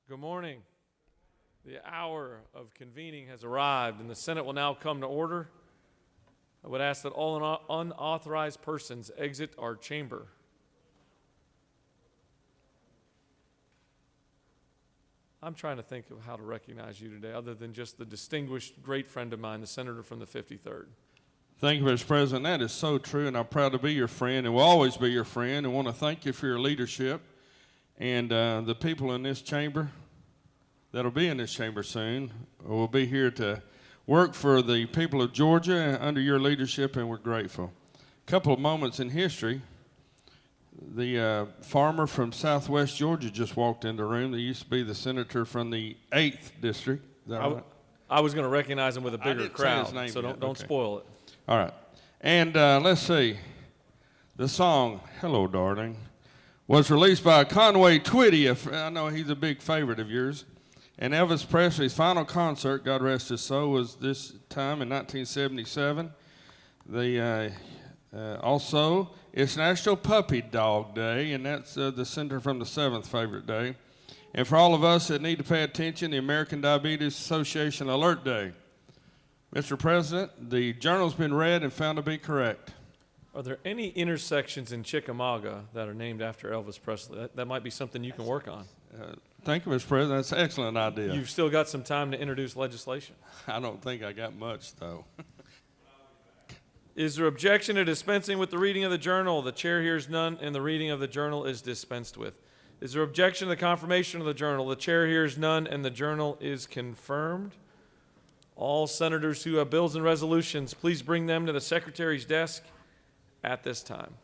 Good morning. The hour of convening has arrived, and the Senate will now come to order. I would ask that all unauthorized persons exit our chamber. I'm trying to think of how to recognize you today, other than just the distinguished great friend of mine, the senator from the 53rd. Thank you, Mr. President. That is so true, and I'm proud to be your friend, and will always be your friend, and want to thank you for your leadership. And the people in this chamber that'll be in this chamber soon will be here to work for the people of Georgia under your leadership, and we're grateful. A couple of moments in history. The farmer from southwest Georgia just walked in the room. There used to be the senator from the 8th district. Is that right? I was going to recognize him with a bigger crowd, so don't spoil it. All right. And let's see. The song, Hello, Darling, was released by Conway Twitty. I know he's a big favorite of yours. And Elvis Presley's final concert, God rest his soul, was this time in 1977. Also, it's National Puppy Dog Day, and that's the senator from the 7th favorite day. And for all of us that need to pay attention, the American Diabetes Association Alert Day. Mr. President, the journal's been read and found to be correct. Are there any intersections in Chickamauga that are named after Elvis Presley? That might be something you can work on. Thank you, Mr. President. That's an excellent idea. You've still got some time to introduce legislation. I don't think I got much, though. Is there objection to dispensing with the reading of the journal? The chair hears none, and the reading of the journal is dispensed with. Is there objection to the confirmation of the journal? The chair hears none, and the journal is confirmed. All senators who have bills and resolutions, please bring them to the secretary's desk at this time.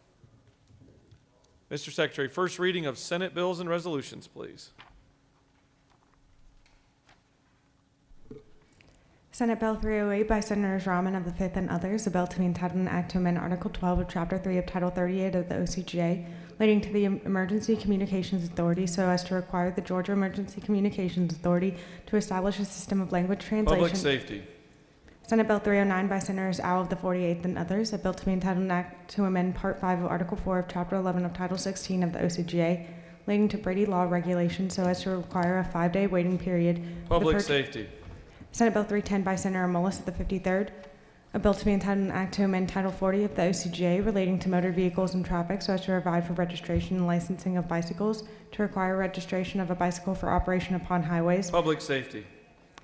Mr. Secretary, first reading of Senate bills and resolutions, please. Senate Bill 308 by Senators Rahman of the 5th and others, a bill to be entitled an act to amend Article 12 of Chapter 3 of Title 38 of the OCGA relating to the Emergency Communications Authority so as to require the Georgia Emergency Communications Authority to establish a system of language translation. Public safety. Senate Bill 309 by Senators Owl of the 48th and others, a bill to be entitled an act to amend Part 5 of Article 4 of Chapter 11 of Title 16 of the OCGA relating to Brady law regulations so as to require a 5-day waiting period. Public safety. Senate Bill 310 by Senator Mullis of the 53rd, a bill to be entitled an act to amend Title 40 of the OCGA relating to motor vehicles and traffic so as to provide for registration and licensing of bicycles, to require registration of a bicycle for operation upon highways. Public safety.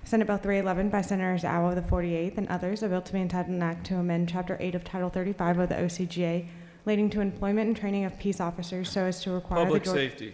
Senate Bill 311 by Senators Owl of the 48th and others, a bill to be entitled an act to amend Chapter 8 of Title 35 of the OCGA relating to employment and training of peace officers so as to require public safety.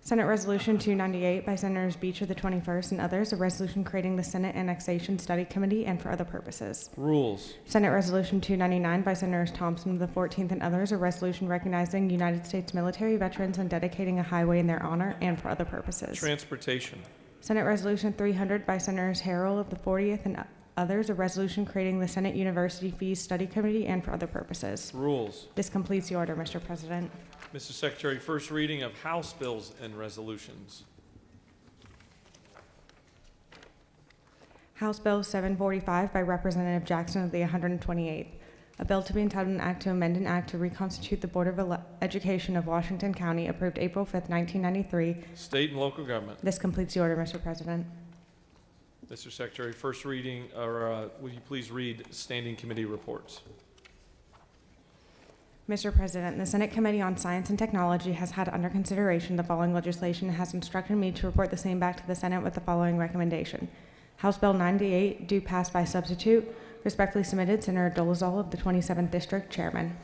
Senate Resolution 298 by Senators Beach of the 21st and others, a resolution creating the Senate Annexation Study Committee and for other purposes. Rules. Senate Resolution 299 by Senators Thompson of the 14th and others, a resolution recognizing United States military veterans and dedicating a highway in their honor and for other purposes. Transportation. Senate Resolution 300 by Senators Harrell of the 40th and others, a resolution creating the Senate University Fees Study Committee and for other purposes. Rules. This completes the order, Mr. President. Mr. Secretary, first reading of House bills and resolutions. House Bill 745 by Representative Jackson of the 128th, a bill to be entitled an act to amend an act to reconstitute the Board of Education of Washington County, approved April 5th, 1993. State and local government. This completes the order, Mr. President. Mr. Secretary, first reading, or will you please read standing committee reports? Mr. President, the Senate Committee on Science and Technology has had under consideration the following legislation and has instructed me to report the same back to the Senate with the following recommendation. House Bill 98, due pass by substitute. Respectfully submitted, Senator Dolezal of the 27th District, Chairman.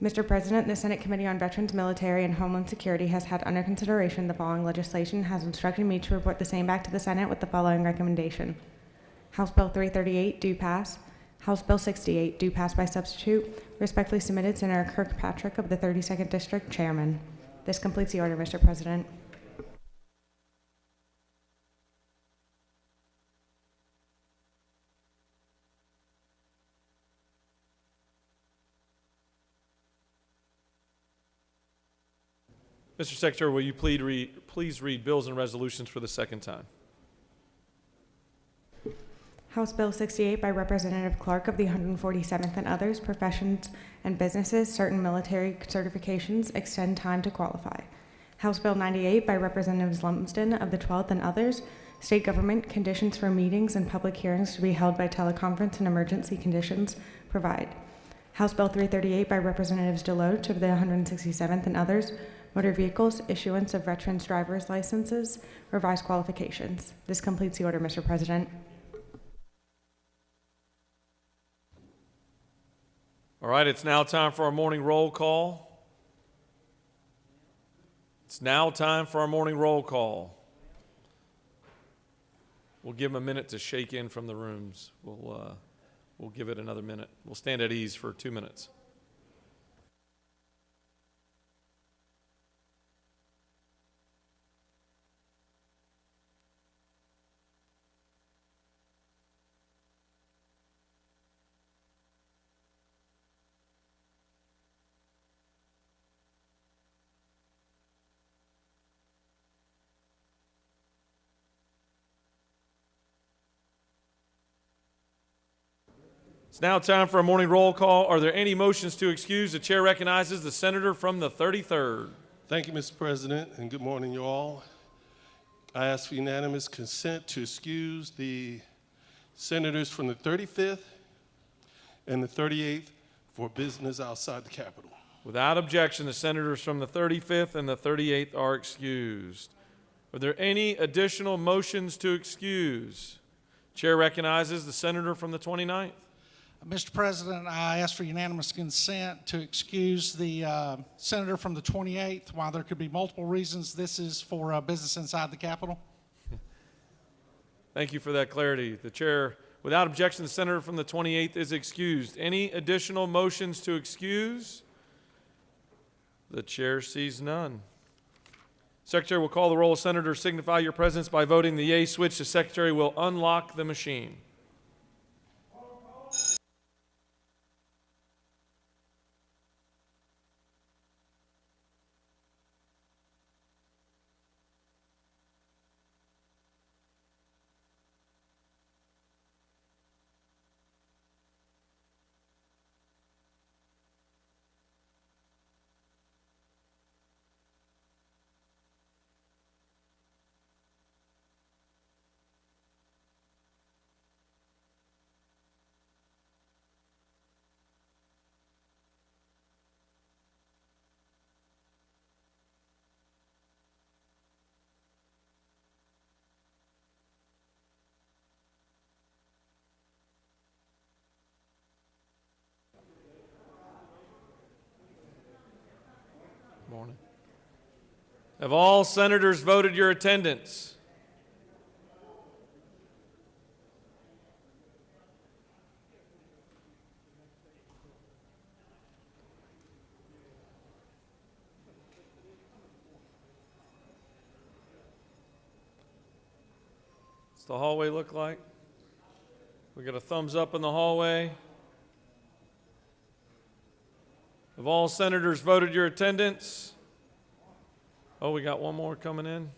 Mr. President, the Senate Committee on Veterans, Military, and Homeland Security has had under consideration the following legislation and has instructed me to report the same back to the Senate with the following recommendation. House Bill 338, due pass. House Bill 68, due pass by substitute. Respectfully submitted, Senator Kirkpatrick of the 32nd District, Chairman. This completes the order, Mr. President. Mr. Secretary, will you please read bills and resolutions for the second time? House Bill 68 by Representative Clark of the 147th and others, professions and businesses, certain military certifications, extend time to qualify. House Bill 98 by Representatives Lumsden of the 12th and others, state government, conditions for meetings and public hearings to be held by teleconference and emergency conditions, provide. House Bill 338 by Representatives Deloach of the 167th and others, motor vehicles, issuance of veterans' driver's licenses, revised qualifications. This completes the order, Mr. President. All right, it's now time for our morning roll call. It's now time for our morning roll call. We'll give them a minute to shake in from the rooms. We'll give it another minute. We'll stand at ease for 2 minutes. It's now time for a morning roll call. Are there any motions to excuse? The chair recognizes the senator from the 33rd. Thank you, Mr. President, and good morning, you all. I ask for unanimous consent to excuse the senators from the 35th and the 38th for business outside the Capitol. Without objection, the senators from the 35th and the 38th are excused. Are there any additional motions to excuse? Chair recognizes the senator from the 29th. Mr. President, I ask for unanimous consent to excuse the senator from the 28th. While there could be multiple reasons, this is for business inside the Capitol. Thank you for that clarity. The chair, without objection, the senator from the 28th is excused. Any additional motions to excuse? The chair sees none. Secretary will call the roll. Senators, signify your presence by voting the yea switch. The secretary will unlock the machine. Morning. Have all senators voted your attendance? What's the hallway look like? We got a thumbs up in the hallway. Have all senators voted your attendance? Oh, we got one more coming in.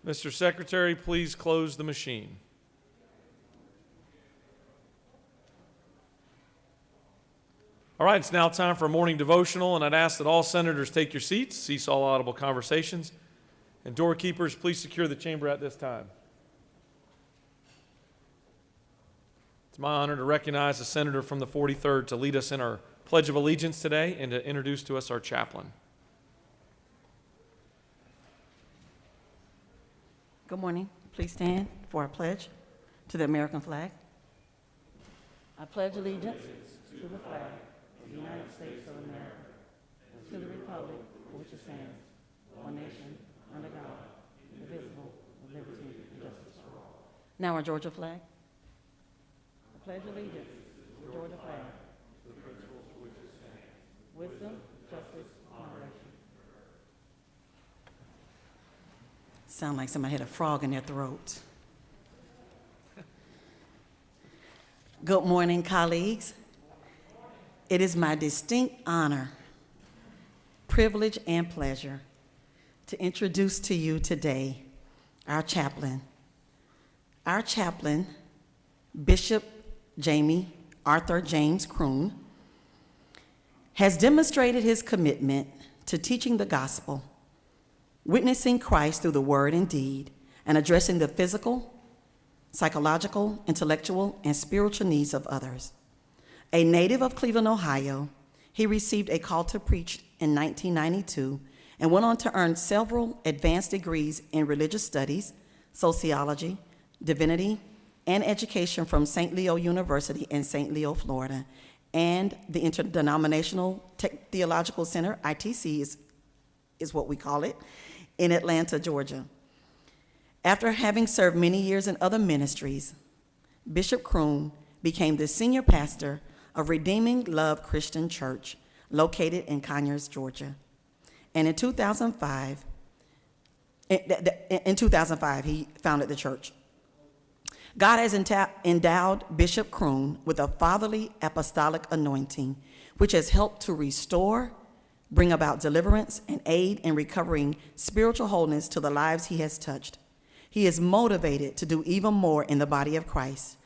Mr. Secretary, please close the machine. All right, it's now time for a morning devotional, and I'd ask that all senators take your seats, cease all audible conversations, and doorkeepers, please secure the chamber at this time. It's my honor to recognize the senator from the 43rd to lead us in our Pledge of Allegiance today and to introduce to us our chaplain. Good morning. Please stand for our pledge to the American flag. I pledge allegiance to the flag of the United States of America, to the republic for which it stands, one nation, under God, indivisible, with liberty and justice for all. Now our Georgia flag. I pledge allegiance to the Georgia flag, to the principles for which it stands, wisdom, justice, and moderation. Sound like somebody had a frog in their throat. Good morning, colleagues. It is my distinct honor privilege and pleasure to introduce to you today our chaplain. Our chaplain, Bishop Jamie Arthur James Croon, has demonstrated his commitment to teaching the gospel, witnessing Christ through the word and deed, and addressing the physical, psychological, intellectual, and spiritual needs of others. A native of Cleveland, Ohio, he received a call to preach in 1992 and went on to earn several advanced degrees in religious studies, sociology, divinity, and education from St. Leo University in St. Leo, Florida, and the Interdenominational Theological Center, ITC is what we call it, in Atlanta, Georgia. After having served many years in other ministries, Bishop Croon became the senior pastor of Redeeming Love Christian Church, located in Conyers, Georgia. And in 2005, he founded the church. God has endowed Bishop Croon with a fatherly apostolic anointing, which has helped to restore, bring about deliverance, and aid in recovering spiritual wholeness to the lives he has touched. He is motivated to do even more in the body of Christ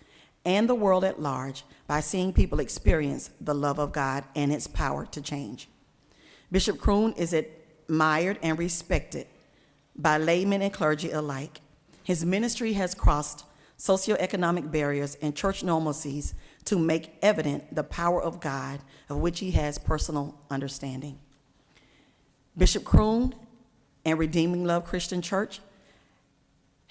and the world at large by seeing people experience the love of God and its power to change. Bishop Croon is admired and respected by laymen and clergy alike. His ministry has crossed socioeconomic barriers and church normalcies to make evident the power of God, of which he has personal understanding. Bishop Croon and Redeeming Love Christian Church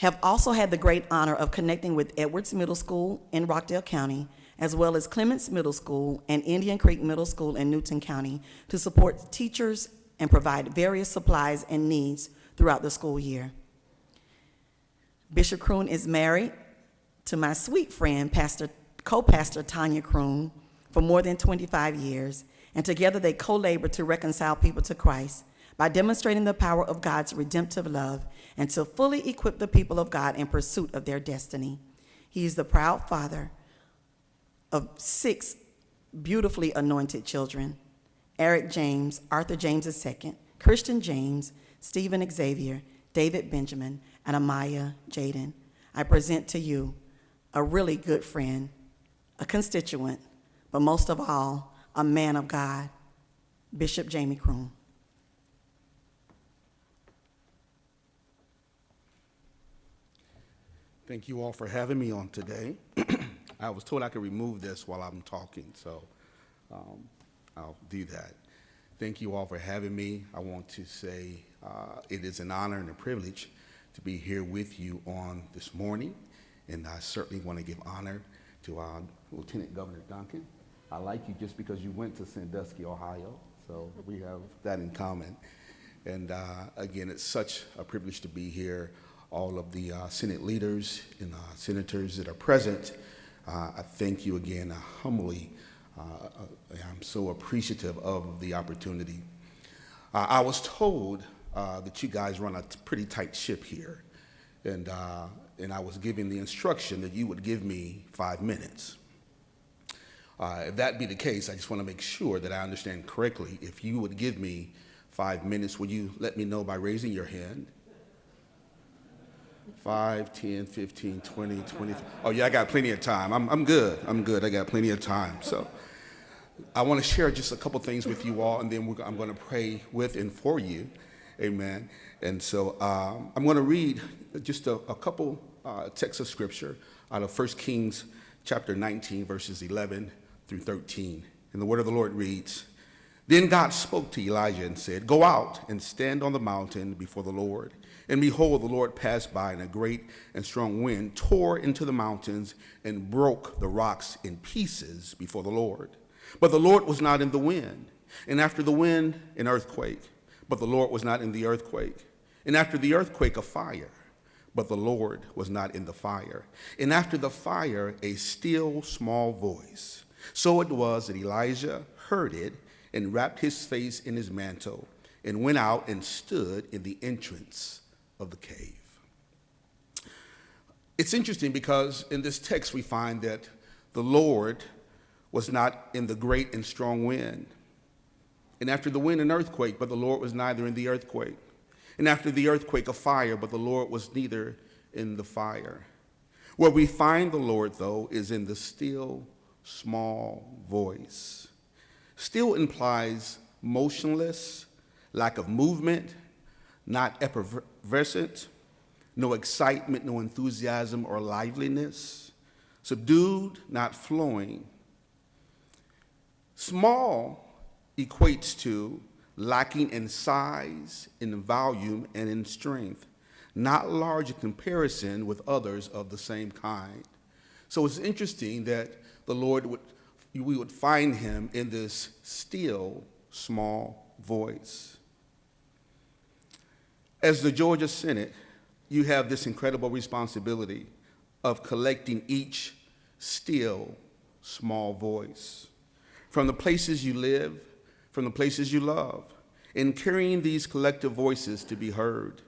have also had the great honor of connecting with Edwards Middle School in Rockdale County, as well as Clements Middle School and Indian Creek Middle School in Newton County, to support teachers and provide various supplies and needs throughout the school year. Bishop Croon is married to my sweet friend, co-pastor Tanya Croon, for more than 25 years, and together they co-labor to reconcile people to Christ by demonstrating the power of God's redemptive love and to fully equip the people of God in pursuit of their destiny. He is the proud father of 6 beautifully anointed children: Eric James, Arthur James II, Christian James, Stephen Xavier, David Benjamin, and Amaya Jaden. I present to you a really good friend, a constituent, but most of all, a man of God, Bishop Jamie Croon. Thank you all for having me on today. I was told I could remove this while I'm talking, so I'll do that. Thank you all for having me. I want to say it is an honor and a privilege to be here with you on this morning, and I certainly want to give honor to Lieutenant Governor Duncan. I like you just because you went to Sandusky, Ohio, so we have that in common. And again, it's such a privilege to be here. All of the Senate leaders and senators that are present, I thank you again humbly. I'm so appreciative of the opportunity. I was told that you guys run a pretty tight ship here, and I was given the instruction that you would give me 5 minutes. If that be the case, I just want to make sure that I understand correctly. If you would give me 5 minutes, will you let me know by raising your hand? 5, 10, 15, 20, 20. Oh yeah, I got plenty of time. I'm good. I got plenty of time. So I want to share just a couple things with you all, and then I'm going to pray with and for you. Amen. And so I'm going to read just a couple texts of scripture out of 1 Kings chapter 19, verses 11 through 13. And the word of the Lord reads, "Then God spoke to Elijah and said, 'Go out and stand on the mountain before the Lord.' And behold, the Lord passed by, and a great and strong wind tore into the mountains and broke the rocks in pieces before the Lord. But the Lord was not in the wind. And after the wind, an earthquake. But the Lord was not in the earthquake. And after the earthquake, a fire. But the Lord was not in the fire. And after the fire, a still small voice. So it was that Elijah heard it and wrapped his face in his mantle and went out and stood in the entrance of the cave." It's interesting because in this text we find that the Lord was not in the great and strong wind. And after the wind, an earthquake, but the Lord was neither in the earthquake. And after the earthquake, a fire, but the Lord was neither in the fire. Where we find the Lord, though, is in the still, small voice. Still implies motionless, lack of movement, not effervescent, no excitement, no enthusiasm or liveliness, subdued, not flowing. Small equates to lacking in size, in volume, and in strength, not large in comparison with others of the same kind. So it's interesting that the Lord we would find him in this still, small voice. As the Georgia Senate, you have this incredible responsibility of collecting each still, small voice from the places you live, from the places you love, and carrying these collective voices to be heard.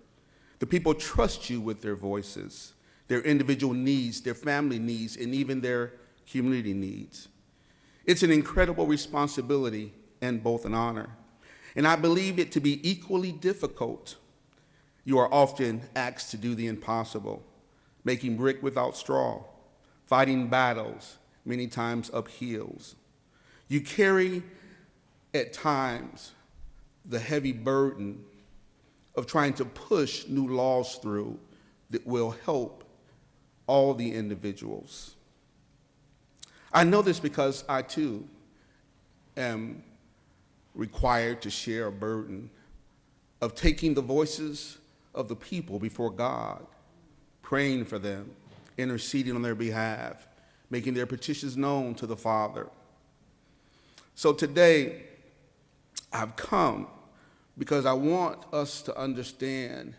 The people trust you with their voices, their individual needs, their family needs, and even their community needs. It's an incredible responsibility and both an honor. And I believe it to be equally difficult. You are often asked to do the impossible, making brick without straw, fighting battles, many times uphills. You carry, at times, the heavy burden of trying to push new laws through that will help all the individuals. I know this because I, too, am required to share a burden of taking the voices of the people before God, praying for them, interceding on their behalf, making their petitions known to the Father. So today, I've come because I want us to understand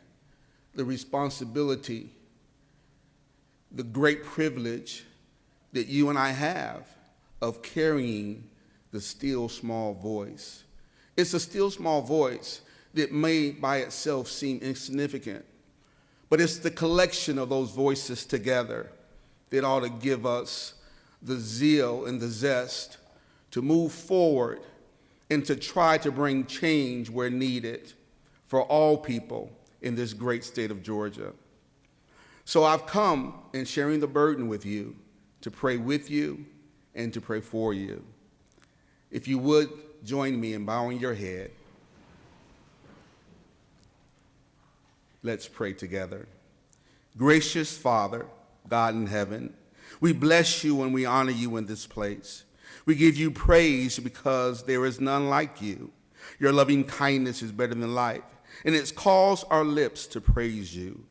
the responsibility, the great privilege that you and I have of carrying the still small voice. It's a still small voice that may by itself seem insignificant, but it's the collection of those voices together that ought to give us the zeal and the zest to move forward and to try to bring change where needed for all people in this great state of Georgia. So I've come in sharing the burden with you to pray with you and to pray for you. If you would join me in bowing your head, let's pray together. Gracious Father, God in heaven, we bless you and we honor you in this place. We give you praise because there is none like you. Your loving kindness is better than life, and it's caused our lips to praise you.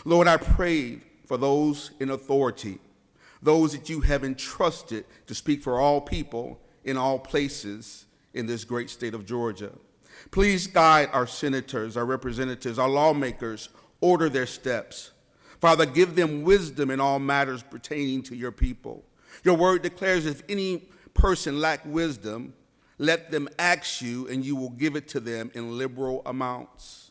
Lord, I pray for those in authority, those that you have entrusted to speak for all people in all places in this great state of Georgia. Please guide our senators, our representatives, our lawmakers, order their steps. Father, give them wisdom in all matters pertaining to your people. Your word declares if any person lack wisdom, let them ask you, and you will give it to them in liberal amounts.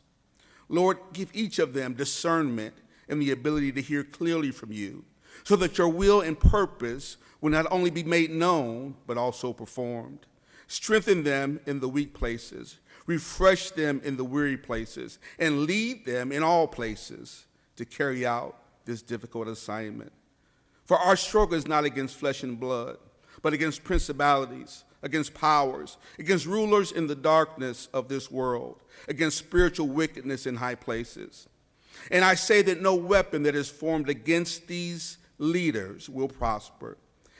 Lord, give each of them discernment and the ability to hear clearly from you, so that your will and purpose will not only be made known, but also performed. Strengthen them in the weak places, refresh them in the weary places, and lead them in all places to carry out this difficult assignment. For our struggle is not against flesh and blood, but against principalities, against powers, against rulers in the darkness of this world, against spiritual wickedness in high places. And I say that no weapon that is formed against these leaders will prosper,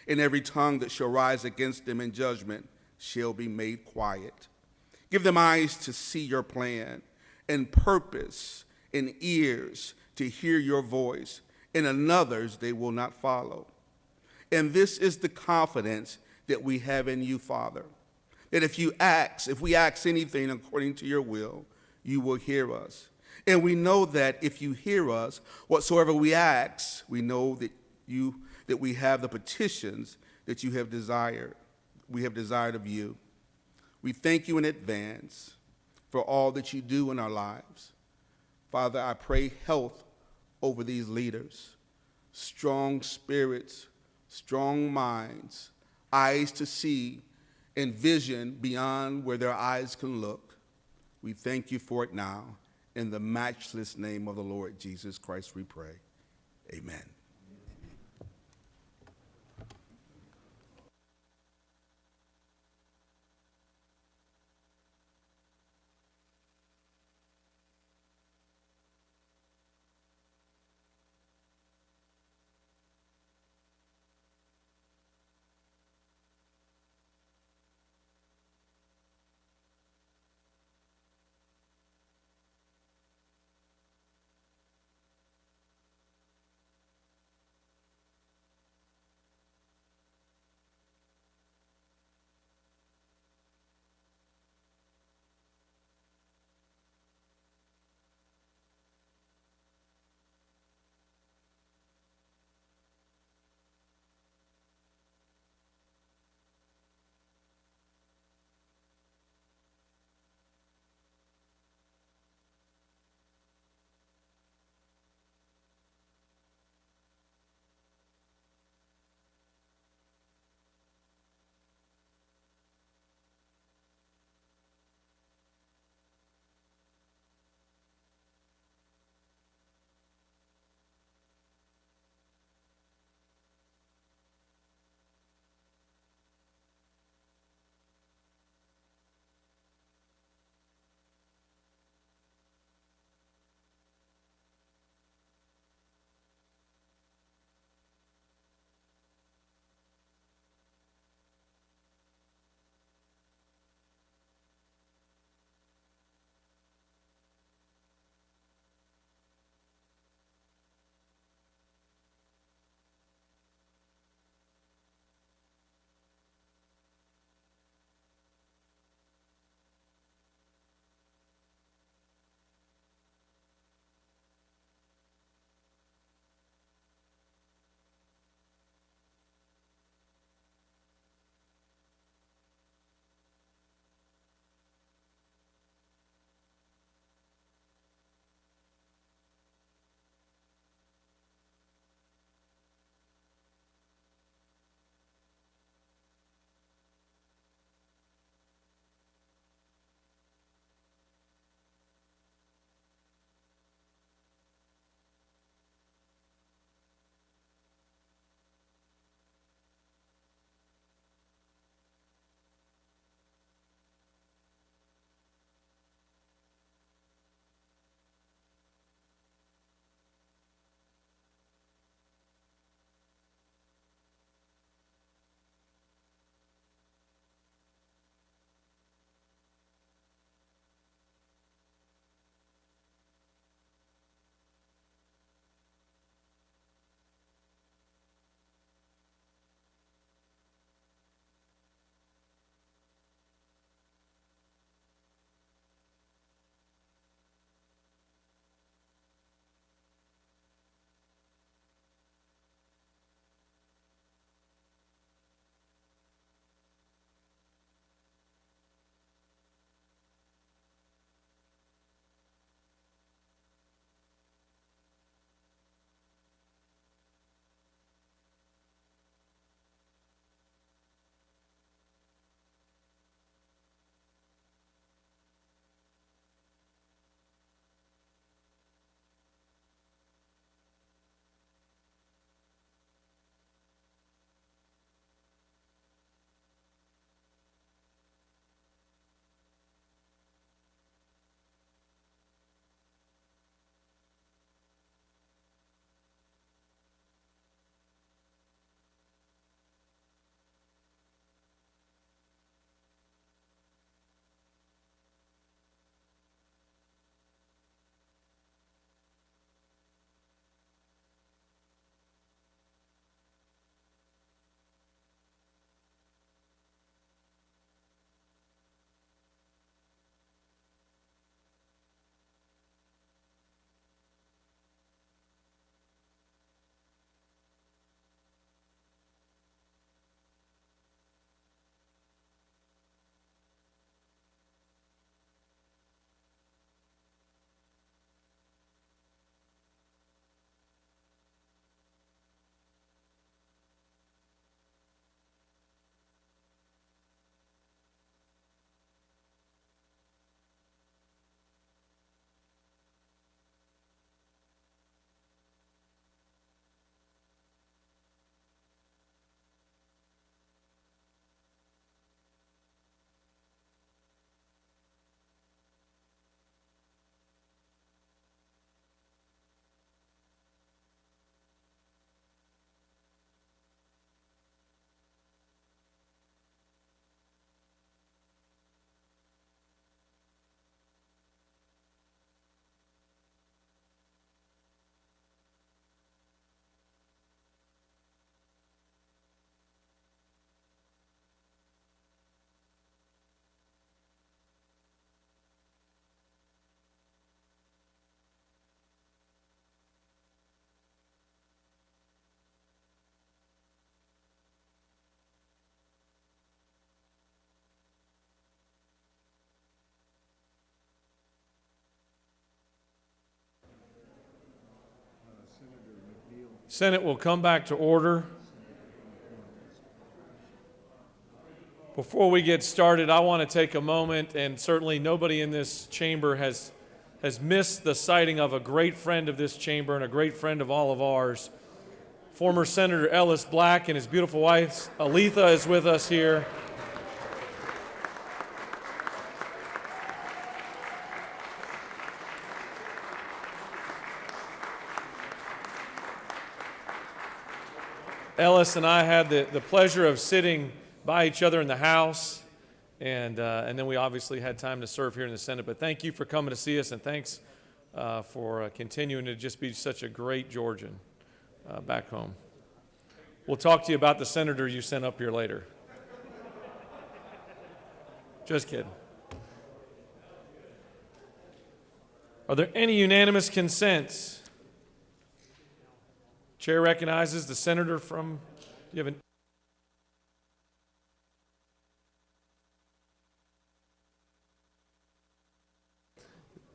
and every tongue that shall rise against them in judgment shall be made quiet. Give them eyes to see your plan, and purpose, and ears to hear your voice, and another's they will not follow. And this is the confidence that we have in you, Father, that if we ask anything according to your will, you will hear us. And we know that if you hear us, whatsoever we ask, we know that we have the petitions that you have desired. We have desired of you. We thank you in advance for all that you do in our lives. Father, I pray health over these leaders, strong spirits, strong minds, eyes to see, and vision beyond where their eyes can look. We thank you for it now. In the matchless name of the Lord Jesus Christ, we pray. Amen. Senate will come back to order. Before we get started, I want to take a moment, and certainly nobody in this chamber has missed the sighting of a great friend of this chamber and a great friend of all of ours. Former Senator Ellis Black and his beautiful wife, Aletha, is with us here. Ellis and I had the pleasure of sitting by each other in the House, and then we obviously had time to serve here in the Senate. But thank you for coming to see us, and thanks for continuing to just be such a great Georgian back home. We'll talk to you about the senator you sent up here later. Just kidding. Are there any unanimous consents? Chair recognizes the senator from, do you have an?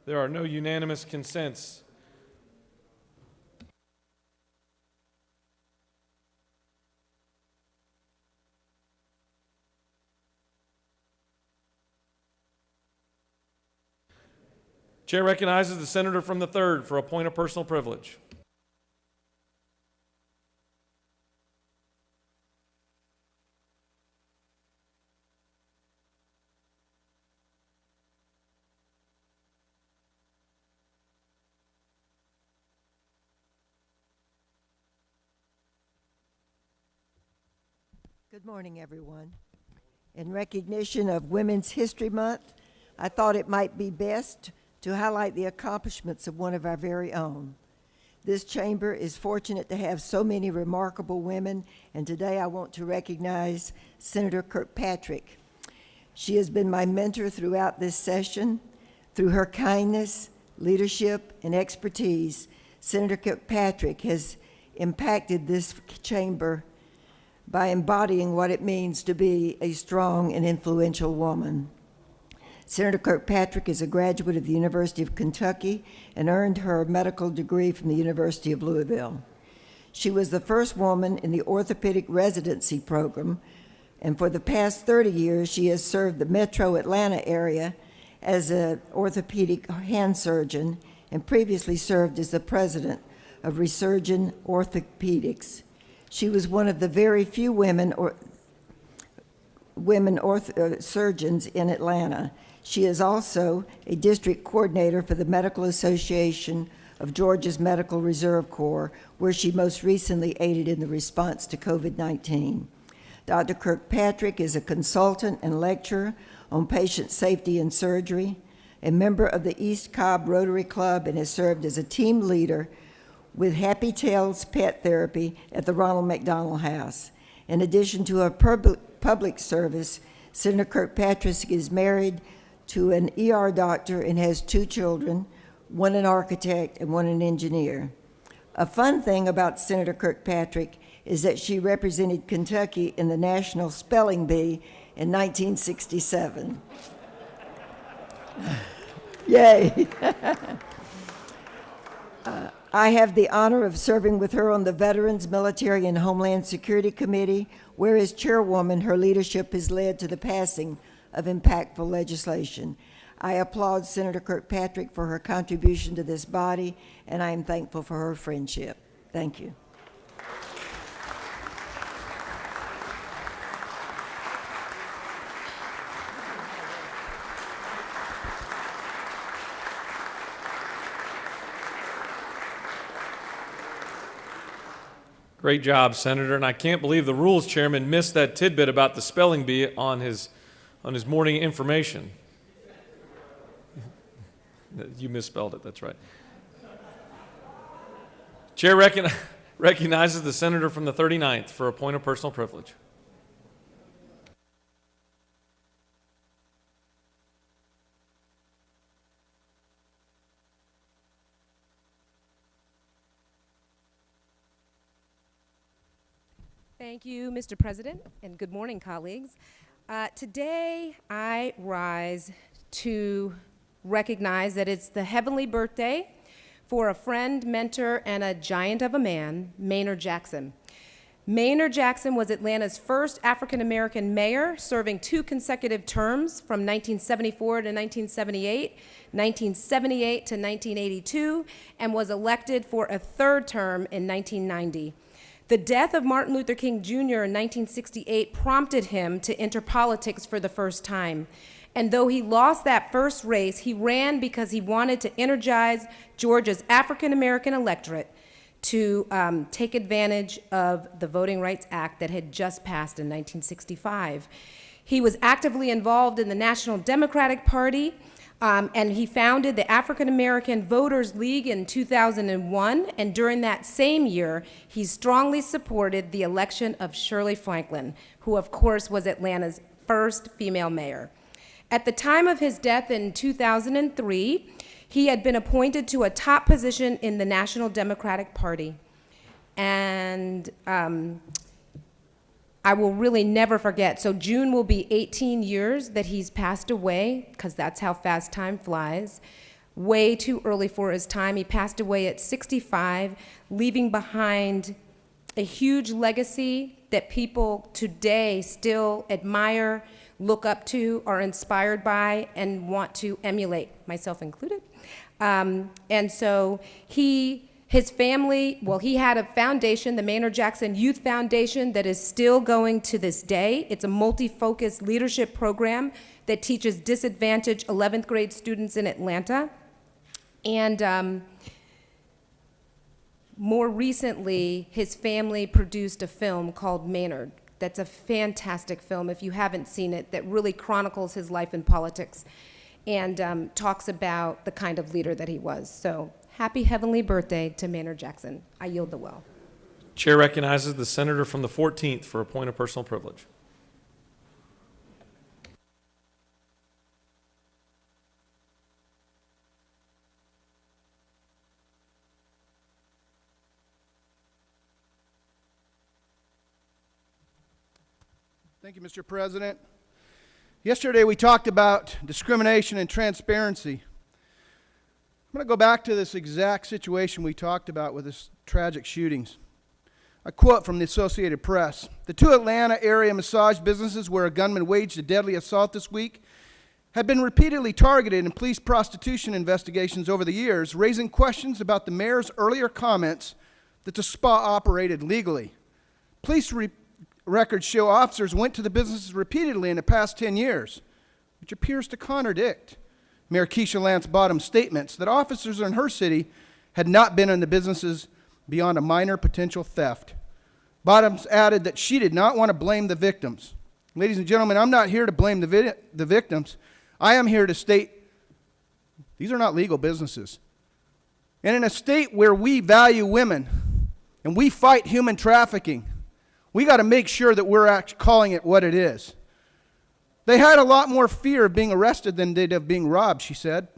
There are no unanimous consents. Chair recognizes the senator from the 3rd for a point of personal privilege. Good morning, everyone. In recognition of Women's History Month, I thought it might be best to highlight the accomplishments of one of our very own. This chamber is fortunate to have so many remarkable women, and today I want to recognize Senator Kirkpatrick. She has been my mentor throughout this session. Through her kindness, leadership, and expertise, Senator Kirkpatrick has impacted this chamber by embodying what it means to be a strong and influential woman. Senator Kirkpatrick is a graduate of the University of Kentucky and earned her medical degree from the University of Louisville. She was the first woman in the orthopedic residency program, and for the past 30 years, she has served the metro Atlanta area as an orthopedic hand surgeon and previously served as the president of Resurgent Orthopedics. She was one of the very few women surgeons in Atlanta. She is also a district coordinator for the Medical Association of Georgia's Medical Reserve Corps, where she most recently aided in the response to COVID-19. Dr. Kirkpatrick is a consultant and lecturer on patient safety and surgery, a member of the East Cobb Rotary Club, and has served as a team leader with Happy Tales Pet Therapy at the Ronald McDonald House. In addition to her public service, Senator Kirkpatrick is married to an ER doctor and has 2 children, one an architect and one an engineer. A fun thing about Senator Kirkpatrick is that she represented Kentucky in the National Spelling Bee in 1967. Yay. I have the honor of serving with her on the Veterans, Military, and Homeland Security Committee, where as chairwoman, her leadership has led to the passing of impactful legislation. I applaud Senator Kirkpatrick for her contribution to this body, and I am thankful for her friendship. Thank you. Great job, Senator. And I can't believe the Rules Chairman missed that tidbit about the spelling bee on his morning information. You misspelled it, that's right. Chair recognizes the senator from the 39th for a point of personal privilege. Thank you, Mr. President, and good morning, colleagues. Today, I rise to recognize that it's the heavenly birthday for a friend, mentor, and a giant of a man, Maynard Jackson. Maynard Jackson was Atlanta's first African-American mayor, serving 2 consecutive terms from 1974 to 1978, 1978 to 1982, and was elected for a 3rd term in 1990. The death of Martin Luther King Jr. in 1968 prompted him to enter politics for the first time. And though he lost that first race, he ran because he wanted to energize Georgia's African-American electorate to take advantage of the Voting Rights Act that had just passed in 1965. He was actively involved in the National Democratic Party, and he founded the African American Voters League in 2001, and during that same year, he strongly supported the election of Shirley Franklin, who of course was Atlanta's first female mayor. At the time of his death in 2003, he had been appointed to a top position in the National Democratic Party. And I will really never forget. So June will be 18 years that he's passed away, because that's how fast time flies. Way too early for his time. He passed away at 65, leaving behind a huge legacy that people today still admire, look up to, are inspired by, and want to emulate, myself included. And so his family, well, he had a foundation, the Maynard Jackson Youth Foundation, that is still going to this day. It's a multi-focused leadership program that teaches disadvantaged 11th grade students in Atlanta. And more recently, his family produced a film called Maynard. That's a fantastic film, if you haven't seen it, that really chronicles his life in politics and talks about the kind of leader that he was. So happy heavenly birthday to Maynard Jackson. I yield the well. Chair recognizes the senator from the 14th for a point of personal privilege. Thank you, Mr. President. Yesterday we talked about discrimination and transparency. I'm going to go back to this exact situation we talked about with this tragic shootings. A quote from the Associated Press. The 2 Atlanta area massage businesses where a gunman waged a deadly assault this week have been repeatedly targeted in police prostitution investigations over the years, raising questions about the mayor's earlier comments that the spa operated legally. Police records show officers went to the businesses repeatedly in the past 10 years, which appears to contradict Mayor Keisha Lance Bottom's statements that officers in her city had not been in the businesses beyond a minor potential theft. Bottoms added that she did not want to blame the victims. Ladies and gentlemen, I'm not here to blame the victims. I am here to state these are not legal businesses. And in a state where we value women and we fight human trafficking, we got to make sure that we're actually calling it what it is. They had a lot more fear of being arrested than they did of being robbed, she said.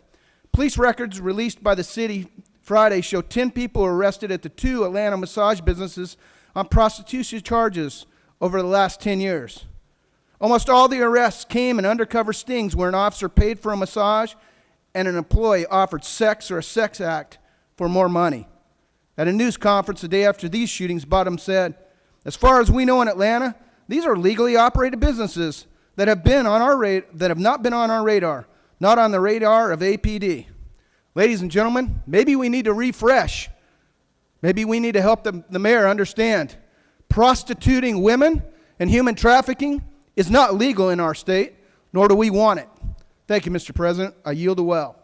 Police records released by the city Friday show 10 people were arrested at the 2 Atlanta massage businesses on prostitution charges over the last 10 years. Almost all the arrests came in undercover stings where an officer paid for a massage and an employee offered sex or a sex act for more money. At a news conference the day after these shootings, Bottom said, "As far as we know in Atlanta, these are legally operated businesses that have not been on our radar, not on the radar of APD." Ladies and gentlemen, maybe we need to refresh. Maybe we need to help the mayor understand prostituting women and human trafficking is not legal in our state, nor do we want it. Thank you, Mr. President. I yield the well.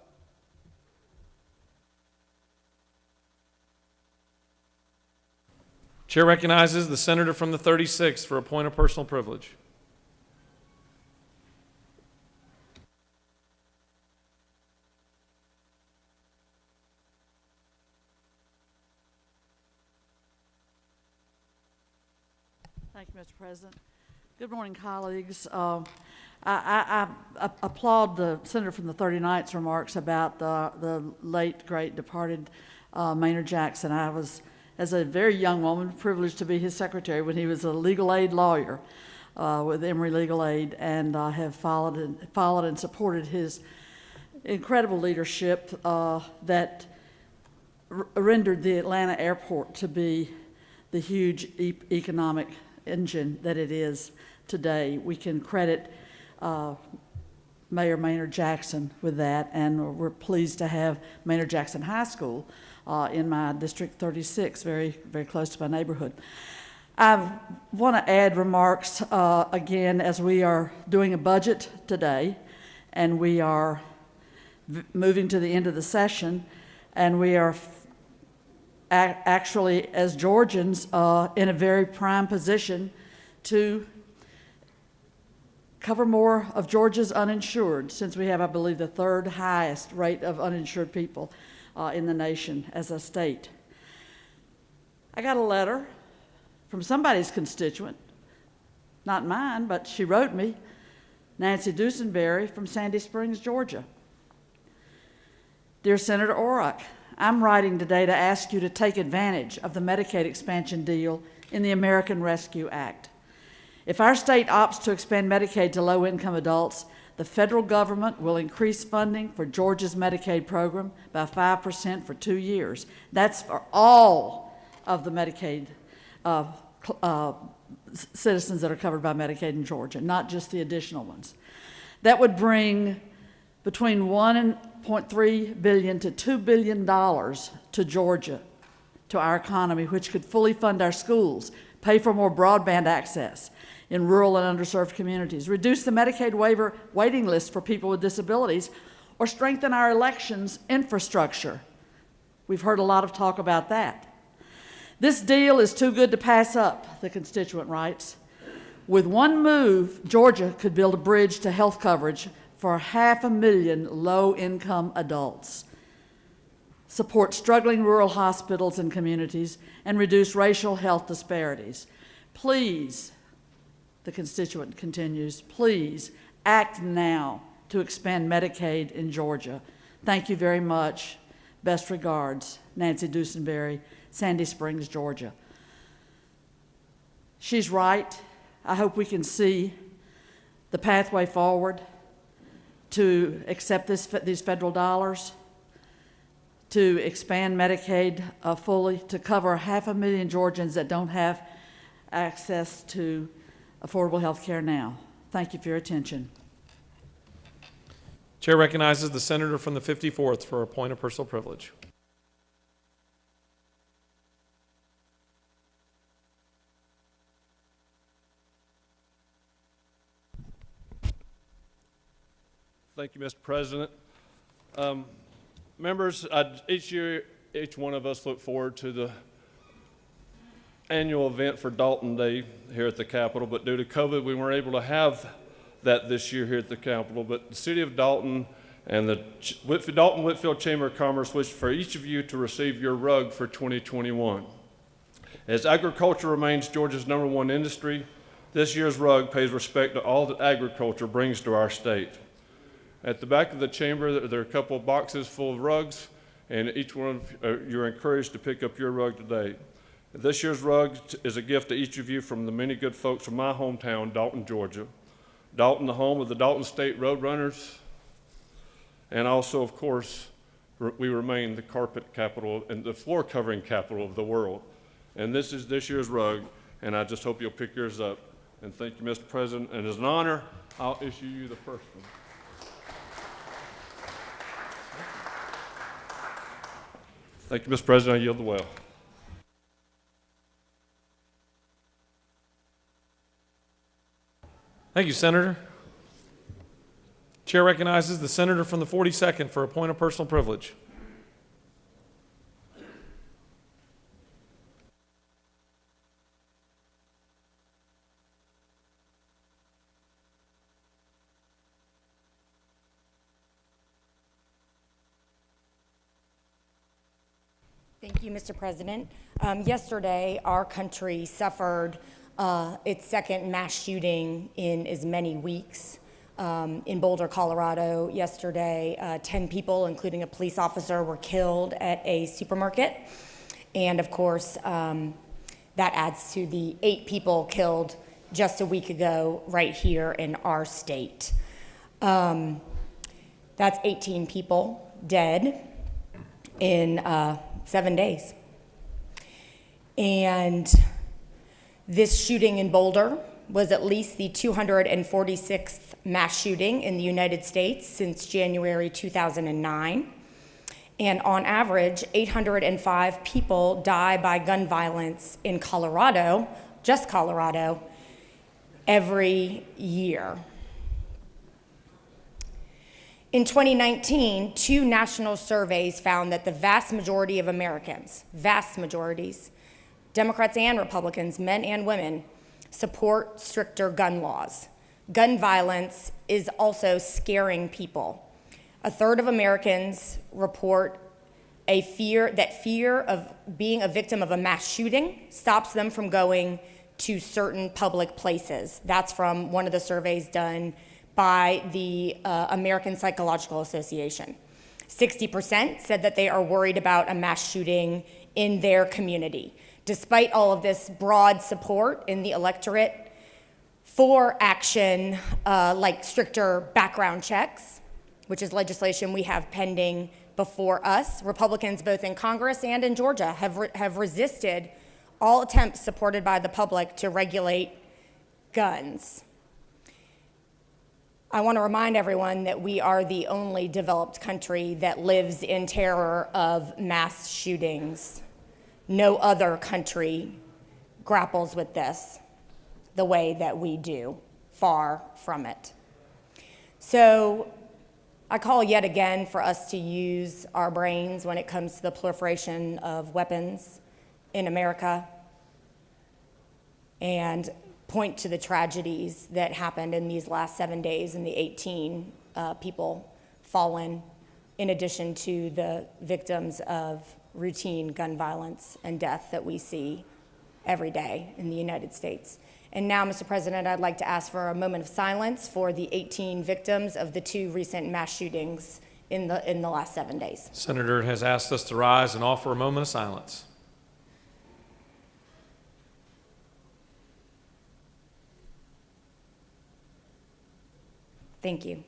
Chair recognizes the senator from the 36th for a point of personal privilege. Thank you, Mr. President. Good morning, colleagues. I applaud the senator from the 39th's remarks about the late, great, departed Maynard Jackson. I was, as a very young woman, privileged to be his secretary when he was a legal aid lawyer with Emory Legal Aid, and I have followed and supported his incredible leadership that rendered the Atlanta airport to be the huge economic engine that it is today. We can credit Mayor Maynard Jackson with that, and we're pleased to have Maynard Jackson High School in my District 36, very, very close to my neighborhood. I want to add remarks again as we are doing a budget today, and we are moving to the end of the session, and we are actually, as Georgians, in a very prime position to cover more of Georgia's uninsured, since we have, I believe, the third highest rate of uninsured people in the nation as a state. I got a letter from somebody's constituent, not mine, but she wrote me, Nancy Dusenberry from Sandy Springs, Georgia. Dear Senator Orrock, I'm writing today to ask you to take advantage of the Medicaid expansion deal in the American Rescue Act. If our state opts to expand Medicaid to low-income adults, the federal government will increase funding for Georgia's Medicaid program by 5% for 2 years. That's for all of the Medicaid citizens that are covered by Medicaid in Georgia, not just the additional ones. That would bring between $1.3 billion to $2 billion to Georgia, to our economy, which could fully fund our schools, pay for more broadband access in rural and underserved communities, reduce the Medicaid waiver waiting list for people with disabilities, or strengthen our elections infrastructure. We've heard a lot of talk about that. This deal is too good to pass up, the constituent writes. With one move, Georgia could build a bridge to health coverage for 500,000 low-income adults, support struggling rural hospitals and communities, and reduce racial health disparities. Please, the constituent continues, please act now to expand Medicaid in Georgia. Thank you very much. Best regards, Nancy Dusenberry, Sandy Springs, Georgia. She's right. I hope we can see the pathway forward to accept these federal dollars, to expand Medicaid fully, to cover 500,000 Georgians that don't have access to affordable health care now. Thank you for your attention. Chair recognizes the senator from the 54th for a point of personal privilege. Thank you, Mr. President. Members, each year, each one of us look forward to the annual event for Dalton Day here at the Capitol, but due to COVID, we weren't able to have that this year here at the Capitol. But the City of Dalton and the Dalton-Whitfield Chamber of Commerce wish for each of you to receive your rug for 2021. As agriculture remains Georgia's #1 industry, this year's rug pays respect to all that agriculture brings to our state. At the back of the chamber, there are a couple of boxes full of rugs, and each one of you're encouraged to pick up your rug today. This year's rug is a gift to each of you from the many good folks from my hometown, Dalton, Georgia. Dalton, the home of the Dalton State Roadrunners, and also, of course, we remain the carpet capital and the floor covering capital of the world. And this is this year's rug, and I just hope you'll pick yours up. And thank you, Mr. President, and as an honor, I'll issue you the first one. Thank you, Mr. President. I yield the well. Thank you, Senator. Chair recognizes the senator from the 42nd for a point of personal privilege. Thank you, Mr. President. Yesterday, our country suffered its second mass shooting in as many weeks. In Boulder, Colorado, yesterday, 10 people, including a police officer, were killed at a supermarket. And of course, that adds to the 8 people killed just a week ago right here in our state. That's 18 people dead in 7 days. And this shooting in Boulder was at least the 246th mass shooting in the United States since January 2009. And on average, 805 people die by gun violence in Colorado, just Colorado, every year. In 2019, 2 national surveys found that the vast majority of Americans, vast majorities, Democrats and Republicans, men and women, support stricter gun laws. Gun violence is also scaring people. A third of Americans report fear of being a victim of a mass shooting stops them from going to certain public places. That's from one of the surveys done by the American Psychological Association. 60% said that they are worried about a mass shooting in their community. Despite all of this broad support in the electorate for action like stricter background checks, which is legislation we have pending before us, Republicans both in Congress and in Georgia have resisted all attempts supported by the public to regulate guns. I want to remind everyone that we are the only developed country that lives in terror of mass shootings. No other country grapples with this the way that we do, far from it. So I call yet again for us to use our brains when it comes to the proliferation of weapons in America and point to the tragedies that happened in these last 7 days and the 18 people fallen, in addition to the victims of routine gun violence and death that we see every day in the United States. And now, Mr. President, I'd like to ask for a moment of silence for the 18 victims of the 2 recent mass shootings in the last 7 days. Senator has asked us to rise and offer a moment of silence. Thank you.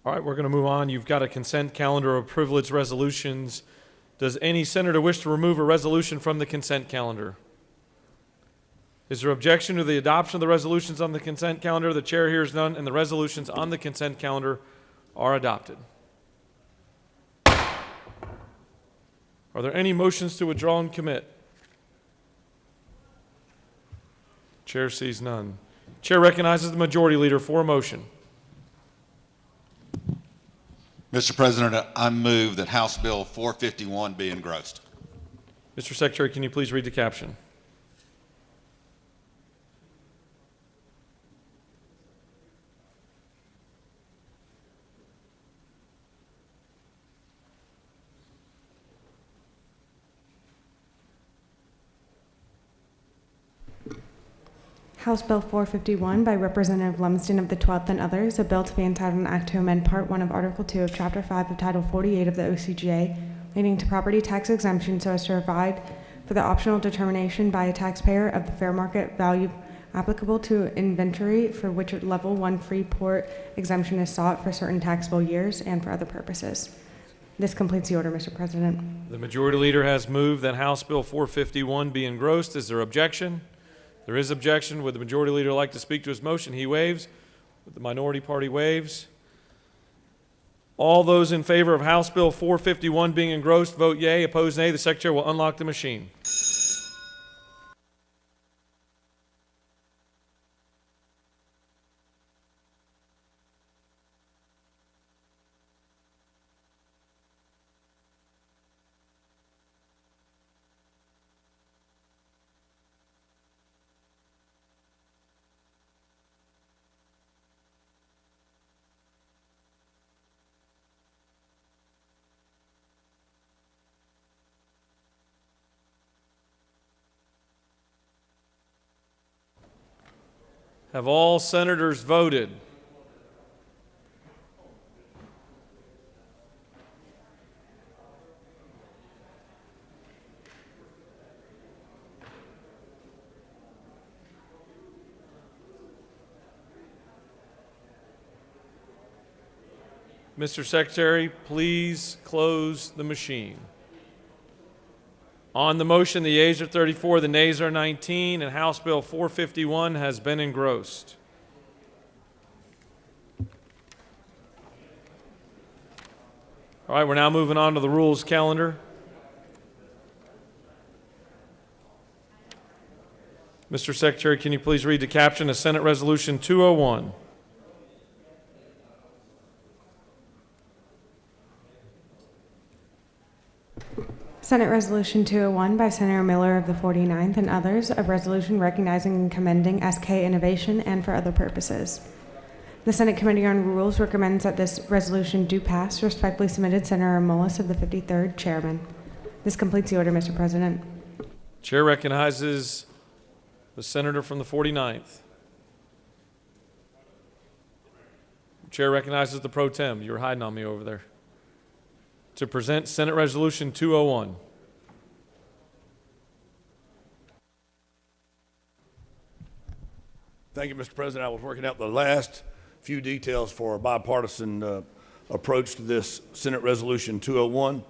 All right, we're going to move on. You've got a consent calendar of privileged resolutions. Does any senator wish to remove a resolution from the consent calendar? Is there objection to the adoption of the resolutions on the consent calendar? The chair hears none, and the resolutions on the consent calendar are adopted. Are there any motions to withdraw and commit? Chair sees none. Chair recognizes the majority leader for a motion. Mr. President, I move that House Bill 451 be engrossed. Mr. Secretary, can you please read the caption? House Bill 451 by Representative Lumsden of the 12th and others, a bill to be entitled an act to amend Part 1 of Article 2 of Chapter 5 of Title 48 of the OCGA, leading to property tax exemption so as to provide for the optional determination by a taxpayer of the fair market value applicable to inventory for which a Level 1 Freeport exemption is sought for certain taxable years and for other purposes. This completes the order, Mr. President. The majority leader has moved that House Bill 451 be engrossed. Is there objection? There is objection. Would the majority leader like to speak to his motion? He waives. Would the minority party waives? All those in favor of House Bill 451 being engrossed, vote yea. Opposed, nay. The Secretary will unlock the machine. Have all senators voted? Mr. Secretary, please close the machine. On the motion, the yeas are 34, the nays are 19, and House Bill 451 has been engrossed. All right, we're now moving on to the rules calendar. Mr. Secretary, can you please read the caption of Senate Resolution 201? Senate Resolution 201 by Senator Miller of the 49th and others, a resolution recognizing and commending SK Innovation and for other purposes. The Senate Committee on Rules recommends that this resolution do pass. Respectfully submitted, Senator Mullis of the 53rd, Chairman. This completes the order, Mr. President. Chair recognizes the senator from the 49th. Chair recognizes the pro tem. You were hiding on me over there. To present Senate Resolution 201. Thank you, Mr. President. I was working out the last few details for a bipartisan approach to this Senate Resolution 201.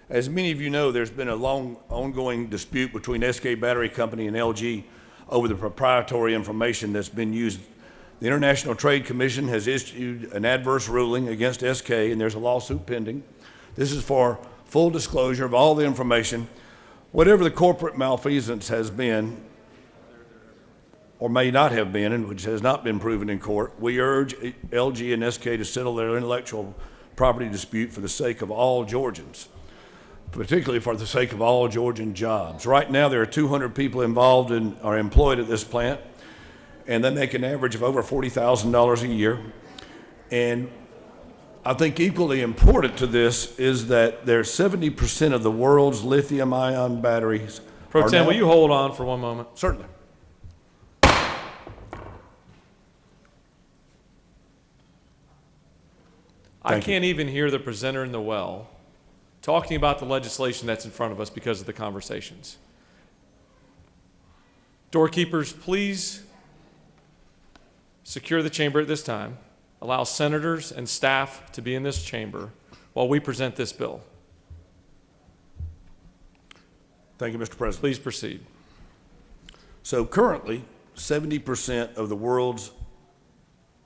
As many of you know, there's been a long ongoing dispute between SK Battery Company and LG over the proprietary information that's been used. The International Trade Commission has issued an adverse ruling against SK, and there's a lawsuit pending. This is for full disclosure of all the information. Whatever the corporate malfeasance has been, or may not have been, and which has not been proven in court, we urge LG and SK to settle their intellectual property dispute for the sake of all Georgians, particularly for the sake of all Georgian jobs. Right now, there are 200 people involved and are employed at this plant, and they make an average of over $40,000 a year. And I think equally important to this is that there's 70% of the world's lithium-ion batteries. Pro Tem, will you hold on for one moment? Certainly. I can't even hear the presenter in the well talking about the legislation that's in front of us because of the conversations. Doorkeepers, please secure the chamber at this time. Allow senators and staff to be in this chamber while we present this bill. Thank you, Mr. President. Please proceed. So currently, 70% of the world's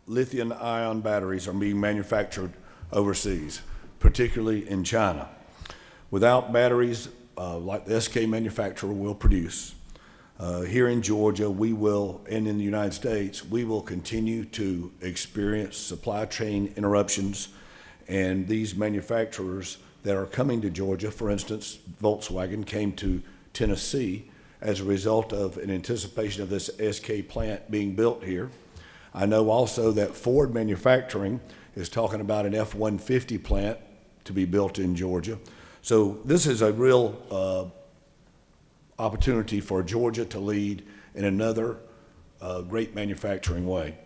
lithium-ion batteries are being manufactured overseas, particularly in China. Without batteries like the SK manufacturer will produce, here in Georgia, we will, and in the United States, we will continue to experience supply chain interruptions, and these manufacturers that are coming to Georgia, for instance, Volkswagen came to Tennessee as a result of an anticipation of this SK plant being built here. I know also that Ford Manufacturing is talking about an F-150 plant to be built in Georgia. So this is a real opportunity for Georgia to lead in another great manufacturing way.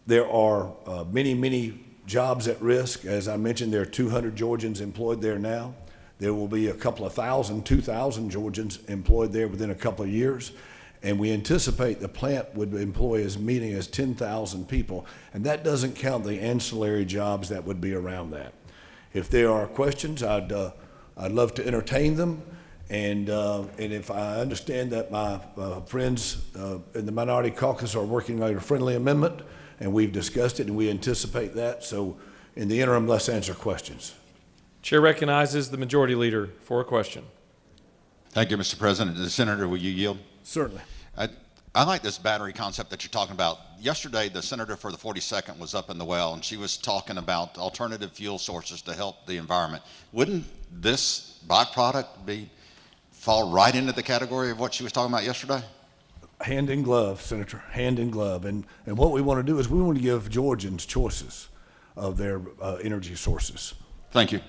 There are many jobs at risk. As I mentioned, there are 200 Georgians employed there now. There will be a couple of thousand, 2,000 Georgians employed there within a couple of years. And we anticipate the plant would employ as many as 10,000 people. And that doesn't count the ancillary jobs that would be around that. If there are questions, I'd love to entertain them. And if I understand that my friends in the Minority Caucus are working on a friendly amendment, and we've discussed it and we anticipate that. So in the interim, let's answer questions. Chair recognizes the Majority Leader for a question. Thank you, Mr. President. The Senator, will you yield? Certainly. I like this battery concept that you're talking about. Yesterday, the senator for the 42nd was up in the well, and she was talking about alternative fuel sources to help the environment. Wouldn't this byproduct fall right into the category of what she was talking about yesterday? Hand in glove, Senator, hand in glove. And what we want to do is we want to give Georgians choices of their energy sources. Thank you.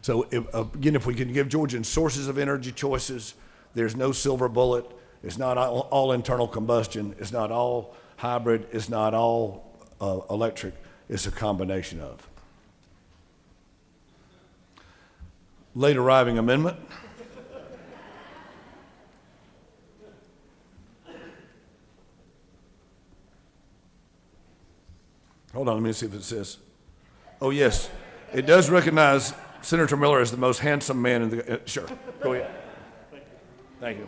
So again, if we can give Georgians sources of energy choices, there's no silver bullet. It's not all internal combustion. It's not all hybrid. It's not all electric. It's a combination of. Late arriving amendment. Hold on, let me see if it says. Oh, yes. It does recognize Senator Miller as the most handsome man in the, sure, go ahead. Thank you.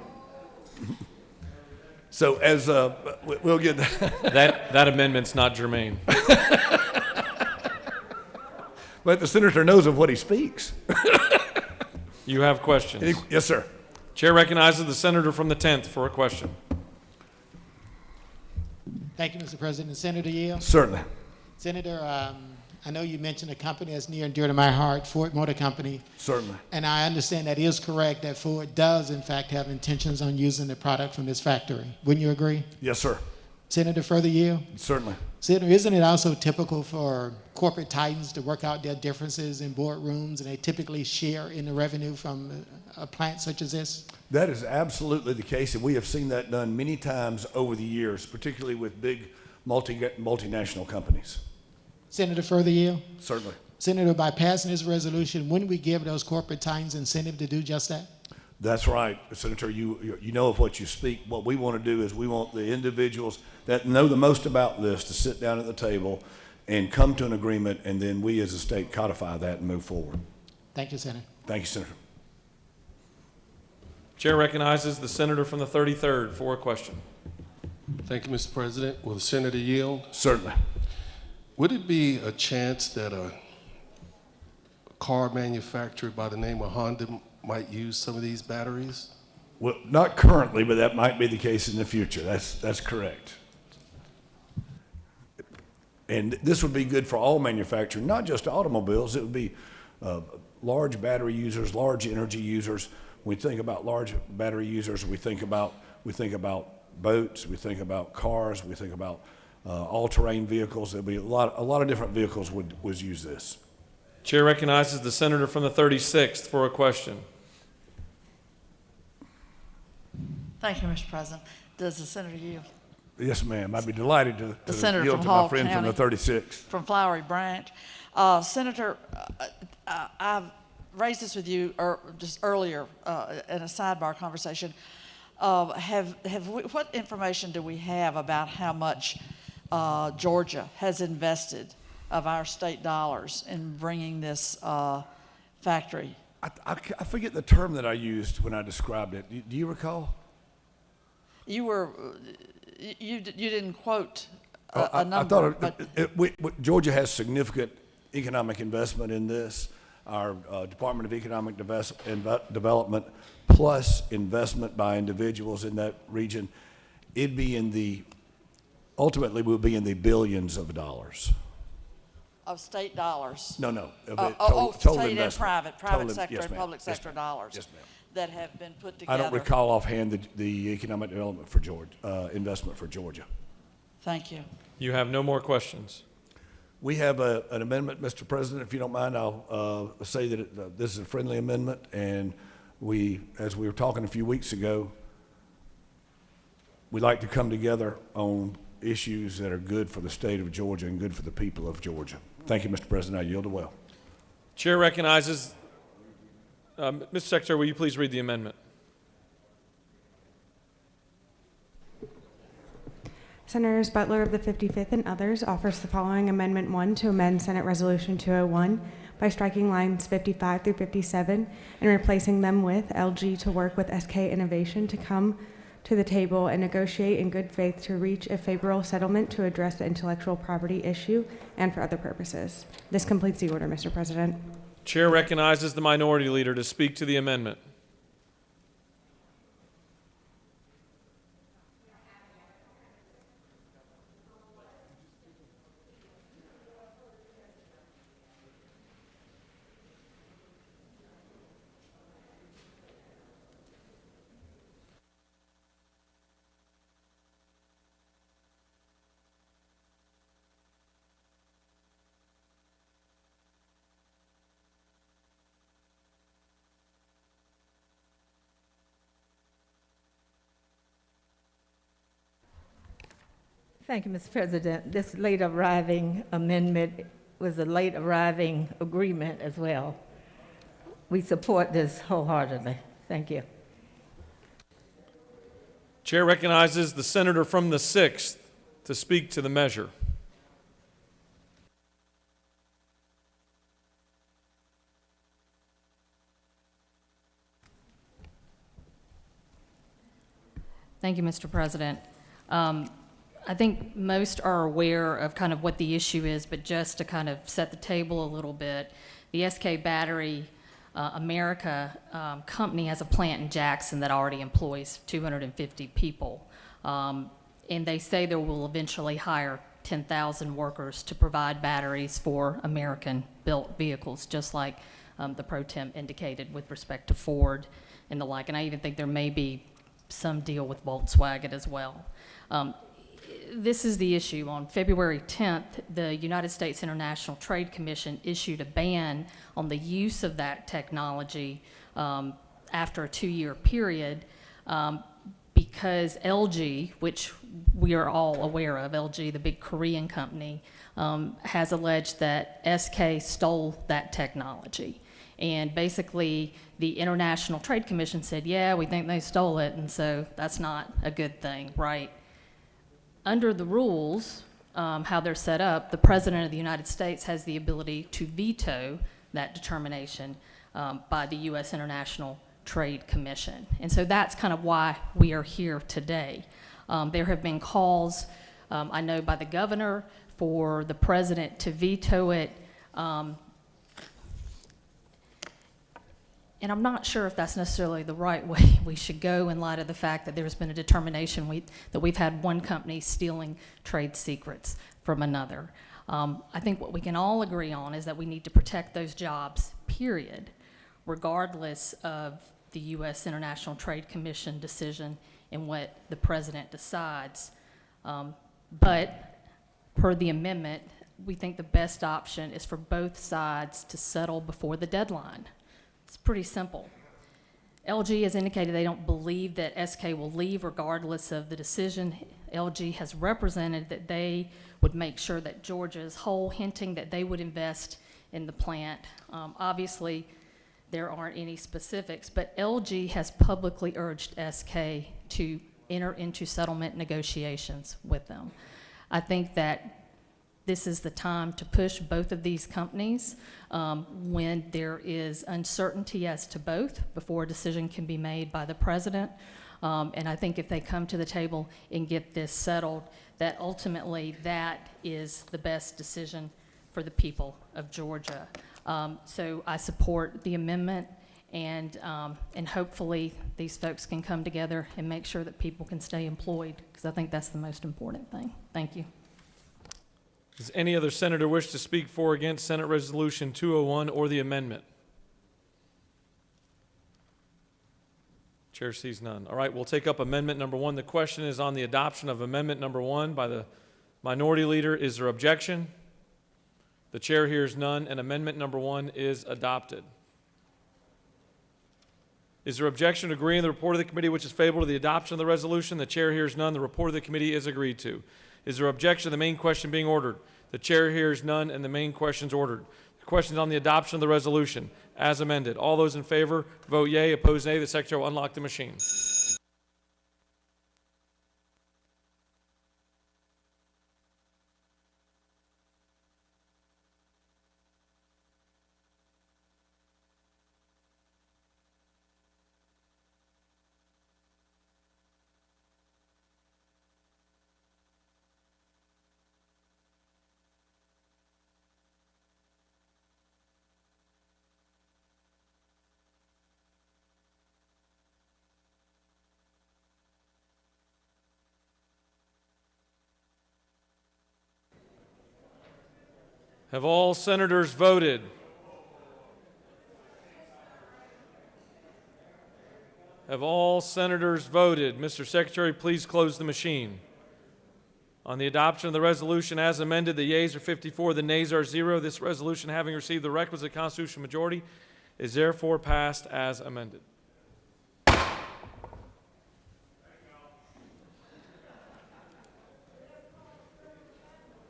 So as, we'll get that. That amendment's not germane. But the senator knows of what he speaks. You have questions. Yes, sir. Chair recognizes the senator from the 10th for a question. Thank you, Mr. President. Senator Yale. Certainly. Senator, I know you mentioned a company that's near and dear to my heart, Ford Motor Company. Certainly. And I understand that is correct, that Ford does, in fact, have intentions on using the product from this factory. Wouldn't you agree? Yes, sir. Senator Further Yield? Certainly. Senator, isn't it also typical for corporate titans to work out their differences in boardrooms, and they typically share in the revenue from a plant such as this? That is absolutely the case, and we have seen that done many times over the years, particularly with big multinational companies. Senator Further Yield? Certainly. Senator, by passing this resolution, wouldn't we give those corporate titans incentive to do just that? That's right, Senator. You know of what you speak. What we want to do is we want the individuals that know the most about this to sit down at the table and come to an agreement, and then we as a state codify that and move forward. Thank you, Senator. Thank you, Senator. Chair recognizes the senator from the 33rd for a question. Thank you, Mr. President. Will the senator yield? Certainly. Would it be a chance that a car manufacturer by the name of Honda might use some of these batteries? Well, not currently, but that might be the case in the future. That's correct. And this would be good for all manufacturing, not just automobiles. It would be large battery users, large energy users. When we think about large battery users, we think about boats, we think about cars, we think about all-terrain vehicles. There'll be a lot of different vehicles would use this. Chair recognizes the senator from the 36th for a question. Thank you, Mr. President. Does the senator yield? Yes, ma'am. I'd be delighted to The senator yield from to Hall my friend County, from the 36th. from Flowery Branch. Senator, I've raised this with you just earlier in a sidebar conversation. What information do we have about how much Georgia has invested of our state dollars in bringing this factory? I forget the term that I used when I described it. Do you recall? You didn't quote a number. I thought Georgia has significant economic investment in this. Our Department of Economic Development plus investment by individuals in that region, ultimately will be in the billions of dollars. Of state dollars? No. Total investment. State and private sector yes, and ma'am. public sector dollars. Yes, ma'am. That have been put together. I don't recall offhand the economic development for Georgia, investment for Georgia. Thank you. You have no more questions. We have an amendment, Mr. President. If you don't mind, I'll say that this is a friendly amendment, and as we were talking a few weeks ago, we like to come together on issues that are good for the state of Georgia and good for the people of Georgia. Thank you, Mr. President. I yield the well. Chair recognizes, Mr. Secretary, will you please read the amendment? Senators Butler of the 55th and others offers the following Amendment 1 to amend Senate Resolution 201 by striking lines 55 through 57 and replacing them with LG to work with SK Innovation to come to the table and negotiate in good faith to reach a favorable settlement to address the intellectual property issue and for other purposes. This completes the order, Mr. President. Chair recognizes the minority leader to speak to the amendment. Thank you, Mr. President. This late arriving amendment was a late arriving agreement as well. We support this wholeheartedly. Thank you. Chair recognizes the senator from the 6th to speak to the measure. Thank you, Mr. President. I think most are aware of kind of what the issue is, but just to kind of set the table a little bit, the SK Battery America company has a plant in Jackson that already employs 250 people. And they say they will eventually hire 10,000 workers to provide batteries for American-built vehicles, just like the pro tem indicated with respect to Ford and the like. And I even think there may be some deal with Volkswagen as well. This is the issue. On February 10th, the United States International Trade Commission issued a ban on the use of that technology after a 2-year period because LG, which we are all aware of, LG, the big Korean company, has alleged that SK stole that technology. And basically, the International Trade Commission said, yeah, we think they stole it, and so that's not a good thing, right? Under the rules, how they're set up, the President of the United States has the ability to veto that determination by the U.S. International Trade Commission. And so that's kind of why we are here today. There have been calls, I know, by the governor for the President to veto it. And I'm not sure if that's necessarily the right way we should go in light of the fact that there's been a determination that we've had one company stealing trade secrets from another. I think what we can all agree on is that we need to protect those jobs, period, regardless of the U.S. International Trade Commission decision and what the President decides. But per the amendment, we think the best option is for both sides to settle before the deadline. It's pretty simple. LG has indicated they don't believe that SK will leave regardless of the decision. LG has represented that they would make sure that Georgia is whole, hinting that they would invest in the plant. Obviously, there aren't any specifics, but LG has publicly urged SK to enter into settlement negotiations with them. I think that this is the time to push both of these companies when there is uncertainty as to both before a decision can be made by the President. And I think if they come to the table and get this settled, that ultimately that is the best decision for the people of Georgia. So I support the amendment, and hopefully these folks can come together and make sure that people can stay employed, because I think that's the most important thing. Thank you. Does any other senator wish to speak for or against Senate Resolution 201 or the amendment? Chair sees none. All right, we'll take up amendment number 1. The question is on the adoption of amendment number 1 by the minority leader. Is there objection? The chair hears none, and amendment number 1 is adopted. Is there objection to agreeing the report of the committee which is favorable to the adoption of the resolution? The chair hears none. The report of the committee is agreed to. Is there objection to the main question being ordered? The chair hears none, and the main question is ordered. The question is on the adoption of the resolution as amended. All those in favor, vote yea. Opposed, nay. The secretary will unlock the machine. Have all senators voted? Have all senators voted? Mr. Secretary, please close the machine. On the adoption of the resolution as amended, the yeas are 54, the nays are 0. This resolution, having received the requisite constitutional majority, is therefore passed as amended.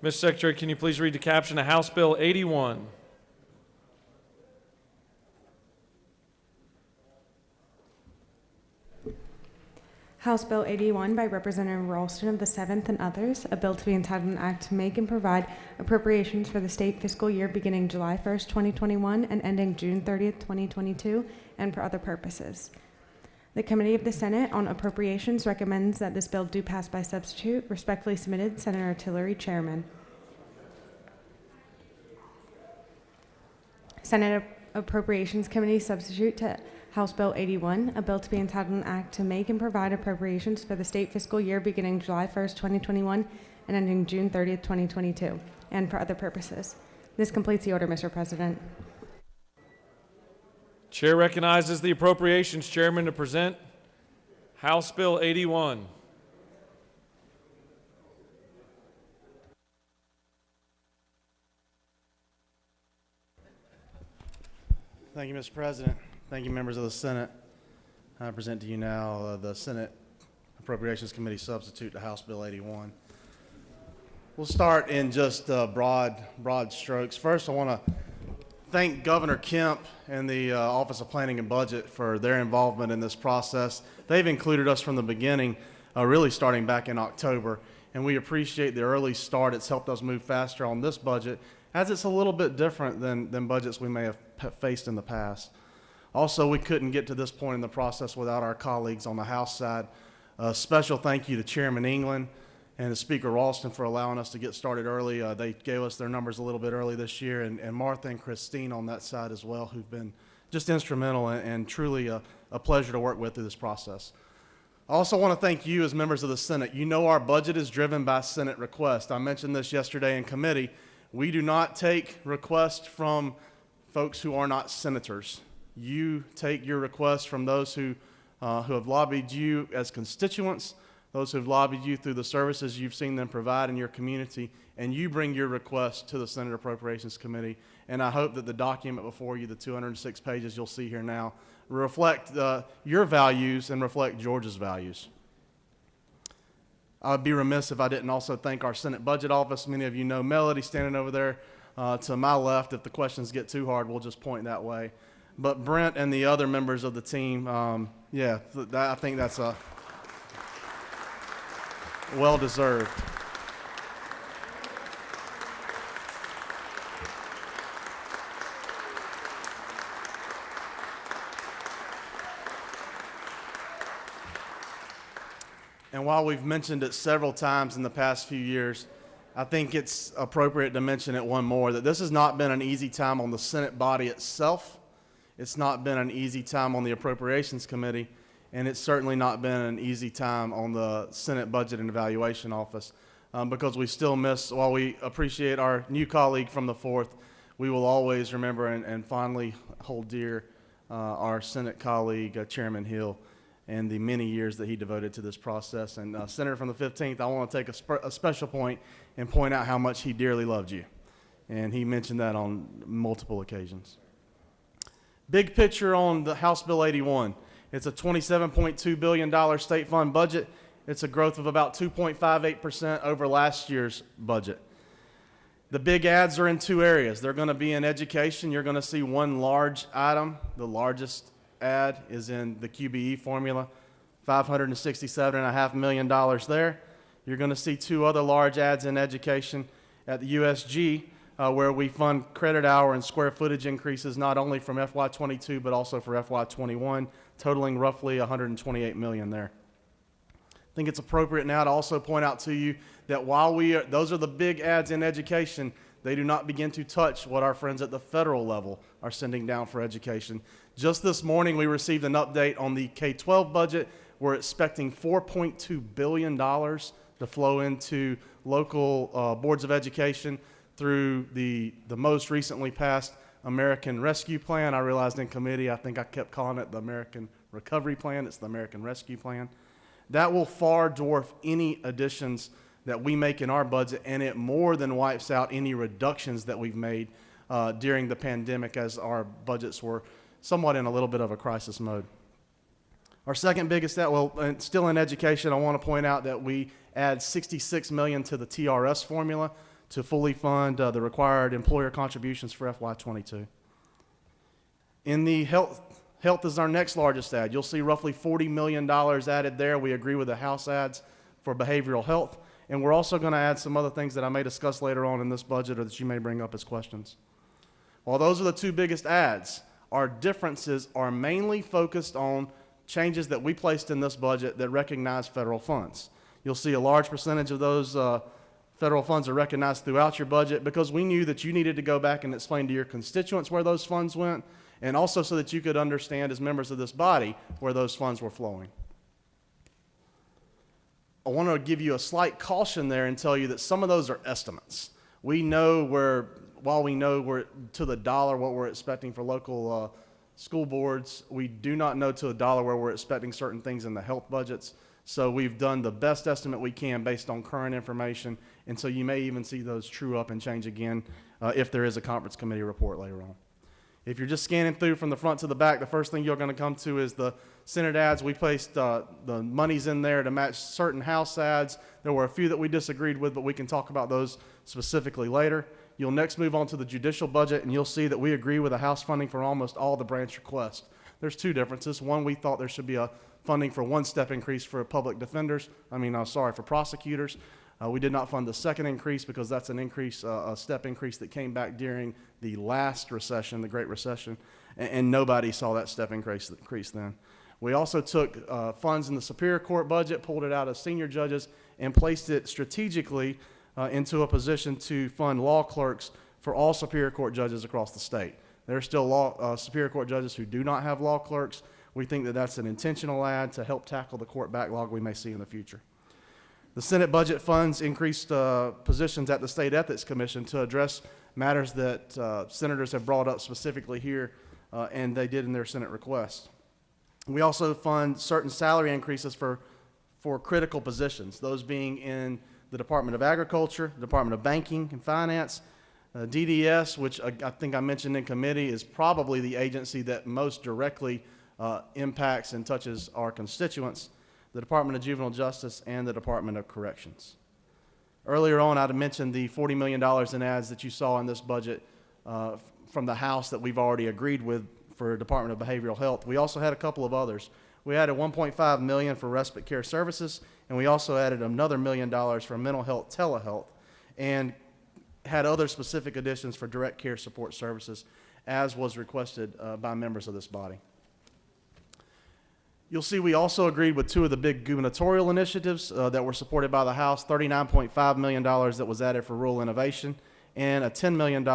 Mr. Secretary, can you please read the caption of House Bill 81? House Bill 81 by Representative Ralston of the 7th and others, a bill to be entitled an act to make and provide appropriations for the state fiscal year beginning July 1st, 2021 and ending June 30th, 2022, and for other purposes. The Committee of the Senate on Appropriations recommends that this bill do pass by substitute. Respectfully submitted, Senator Tillery, Chairman. Senate Appropriations Committee substitute to House Bill 81, a bill to be entitled an act to make and provide appropriations for the state fiscal year beginning July 1st, 2021 and ending June 30th, 2022, and for other purposes. This completes the order, Mr. President. Chair recognizes the Appropriations Chairman to present House Bill 81. Thank you, Mr. President. Thank you, members of the Senate. I present to you now the Senate Appropriations Committee substitute to House Bill 81. We'll start in just broad strokes. First, I want to thank Governor Kemp and the Office of Planning and Budget for their involvement in this process. They've included us from the beginning, really starting back in October, and we appreciate the early start. It's helped us move faster on this budget, as it's a little bit different than budgets we may have faced in the past. Also, we couldn't get to this point in the process without our colleagues on the House side. A special thank you to Chairman England and to Speaker Ralston for allowing us to get started early. They gave us their numbers a little bit early this year, and Martha and Christine on that side as well, who've been just instrumental and truly a pleasure to work with through this process. I also want to thank you as members of the Senate. You know our budget is driven by Senate request. I mentioned this yesterday in committee. We do not take requests from folks who are not senators. You take your requests from those who have lobbied you as constituents, those who have lobbied you through the services you've seen them provide in your community, and you bring your request to the Senate Appropriations Committee. And I hope that the document before you, the 206 pages you'll see here now, reflect your values and reflect Georgia's values. I'd be remiss if I didn't also thank our Senate Budget Office. Many of you know Melody standing over there to my left. If the questions get too hard, we'll just point that way. But Brent and the other members of the team, I think that's well-deserved. And while we've mentioned it several times in the past few years, I think it's appropriate to mention it one more, that this has not been an easy time on the Senate body itself. It's not been an easy time on the Appropriations Committee, and it's certainly not been an easy time on the Senate Budget and Evaluation Office, because we still miss, while we appreciate our new colleague from the 4th, we will always remember and fondly hold dear our Senate colleague, Chairman Hill, and the many years that he devoted to this process. And Senator from the 15th, I want to take a special point and point out how much he dearly loved you. And he mentioned that on multiple occasions. Big picture on the House Bill 81. It's a $27.2 billion state fund budget. It's a growth of about 2.58% over last year's budget. The big adds are in two areas. They're going to be in education. You're going to see one large item. The largest add is in the QBE formula, $567.5 million there. You're going to see two other large adds in education at the USG, where we fund credit hour and square footage increases not only from FY22 but also for FY21, totaling roughly $128 million there. I think it's appropriate now to also point out to you that while those are the big adds in education, they do not begin to touch what our friends at the federal level are sending down for education. Just this morning, we received an update on the K-12 budget. We're expecting $4.2 billion to flow into local boards of education through the most recently passed American Rescue Plan. I realized in committee, I think I kept calling it the American Recovery Plan. It's the American Rescue Plan. That will far dwarf any additions that we make in our budget, and it more than wipes out any reductions that we've made during the pandemic, as our budgets were somewhat in a little bit of a crisis mode. Our second biggest, and still in education, I want to point out that we add $66 million to the TRS formula to fully fund the required employer contributions for FY22. In the health is our next largest add. You'll see roughly $40 million added there. We agree with the House adds for behavioral health. And we're also going to add some other things that I may discuss later on in this budget or that you may bring up as questions. While those are the two biggest adds, our differences are mainly focused on changes that we placed in this budget that recognize federal funds. You'll see a large percentage of those federal funds are recognized throughout your budget because we knew that you needed to go back and explain to your constituents where those funds went, and also so that you could understand as members of this body where those funds were flowing. I want to give you a slight caution there and tell you that some of those are estimates. We know while we know we're to the dollar what we're expecting for local school boards, we do not know to the dollar where we're expecting certain things in the health budgets. So we've done the best estimate we can based on current information, and so you may even see those true up and change again if there is a conference committee report later on. If you're just scanning through from the front to the back, the first thing you're going to come to is the Senate ads. We placed the monies in there to match certain House ads. There were a few that we disagreed with, but we can talk about those specifically later. You'll next move on to the judicial budget, and you'll see that we agree with the House funding for almost all the branch requests. There's two differences. One, we thought there should be a funding for one step increase for public defenders. For prosecutors. We did not fund the second increase because that's an increase, a step increase that came back during the last recession, the Great Recession, and nobody saw that step increase then. We also took funds in the Superior Court budget, pulled it out of senior judges, and placed it strategically into a position to fund law clerks for all Superior Court judges across the state. There are still Superior Court judges who do not have law clerks. We think that that's an intentional add to help tackle the court backlog we may see in the future. The Senate budget funds increased positions at the State Ethics Commission to address matters that senators have brought up specifically here, and they did in their Senate request. We also fund certain salary increases for critical positions, those being in the Department of Agriculture, the Department of Banking and Finance, DDS, which I think I mentioned in committee, is probably the agency that most directly impacts and touches our constituents, the Department of Juvenile Justice, and the Department of Corrections. Earlier on, I'd mentioned the $40 million in ads that you saw in this budget from the House that we've already agreed with for Department of Behavioral Health. We also had a couple of others. We added $1.5 million for respite care services, and we also added another $1 million for mental health telehealth, and had other specific additions for direct care support services, as was requested by members of this body. You'll see we also agreed with two of the big gubernatorial initiatives that were supported by the House, $39.5 million that was added for rural innovation, and a $10 million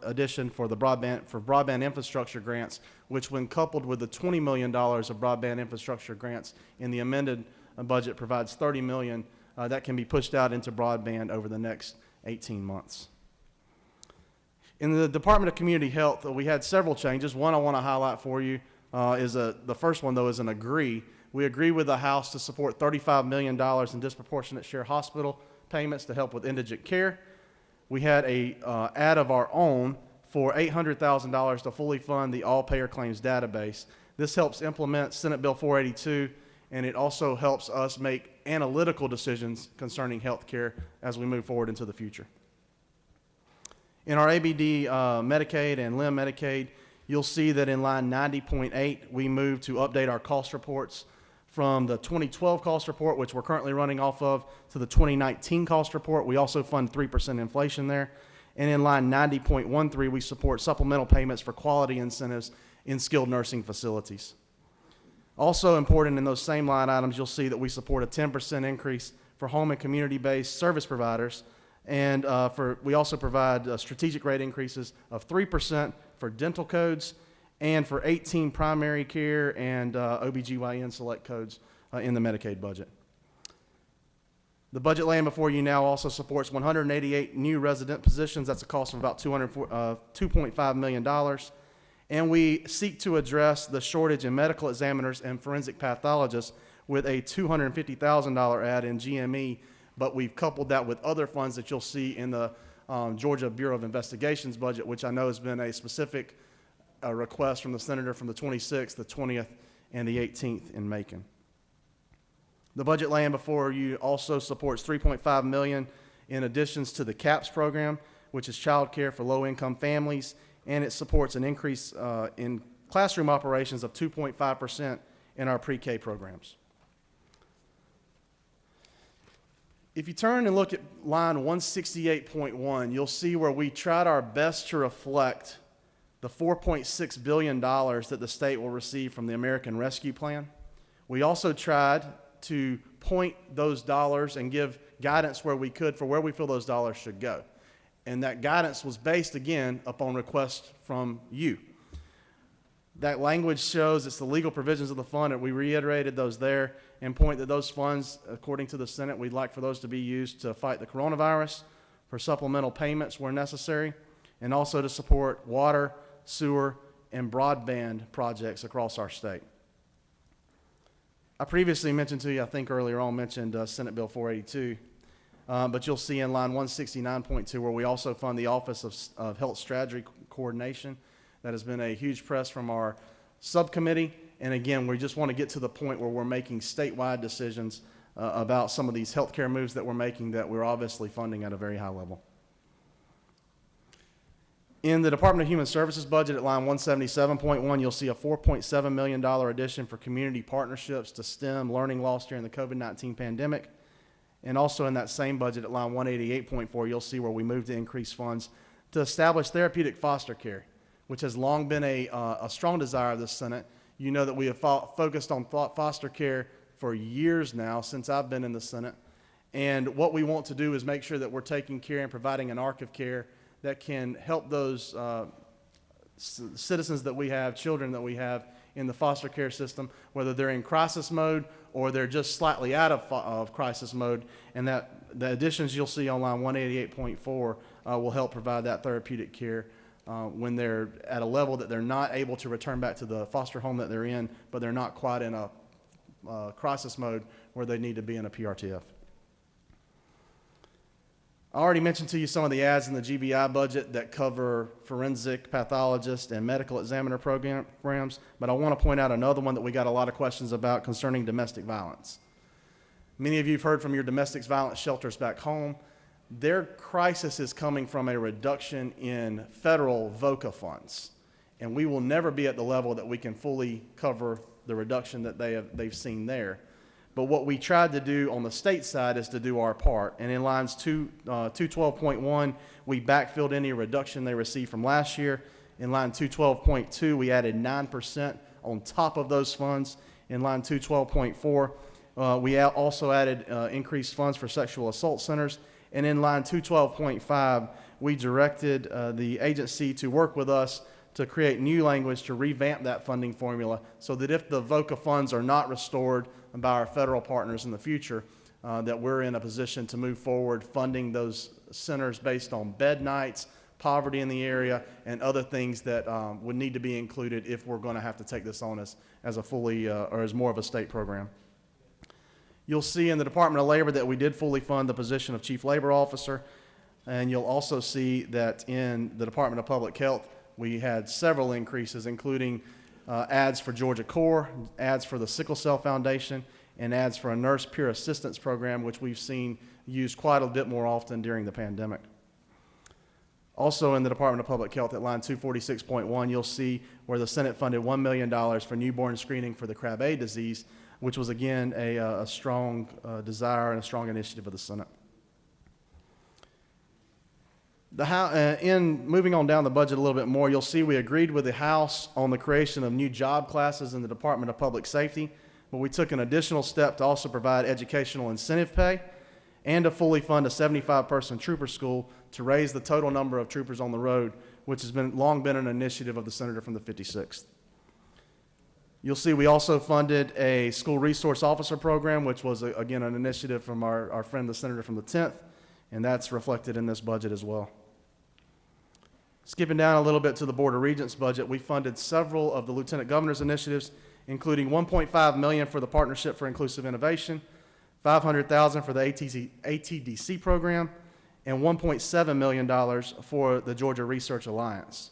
addition for broadband infrastructure grants, which when coupled with the $20 million of broadband infrastructure grants in the amended budget provides $30 million that can be pushed out into broadband over the next 18 months. In the Department of Community Health, we had several changes. One I want to highlight for you the first one, though, is an agree. We agree with the House to support $35 million in disproportionate share hospital payments to help with indigent care. We had a ad of our own for $800,000 to fully fund the all-payer claims database. This helps implement Senate Bill 482, and it also helps us make analytical decisions concerning health care as we move forward into the future. In our ABD Medicaid and LIM Medicaid, you'll see that in line 90.8, we moved to update our cost reports from the 2012 cost report, which we're currently running off of, to the 2019 cost report. We also fund 3% inflation there. And in line 90.13, we support supplemental payments for quality incentives in skilled nursing facilities. Also important in those same line items, you'll see that we support a 10% increase for home and community-based service providers. And we also provide strategic rate increases of 3% for dental codes and for 18 primary care and OBGYN select codes in the Medicaid budget. The budget laying before you now also supports 188 new resident positions. That's a cost of about $2.5 million. And we seek to address the shortage in medical examiners and forensic pathologists with a $250,000 add in GME, but we've coupled that with other funds that you'll see in the Georgia Bureau of Investigation's budget, which I know has been a specific request from the senator from the 26th, the 20th, and the 18th in Macon. The budget laying before you also supports $3.5 million in additions to the CAPS program, which is child care for low-income families, and it supports an increase in classroom operations of 2.5% in our pre-K programs. If you turn and look at line 168.1, you'll see where we tried our best to reflect the $4.6 billion that the state will receive from the American Rescue Plan. We also tried to point those dollars and give guidance where we could for where we feel those dollars should go. And that guidance was based, again, upon request from you. That language shows it's the legal provisions of the fund, and we reiterated those there and point that those funds, according to the Senate, we'd like for those to be used to fight the coronavirus, for supplemental payments where necessary, and also to support water, sewer, and broadband projects across our state. I previously mentioned to you, I think earlier on, mentioned Senate Bill 482, but you'll see in line 169.2 where we also fund the Office of Health Strategy Coordination. That has been a huge press from our subcommittee, and again, we just want to get to the point where we're making statewide decisions about some of these healthcare moves that we're making that we're obviously funding at a very high level. In the Department of Human Services budget at line 177.1, you'll see a $4.7 million addition for community partnerships to stem learning loss during the COVID-19 pandemic. And also in that same budget at line 188.4, you'll see where we moved to increase funds to establish therapeutic foster care, which has long been a strong desire of the Senate. You know that we have focused on foster care for years now, since I've been in the Senate. And what we want to do is make sure that we're taking care and providing an arc of care that can help those citizens that we have, children that we have in the foster care system, whether they're in crisis mode or they're just slightly out of crisis mode. And that the additions you'll see on line 188.4 will help provide that therapeutic care when they're at a level that they're not able to return back to the foster home that they're in, but they're not quite in a crisis mode where they need to be in a PRTF. I already mentioned to you some of the ads in the GBI budget that cover forensic pathologist and medical examiner programs, but I want to point out another one that we got a lot of questions about concerning domestic violence. Many of you have heard from your domestic violence shelters back home. Their crisis is coming from a reduction in federal VOCA funds, and we will never be at the level that we can fully cover the reduction that they've seen there. But what we tried to do on the state side is to do our part. And in lines 212.1, we backfilled any reduction they received from last year. In line 212.2, we added 9% on top of those funds. In line 212.4, we also added increased funds for sexual assault centers. And in line 212.5, we directed the agency to work with us to create new language to revamp that funding formula so that if the VOCA funds are not restored by our federal partners in the future, that we're in a position to move forward funding those centers based on bed nights, poverty in the area, and other things that would need to be included if we're going to have to take this on as a fully or as more of a state program. You'll see in the Department of Labor that we did fully fund the position of Chief Labor Officer, and you'll also see that in the Department of Public Health, we had several increases, including ads for Georgia Corps, ads for the Sickle Cell Foundation, and ads for a Nurse Peer Assistance Program, which we've seen used quite a bit more often during the pandemic. Also in the Department of Public Health at line 246.1, you'll see where the Senate funded $1 million for newborn screening for the Krabbe disease, which was again a strong desire and a strong initiative of the Senate. In moving on down the budget a little bit more, you'll see we agreed with the House on the creation of new job classes in the Department of Public Safety, but we took an additional step to also provide educational incentive pay and to fully fund a 75-person trooper school to raise the total number of troopers on the road, which has long been an initiative of the senator from the 56th. You'll see we also funded a school resource officer program, which was, again, an initiative from our friend, the senator from the 10th, and that's reflected in this budget as well. Skipping down a little bit to the Board of Regents budget, we funded several of the Lieutenant Governor's initiatives, including $1.5 million for the Partnership for Inclusive Innovation, $500,000 for the ATDC program, and $1.7 million for the Georgia Research Alliance.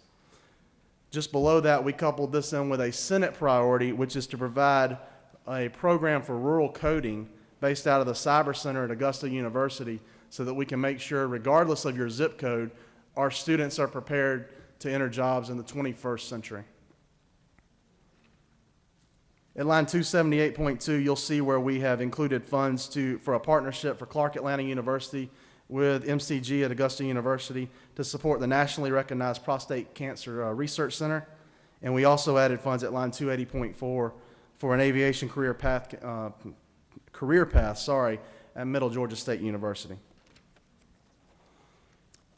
Just below that, we coupled this in with a Senate priority, which is to provide a program for rural coding based out of the Cyber Center at Augusta University so that we can make sure, regardless of your zip code, our students are prepared to enter jobs in the 21st century. At line 278.2, you'll see where we have included funds for a partnership for Clark Atlanta University with MCG at Augusta University to support the nationally recognized prostate cancer research center. And we also added funds at line 280.4 for an aviation career path, at Middle Georgia State University.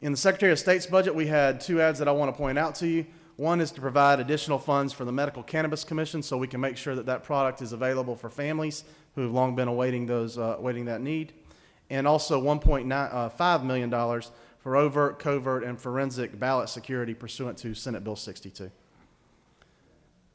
In the Secretary of State's budget, we had two ads that I want to point out to you. One is to provide additional funds for the Medical Cannabis Commission so we can make sure that that product is available for families who have long been awaiting that need. And also $1.5 million for overt, covert, and forensic ballot security pursuant to Senate Bill 62.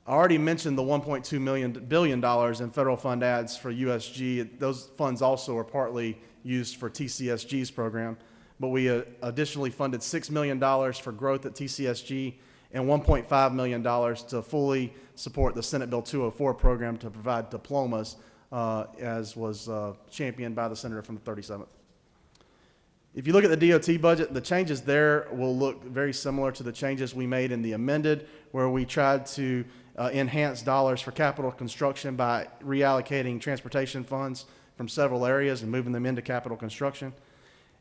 I already mentioned the $1.2 billion in federal fund ads for USG. Those funds also are partly used for TCSG's program, but we additionally funded $6 million for growth at TCSG and $1.5 million to fully support the Senate Bill 204 program to provide diplomas, as was championed by the senator from the 37th. If you look at the DOT budget, the changes there will look very similar to the changes we made in the amended, where we tried to enhance dollars for capital construction by reallocating transportation funds from several areas and moving them into capital construction.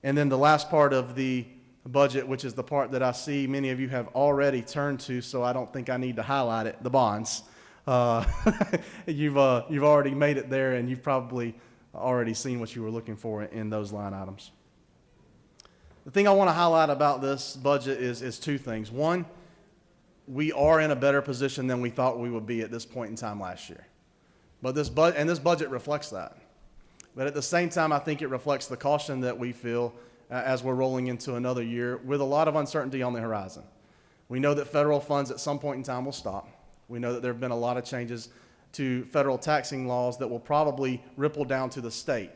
And then the last part of the budget, which is the part that I see many of you have already turned to, so I don't think I need to highlight it, the bonds. You've already made it there, and you've probably already seen what you were looking for in those line items. The thing I want to highlight about this budget is two things. One, we are in a better position than we thought we would be at this point in time last year. But this budget reflects that. But at the same time, I think it reflects the caution that we feel as we're rolling into another year with a lot of uncertainty on the horizon. We know that federal funds at some point in time will stop. We know that there have been a lot of changes to federal taxing laws that will probably ripple down to the state.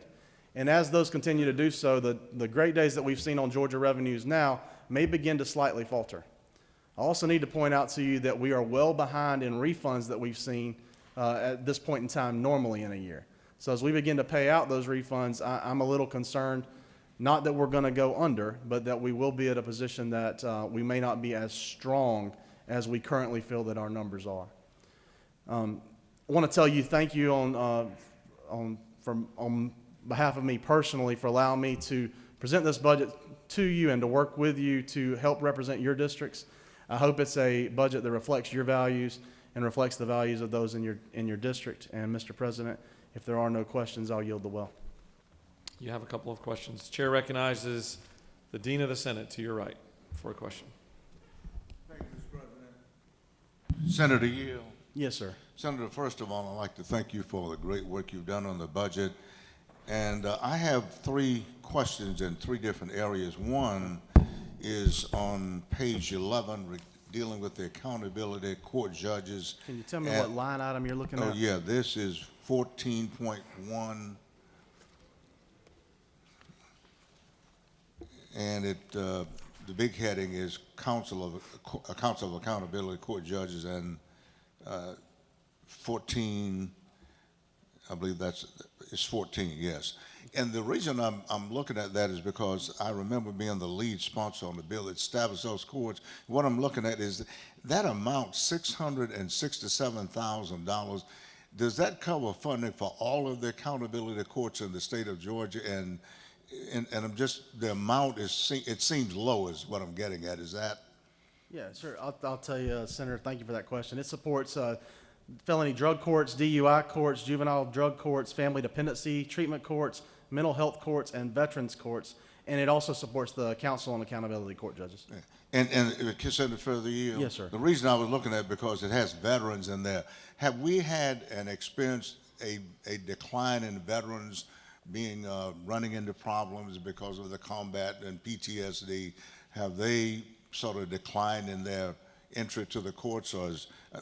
And as those continue to do so, the great days that we've seen on Georgia revenues now may begin to slightly falter. I also need to point out to you that we are well behind in refunds that we've seen at this point in time normally in a year. So as we begin to pay out those refunds, I'm a little concerned, not that we're going to go under, but that we will be at a position that we may not be as strong as we currently feel that our numbers are. I want to tell you thank you on behalf of me personally for allowing me to present this budget to you and to work with you to help represent your districts. I hope it's a budget that reflects your values and reflects the values of those in your district. And Mr. President, if there are no questions, I'll yield the well. You have a couple of questions. The chair recognizes the Dean of the Senate to your right for a question. Thank you, Mr. President. Senator Yield. Yes, sir. Senator, first of all, I'd like to thank you for the great work you've done on the budget. And I have three questions in three different areas. One is on page 11, dealing with the accountability of court judges. Can you tell me what line item you're looking at? Oh, yeah, this is 14.1. And the big heading is Council of Accountability Court Judges, and 14, I believe it's 14, yes. And the reason I'm looking at that is because I remember being the lead sponsor on the bill that established those courts. What I'm looking at is that amount, $667,000. Does that cover funding for all of the accountability courts in the state of Georgia? And I'm just, the amount it seems low is what I'm getting at. Is that? Yeah, sure. I'll tell you, Senator, thank you for that question. It supports felony drug courts, DUI courts, juvenile drug courts, family dependency treatment courts, mental health courts, and veterans courts. And it also supports the Council on Accountability Court Judges. Yeah. And Senator further yield? Yes, sir. The reason I was looking at it because it has veterans in there. Have we had an experience, a decline in veterans being running into problems because of the combat and PTSD? Have they sort of declined in their entry to the courts, or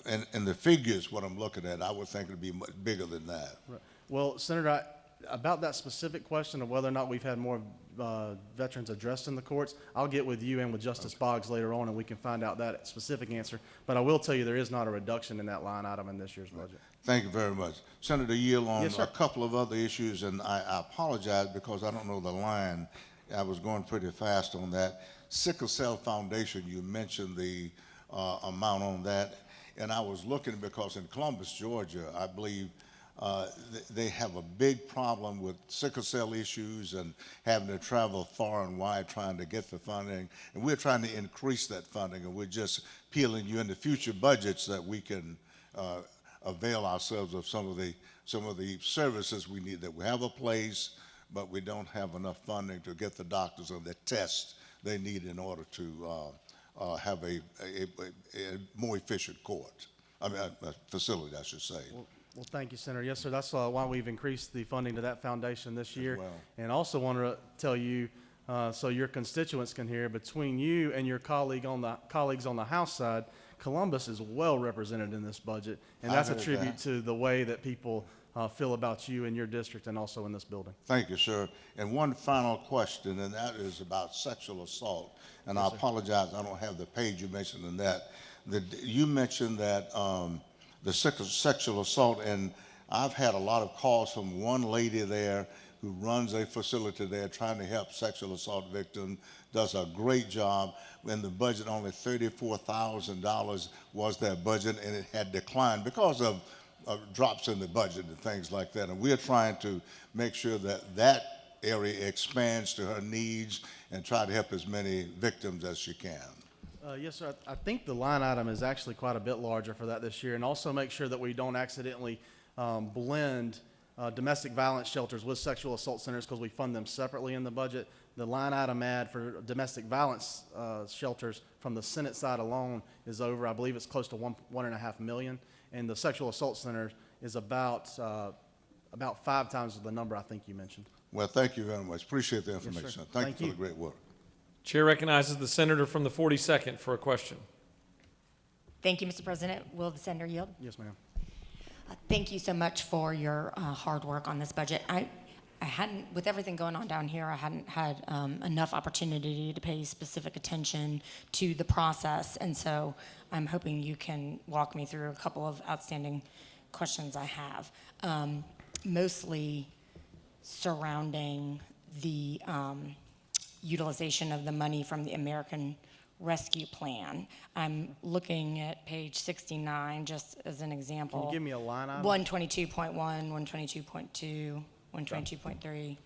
and the figures, what I'm looking at, I would think it would be much bigger than that. Right. Well, Senator, about that specific question of whether or not we've had more veterans addressed in the courts, I'll get with you and with Justice Boggs later on, and we can find out that specific answer. But I will tell you there is not a reduction in that line item in this year's budget. Thank you very much. Senator Yield, on Yes, a couple of other issues, and I apologize because I don't know the line. I was going pretty fast on that. Sickle Cell Foundation, you mentioned the amount on that, and I was looking because in Columbus, Georgia, I believe they have a big problem with sickle cell issues and having to travel far and wide trying to get the funding, and we're trying to increase that funding, and we're just appealing you in the future budgets that we can avail ourselves of some of the services we need. That we have a place, but we don't have enough funding to get the doctors or the tests they need in order to have a more efficient court. I mean, a facility, I should say. Well, thank you, Senator. Yes, sir. That's why we've increased the funding to that foundation this year. well. And also want to tell you, so your constituents can hear, between you and your colleagues on the House side, Columbus is well represented in this budget, and that's a heard tribute that. to the way that people feel about you and your district, and also in this building. Thank you, sir. And one final question, and that is about sexual assault. And I apologize, I don't have the page you mentioned in that. You mentioned that the sexual assault, and I've had a lot of calls from one lady there who runs a facility there trying to help sexual assault victims, does a great job. In the budget, only $34,000 was their budget, and it had declined because of drops in the budget and things like that. And we're trying to make sure that that area expands to her needs and try to help as many victims as she can. Yes, sir. I think the line item is actually quite a bit larger for that this year, and also make sure that we don't accidentally blend domestic violence shelters with sexual assault centers, because we fund them separately in the budget. The line item ad for domestic violence shelters from the Senate side alone is over, I believe it's close to $1.5 million, and the sexual assault center is about 5 times the number I think you mentioned. Well, thank you very much. Appreciate the information. Yes, sir. Thank you for the great work. Chair recognizes the senator from the 42nd for a question. Thank you, Mr. President. Will the senator yield? Yes, ma'am. Thank you so much for your hard work on this budget. I hadn't, with everything going on down here, I hadn't had enough opportunity to pay specific attention to the process, and so I'm hoping you can walk me through a couple of outstanding questions I have, mostly surrounding the utilization of the money from the American Rescue Plan. I'm looking at page 69 just as an example. Can you give me a line item? 122.1, 122.2, 122.3.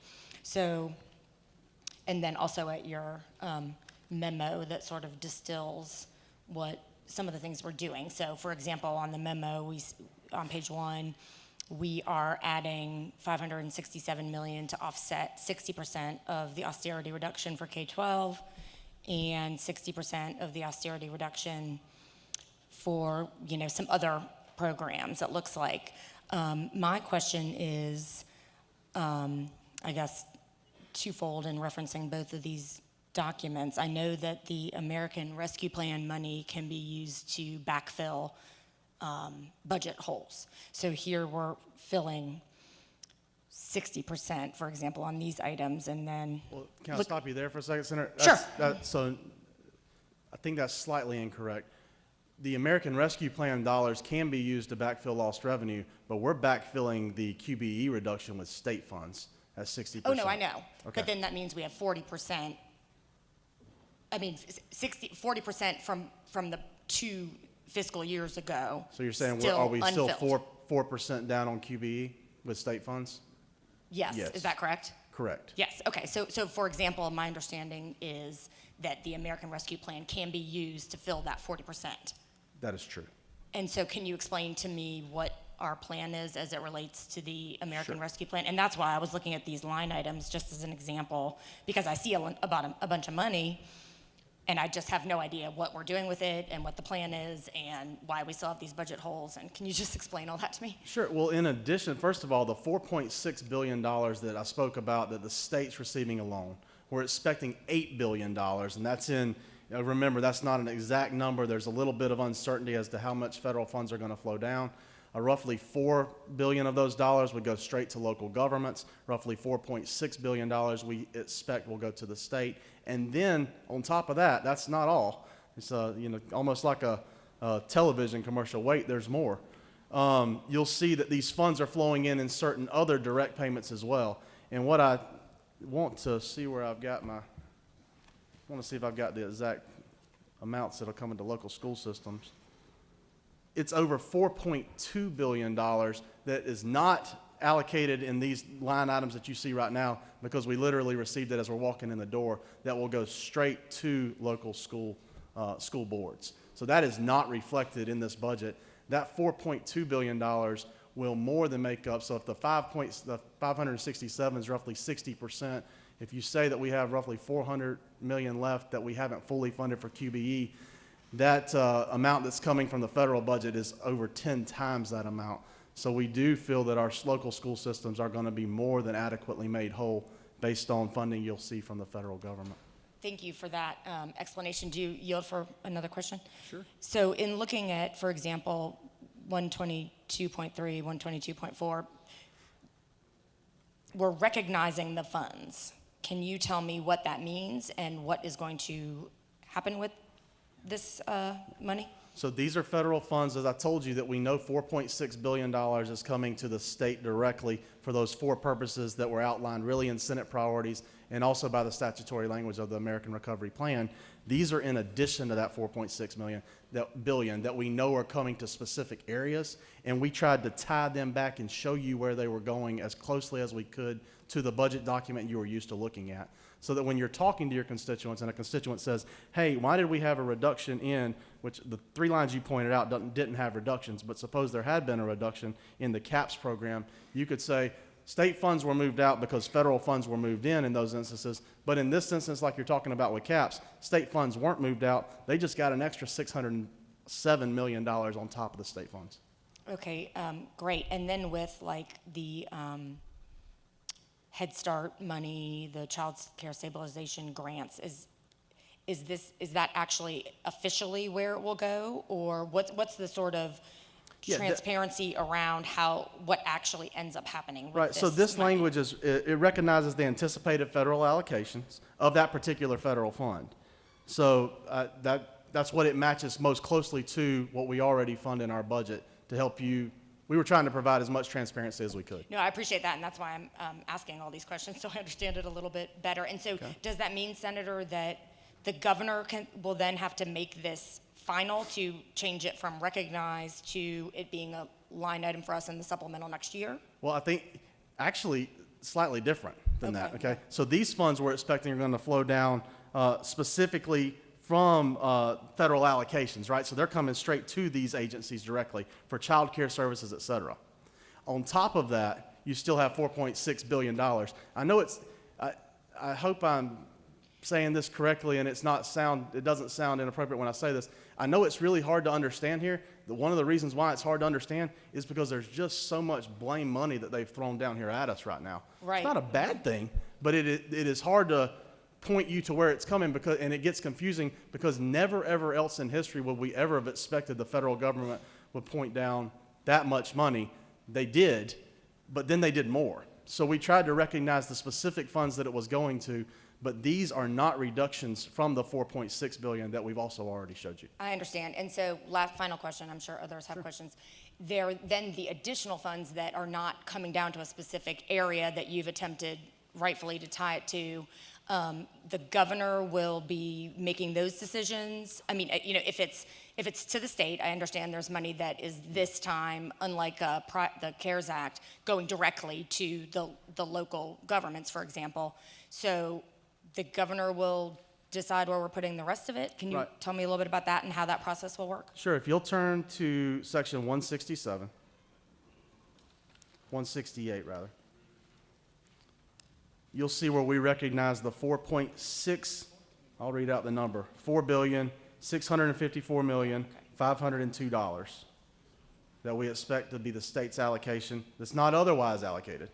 So, and then also at your memo that sort of distills what some of the things we're doing. So, for example, on the memo, on page 1, we are adding $567 million to offset 60% of the austerity reduction for K-12 and 60% of the austerity reduction for, some other programs, it looks like. My question is, I guess, twofold in referencing both of these documents. I know that the American Rescue Plan money can be used to backfill budget holes. So here we're filling 60%, for example, on these items, and then... Well, can I stop you there for a second, Senator? Sure. So I think that's slightly incorrect. The American Rescue Plan dollars can be used to backfill lost revenue, but we're backfilling the QBE reduction with state funds at 60%. Oh, no, I know. Okay. But then that means we have 40%. I mean, 40% from the 2 fiscal years ago. So you're saying, still are we still unfilled. 4% down on QBE with state funds? Yes. Yes. Is that correct? Correct. Yes. Okay. So for example, my understanding is that the American Rescue Plan can be used to fill that 40%. That is true. And so can you explain to me what our plan is as it relates to the American Sure. Rescue Plan? And that's why I was looking at these line items just as an example, because I see about a bunch of money, and I just have no idea what we're doing with it and what the plan is and why we still have these budget holes. And can you just explain all that to me? Sure. Well, in addition, first of all, the $4.6 billion that I spoke about that the state's receiving alone, we're expecting $8 billion, and that's in, remember, that's not an exact number. There's a little bit of uncertainty as to how much federal funds are going to flow down. Roughly $4 billion of those dollars would go straight to local governments. Roughly $4.6 billion we expect will go to the state. And then on top of that, that's not all. It's almost like a television commercial. Wait, there's more. You'll see that these funds are flowing in certain other direct payments as well. And what I want to see where I've got I want to see if I've got the exact amounts that'll come into local school systems. It's over $4.2 billion that is not allocated in these line items that you see right now, because we literally received it as we're walking in the door, that will go straight to local school boards. So that is not reflected in this budget. That $4.2 billion will more than make up. So if the 567 is roughly 60%, if you say that we have roughly 400 million left that we haven't fully funded for QBE, that amount that's coming from the federal budget is over 10 times that amount. So we do feel that our local school systems are going to be more than adequately made whole based on funding you'll see from the federal government. Thank you for that explanation. Do you yield for another question? Sure. So in looking at, for example, 122.3, 122.4, we're recognizing the funds. Can you tell me what that means and what is going to happen with this money? So these are federal funds, as I told you, that we know $4.6 billion is coming to the state directly for those four purposes that were outlined really in Senate priorities and also by the statutory language of the American Recovery Plan. These are in addition to that $4.6 billion that we know are coming to specific areas, and we tried to tie them back and show you where they were going as closely as we could to the budget document you were used to looking at. So that when you're talking to your constituents and a constituent says, hey, why did we have a reduction in, which the three lines you pointed out didn't have reductions, but suppose there had been a reduction in the CAPS program, you could say state funds were moved out because federal funds were moved in those instances. But in this instance, like you're talking about with CAPS, state funds weren't moved out. They just got an extra $607 million on top of the state funds. Okay, great. And then with like the Head Start money, the Child Care Stabilization grants, is that actually officially where it will go, or what's the sort of transparency around what actually ends up happening with right, so this money? language it recognizes the anticipated federal allocations of that particular federal fund. So that's what it matches most closely to what we already fund in our budget to help you. We were trying to provide as much transparency as we could. No, I appreciate that, and that's why I'm asking all these questions, so I understand it a little bit better. And so does that mean, Senator, that the governor will then have to make this final to change it from recognized to it being a line item for us in the supplemental next year? Well, I think actually slightly different than that, okay? So these funds we're expecting are going to flow down specifically from federal allocations, right? So they're coming straight to these agencies directly for child care services, et cetera. On top of that, you still have $4.6 billion. I know I hope I'm saying this correctly and it doesn't sound inappropriate when I say this. I know it's really hard to understand here. One of the reasons why it's hard to understand is because there's just so much blame money that they've thrown down here at us right now. Right. It's not a bad thing, but it is hard to point you to where it's coming and it gets confusing because never ever else in history would we ever have expected the federal government would point down that much money. They did, but then they did more. So we tried to recognize the specific funds that it was going to, but these are not reductions from the $4.6 billion that we've also already showed you. I understand. And so final question, I'm sure others have questions. Then the additional funds that are not coming down to a specific area that you've attempted rightfully to tie it to, the governor will be making those decisions. I mean, if it's to the state, I understand there's money that is this time, unlike the CARES Act, going directly to the local governments, for example. So the governor will decide where we're putting the rest of it. Can you tell me a little bit about that and how that process will work? Sure. If you'll turn to section 168 rather. You'll see where we recognize the 4.6, I'll read out the number, $4,654,502 that we expect to be the state's allocation that's not otherwise allocated.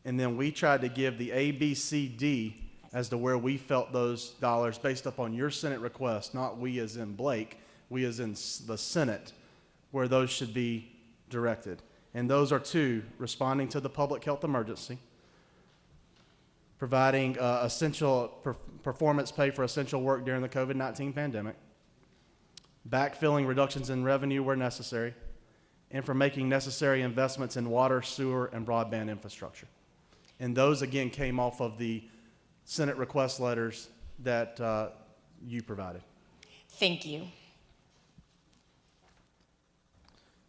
And then we tried to give the A, B, C, D as to where we felt those dollars based upon your Senate request, not we as in Blake, we as in the Senate, where those should be directed. And those are two: responding to the public health emergency, providing essential performance pay for essential work during the COVID-19 pandemic, backfilling reductions in revenue where necessary, and for making necessary investments in water, sewer, and broadband infrastructure. And those, again, came off of the Senate request letters that you provided. Thank you.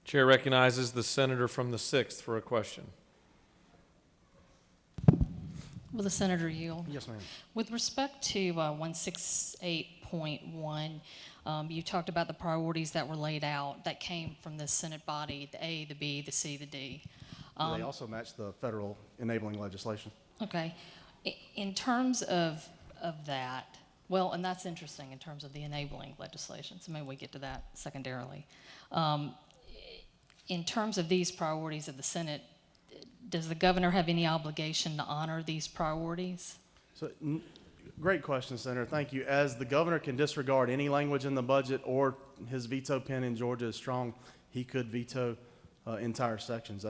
Chair recognizes the senator from the 6th for a question. Will the senator yield? Yes, ma'am. With respect to 168.1, you talked about the priorities that were laid out that came from the Senate body, the A, the B, the C, the D. They also match the federal enabling legislation. Okay. In terms of that, well, and that's interesting in terms of the enabling legislation, so maybe we get to that secondarily. In terms of these priorities of the Senate, does the governor have any obligation to honor these priorities? So, great question, Senator. Thank you. As the governor can disregard any language in the budget, or his veto pen in Georgia is strong, he could veto entire sections.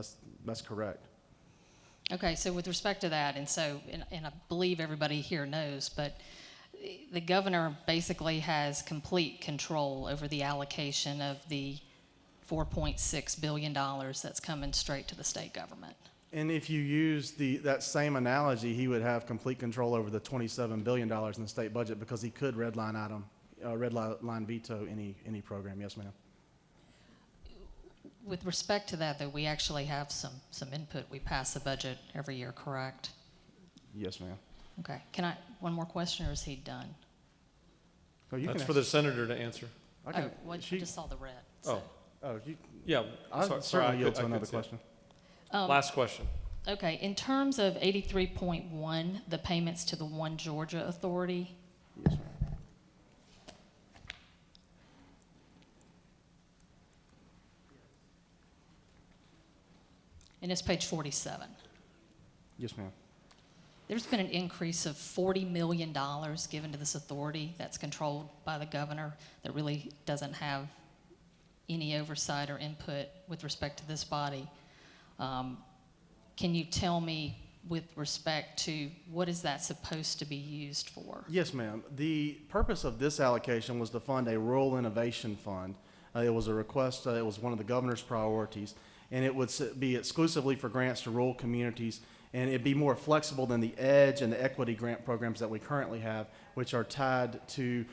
That's correct. Okay, so with respect to that, and I believe everybody here knows, but the governor basically has complete control over the allocation of the $4.6 billion that's coming straight to the state government. And if you use that same analogy, he would have complete control over the $27 billion in the state budget, because he could red line veto any program. Yes, ma'am. With respect to that, though, we actually have some input. We pass the budget every year, correct? Yes, ma'am. Okay. One more question, or is he done? Oh, you That's can for the senator to answer. I just saw the red. So. Yeah. I'll certainly yield to another question. Last question. Okay. In terms of 83.1, the payments to the One Georgia Authority. Yes, ma'am. And it's page 47. Yes, ma'am. There's been an increase of $40 million given to this authority that's controlled by the governor, that really doesn't have any oversight or input with respect to this body. Can you tell me, with respect to, what is that supposed to be used for? Yes, ma'am. The purpose of this allocation was to fund a rural innovation fund. It was a request, it was one of the governor's priorities, and it would be exclusively for grants to rural communities, and it'd be more flexible than the EDGE and the equity grant programs that we currently have, which are tied to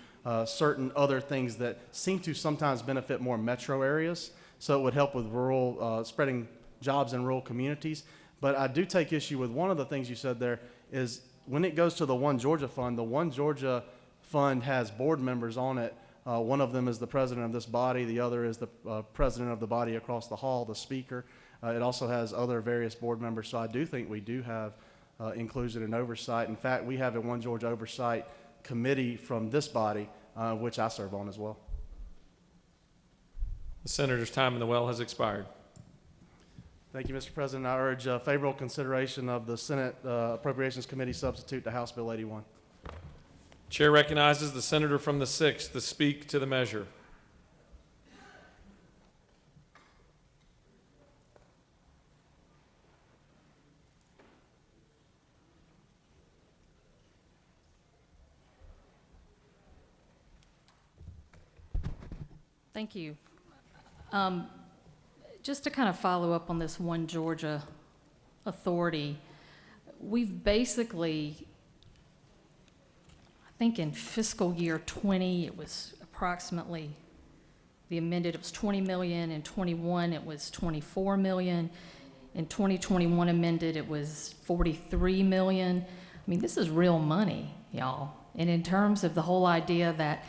certain other things that seem to sometimes benefit more metro areas. So it would help with rural, spreading jobs in rural communities. But I do take issue with one of the things you said there, is when it goes to the One Georgia Fund, the One Georgia Fund has board members on it. One of them is the president of this body. The other is the president of the body across the hall, the speaker. It also has other various board members. So I do think we do have inclusion and oversight. In fact, we have a One Georgia Oversight Committee from this body, which I serve on as well. The senator's time in the well has expired. Thank you, Mr. President. I urge favorable consideration of the Senate Appropriations Committee substitute to House Bill 81. Chair recognizes the senator from the 6th to speak to the measure. Thank you. Just to kind of follow up on this One Georgia Authority, we've basically, I think in fiscal year 20, it was approximately, the amended, it was 20 million. In 21, it was 24 million. In 2021 amended, it was 43 million. I mean, this is real money, y'all. And in terms of the whole idea that,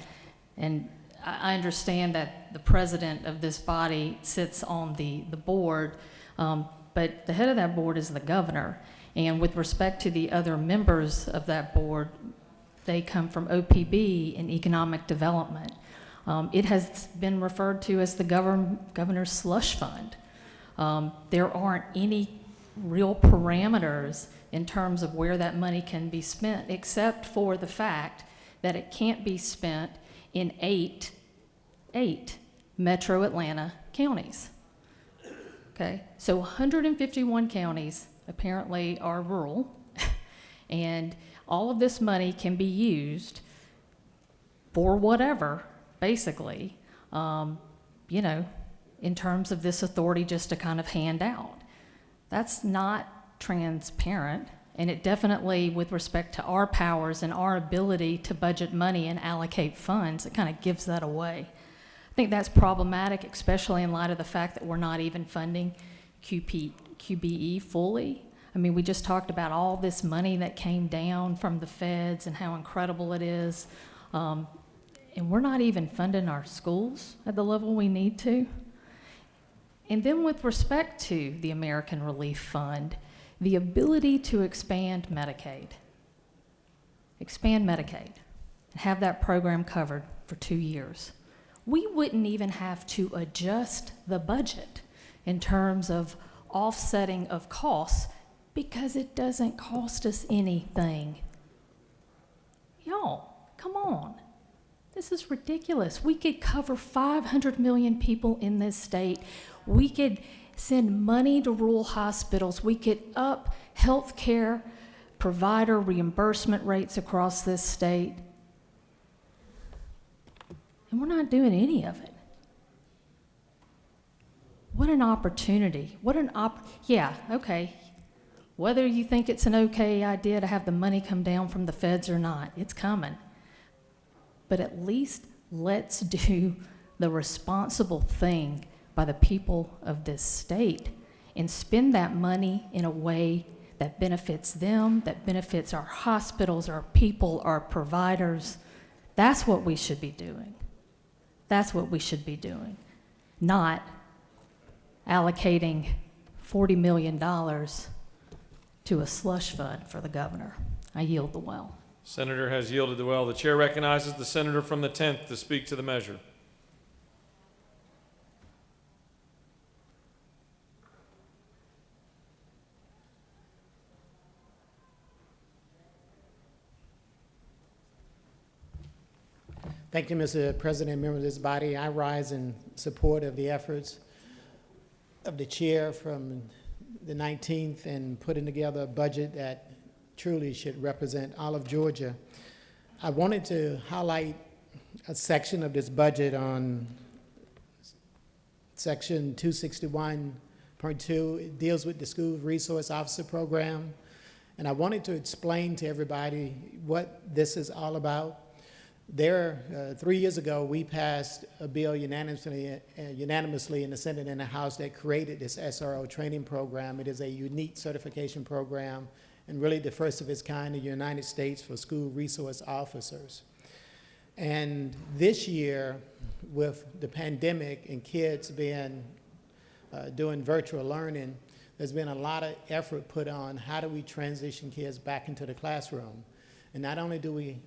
and I understand that the president of this body sits on the board, but the head of that board is the governor. And with respect to the other members of that board, they come from OPB and economic development. It has been referred to as the governor's slush fund. There aren't any real parameters in terms of where that money can be spent, except for the fact that it can't be spent in eight metro Atlanta counties. Okay, so 151 counties apparently are rural, and all of this money can be used for whatever, basically, you know, in terms of this authority just to kind of hand out. That's not transparent, and it definitely, with respect to our powers and our ability to budget money and allocate funds, it kind of gives that away. I think that's problematic, especially in light of the fact that we're not even funding QBE fully. I mean, we just talked about all this money that came down from the feds and how incredible it is. And we're not even funding our schools at the level we need to. And then with respect to the American Relief Fund, the ability to expand Medicaid, and have that program covered for 2 years. We wouldn't even have to adjust the budget in terms of offsetting of costs because it doesn't cost us anything. Y'all, come on. This is ridiculous. We could cover 500 million people in this state. We could send money to rural hospitals. We could up health care provider reimbursement rates across this state. And we're not doing any of it. What an opportunity. Yeah, okay. Whether you think it's an okay idea to have the money come down from the feds or not, it's coming. But at least let's do the responsible thing by the people of this state and spend that money in a way that benefits them, that benefits our hospitals, our people, our providers. That's what we should be doing. That's what we should be doing, not allocating $40 million to a slush fund for the governor. I yield the well. Senator has yielded the well. The chair recognizes the senator from the 10th to speak to the measure. Thank you, Mr. President, members of this body. I rise in support of the efforts of the chair from the 19th in putting together a budget that truly should represent all of Georgia. I wanted to highlight a section of this budget on section 261.2. It deals with the School Resource Officer Program. And I wanted to explain to everybody what this is all about. 3 years ago, we passed a bill unanimously in the Senate and the House that created this SRO training program. It is a unique certification program and really the first of its kind in the United States for school resource officers. And this year, with the pandemic and kids doing virtual learning, there's been a lot of effort put on how do we transition kids back into the classroom. And not only do we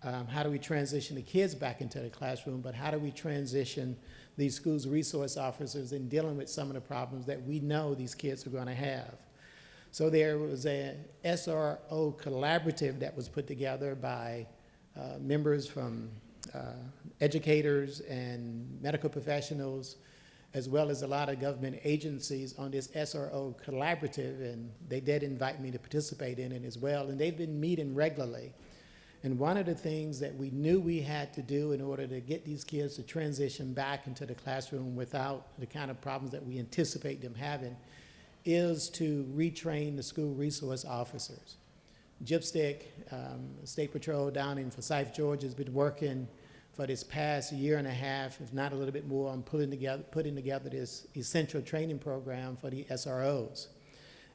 how do we transition the kids back into the classroom, but how do we transition these schools resource officers in dealing with some of the problems that we know these kids are going to have. So there was a SRO collaborative that was put together by members from educators and medical professionals, as well as a lot of government agencies on this SRO collaborative, and they did invite me to participate in it as well, and they've been meeting regularly. And one of the things that we knew we had to do in order to get these kids to transition back into the classroom without the kind of problems that we anticipate them having is to retrain the school resource officers. GIPSTIC, State Patrol down in Forsyth, Georgia, has been working for this past year and a half, if not a little bit more, on putting together this essential training program for the SROs.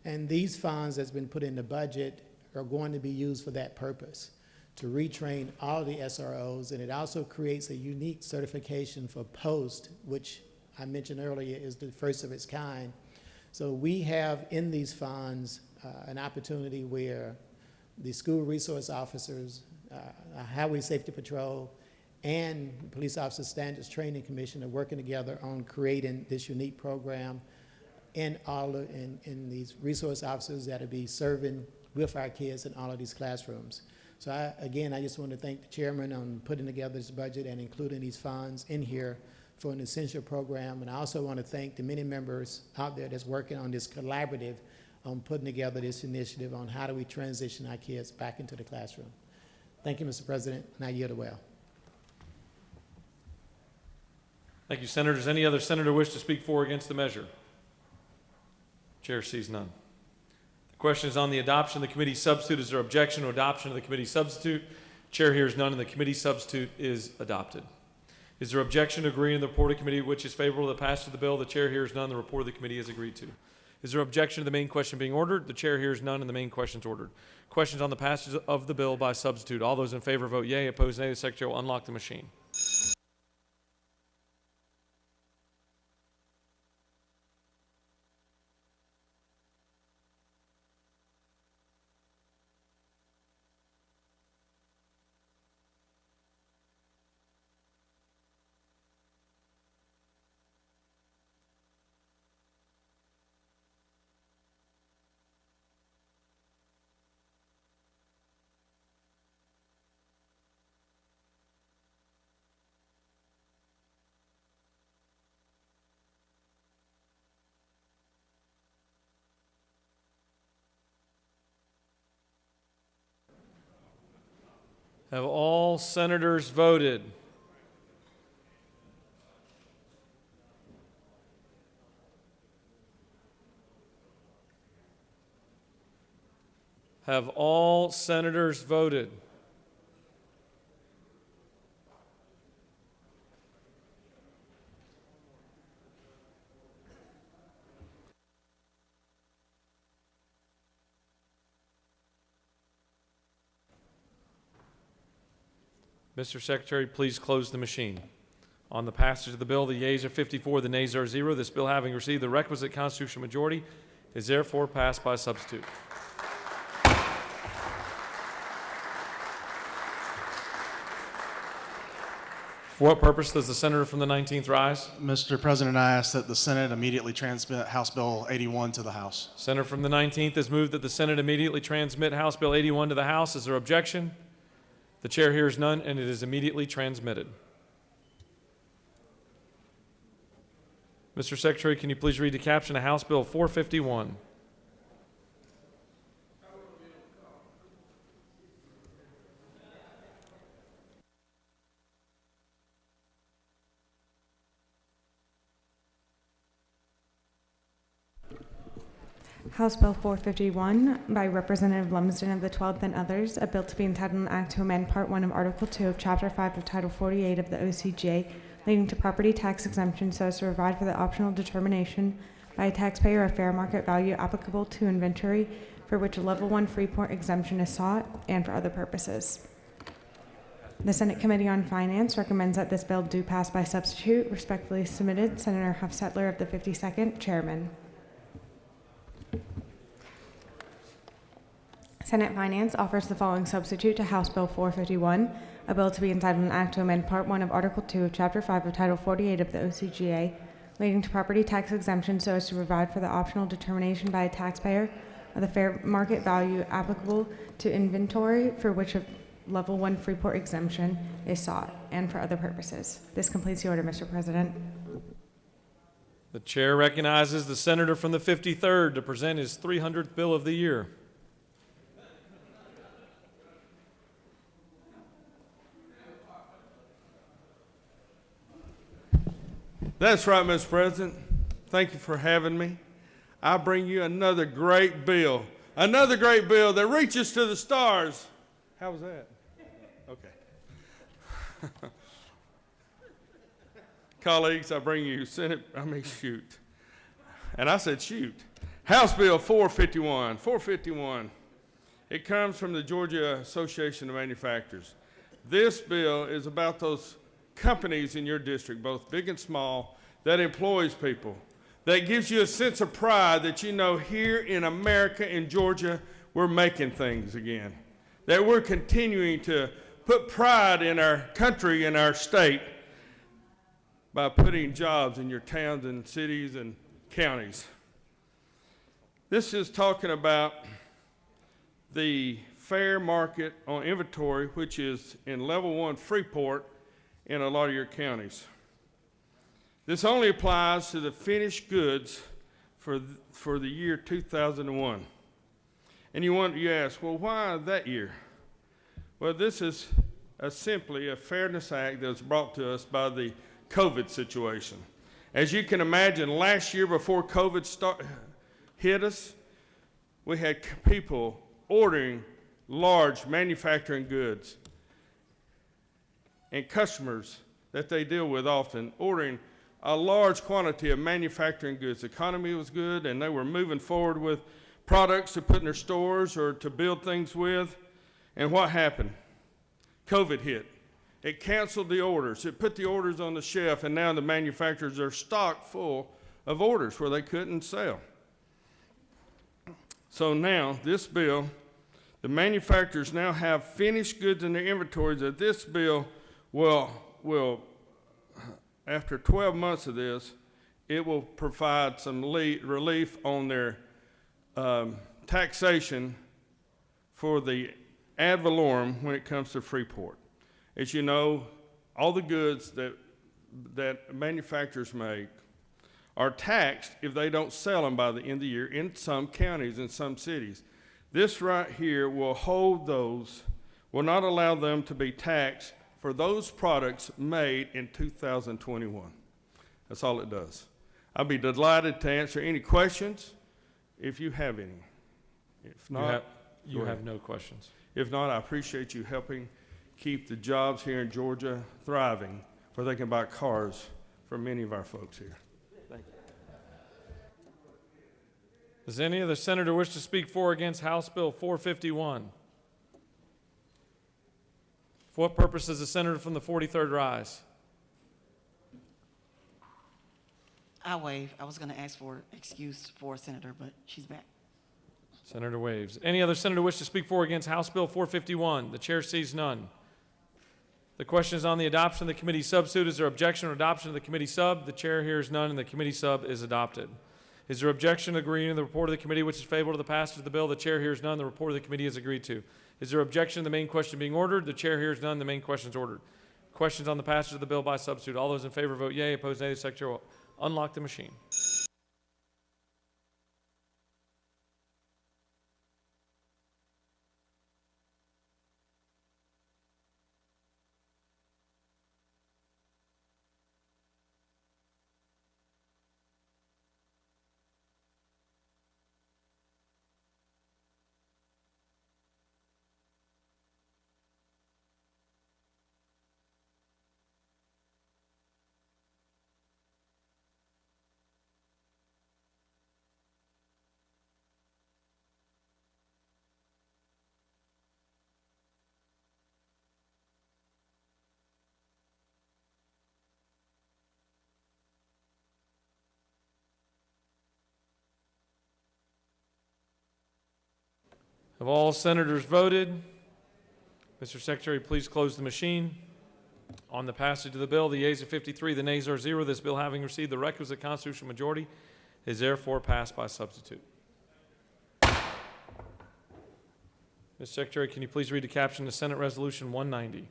And these funds that's been put in the budget are going to be used for that purpose, to retrain all the SROs, and it also creates a unique certification for POST, which I mentioned earlier is the first of its kind. So we have in these funds an opportunity where the school resource officers, Highway Safety Patrol, and Police Officer Standards Training Commission are working together on creating this unique program in these resource officers that will be serving with our kids in all of these classrooms. So I just want to thank the chairman on putting together this budget and including these funds in here for an essential program. And I also want to thank the many members out there that's working on this collaborative on putting together this initiative on how do we transition our kids back into the classroom. Thank you, Mr. President, and I yield the well. Thank you, Senator. Does any other senator wish to speak for or against the measure? Chair sees none. The question is on the adoption of the committee substitute. Is there objection to adoption of the committee substitute? Chair hears none, and the committee substitute is adopted. Is there objection to agreeing to the report of the committee which is favorable to the passage of the bill? The chair hears none. The report of the committee is agreed to. Is there objection to the main question being ordered? The chair hears none, and the main question is ordered. Questions on the passage of the bill by substitute. All those in favor vote yea. Opposed, nay. The secretary will unlock the machine. Have all senators voted? Have all senators voted? Mr. Secretary, please close the machine. On the passage of the bill, the yeas are 54, the nays are 0. This bill, having received the requisite constitutional majority, is therefore passed by substitute. For what purpose does the senator from the 19th rise? Mr. President, I ask that the Senate immediately transmit House Bill 81 to the House. Senator from the 19th has moved that the Senate immediately transmit House Bill 81 to the House. Is there objection? The chair hears none, and it is immediately transmitted. Mr. Secretary, can you please read the caption of House Bill 451? House Bill 451 by Representative Lumsden of the 12th and others, a bill to be entitled an act to amend Part 1 of Article 2 of Chapter 5 of Title 48 of the OCGA leading to property tax exemption so as to provide for the optional determination by a taxpayer of fair market value applicable to inventory for which a Level 1 Freeport exemption is sought and for other purposes. The Senate Committee on Finance recommends that this bill do pass by substitute. Respectfully submitted, Senator Huffstetler of the 52nd, Chairman. Senate Finance offers the following substitute to House Bill 451, a bill to be entitled an act to amend Part 1 of Article 2 of Chapter 5 of Title 48 of the OCGA, leading to property tax exemption so as to provide for the optional determination by a taxpayer of the fair market value applicable to inventory for which a Level 1 Freeport exemption is sought, and for other purposes. This completes the order, Mr. President. The chair recognizes the senator from the 53rd to present his 300th bill of the year. That's right, Mr. President. Thank you for having me. I bring you another great bill that reaches to the stars. How was that? Okay. Colleagues, I bring you shoot. And I said shoot. House Bill 451. 451. It comes from the Georgia Association of Manufacturers. This bill is about those companies in your district, both big and small, that employs people, that gives you a sense of pride that you know here in America, in Georgia, we're making things again, that we're continuing to put pride in our country and our state by putting jobs in your towns and cities and counties. This is talking about the fair market on inventory, which is in Level 1 Freeport in a lot of your counties. This only applies to the finished goods for the year 2001. And you ask, well, why that year? Well, this is simply a Fairness Act that was brought to us by the COVID situation. As you can imagine, last year before COVID hit us, we had people ordering large manufacturing goods, and customers that they deal with often ordering a large quantity of manufacturing goods. The economy was good, and they were moving forward with products to put in their stores or to build things with. And what happened? COVID hit. It canceled the orders. It put the orders on the shelf, and now the manufacturers are stocked full of orders where they couldn't sell. So now, this bill, the manufacturers now have finished goods in their inventories that this bill will after 12 months of this, it will provide some relief on their taxation for the ad valorem when it comes to Freeport. As you know, all the goods that manufacturers make are taxed if they don't sell them by the end of the year in some counties and some cities. This right here will hold those, will not allow them to be taxed for those products made in 2021. That's all it does. I'll be delighted to answer any questions if you have any. If not, you have no questions. If not, I appreciate you helping keep the jobs here in Georgia thriving, where they can buy cars for many of our folks here. Thank you. Does any other senator wish to speak for or against House Bill 451? For what purpose does the senator from the 43rd rise? I waive. I was going to ask for excuse for Senator, but she's back. Senator waves. Any other senator wish to speak for or against House Bill 451? The chair sees none. The question is on the adoption of the committee substitute. Is there objection or adoption of the committee sub? The chair hears none, and the committee sub is adopted. Is there objection to agreeing to the report of the committee which is favorable to the passage of the bill? The chair hears none. The report of the committee is agreed to. Is there objection to the main question being ordered? The chair hears none. The main question is ordered. Questions on the passage of the bill by substitute. All those in favor vote yea. Opposed nay. The secretary will unlock the machine. Have all senators voted? Mr. Secretary, please close the machine. On the passage of the bill, the yeas are 53, the nays are 0. This bill, having received the requisite constitutional majority, is therefore passed by substitute. Mr. Secretary, can you please read the caption to Senate Resolution 190?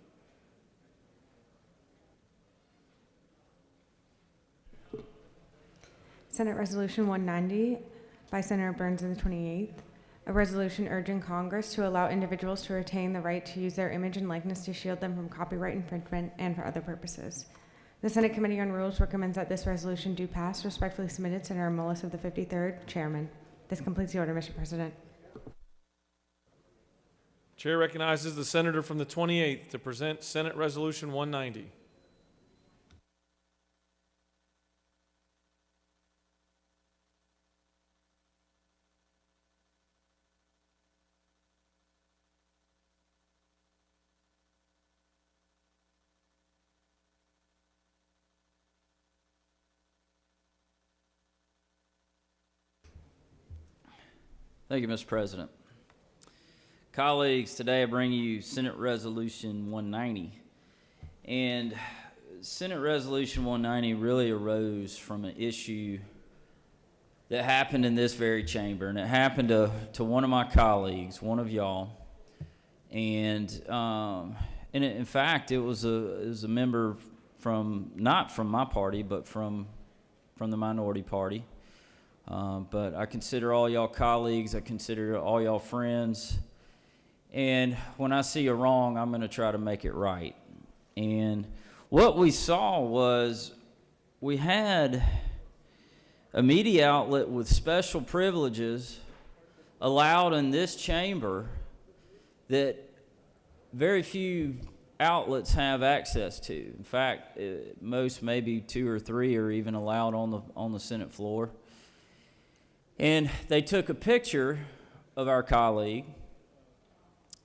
Senate Resolution 190 by Senator Burns of the 28th. A resolution urging Congress to allow individuals to retain the right to use their image and likeness to shield them from copyright infringement and for other purposes. The Senate Committee on Rules recommends that this resolution do pass. Respectfully submitted, Senator Mullis of the 53rd, Chairman. This completes the order, Mr. President. Chair recognizes the senator from the 28th to present Senate Resolution 190. Thank you, Mr. President. Colleagues, today I bring you Senate Resolution 190. And Senate Resolution 190 really arose from an issue that happened in this very chamber. And it happened to one of my colleagues, one of y'all. And in fact, it was a member from, not from my party, but from the minority party. But I consider all y'all colleagues, I consider all y'all friends, and when I see a wrong, I'm going to try to make it right. And what we saw was we had a media outlet with special privileges allowed in this chamber that very few outlets have access to. In fact, most, maybe 2 or 3, are even allowed on the Senate floor. And they took a picture of our colleague.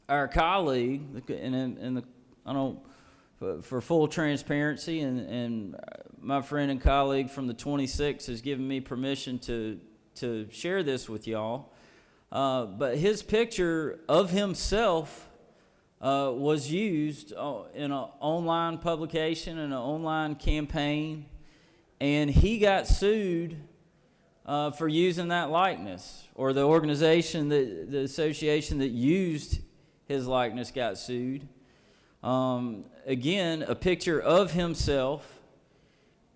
Our colleague, I don't, for full transparency, and my friend and colleague from the 26 has given me permission to share this with y'all. But his picture of himself was used in an online publication and an online campaign, and he got sued for using that likeness, or the organization, the association that used his likeness got sued. Again, a picture of himself,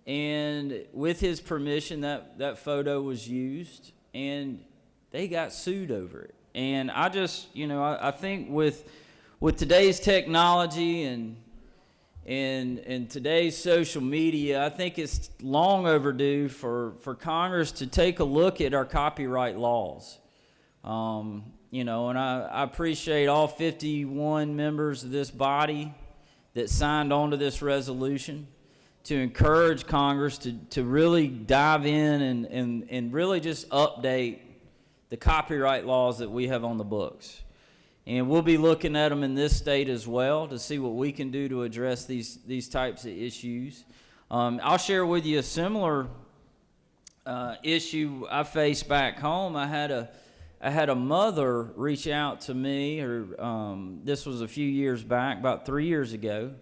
and with his permission, that photo was used, and they got sued over it. And I just, I think with today's technology and today's social media, I think it's long overdue for Congress to take a look at our copyright laws. And I appreciate all 51 members of this body that signed on to this resolution to encourage Congress to really dive in and really just update the copyright laws that we have on the books. And we'll be looking at them in this state as well to see what we can do to address these types of issues. I'll share with you a similar issue I faced back home. I had a mother reach out to me, this was a few years back, about 3 years ago,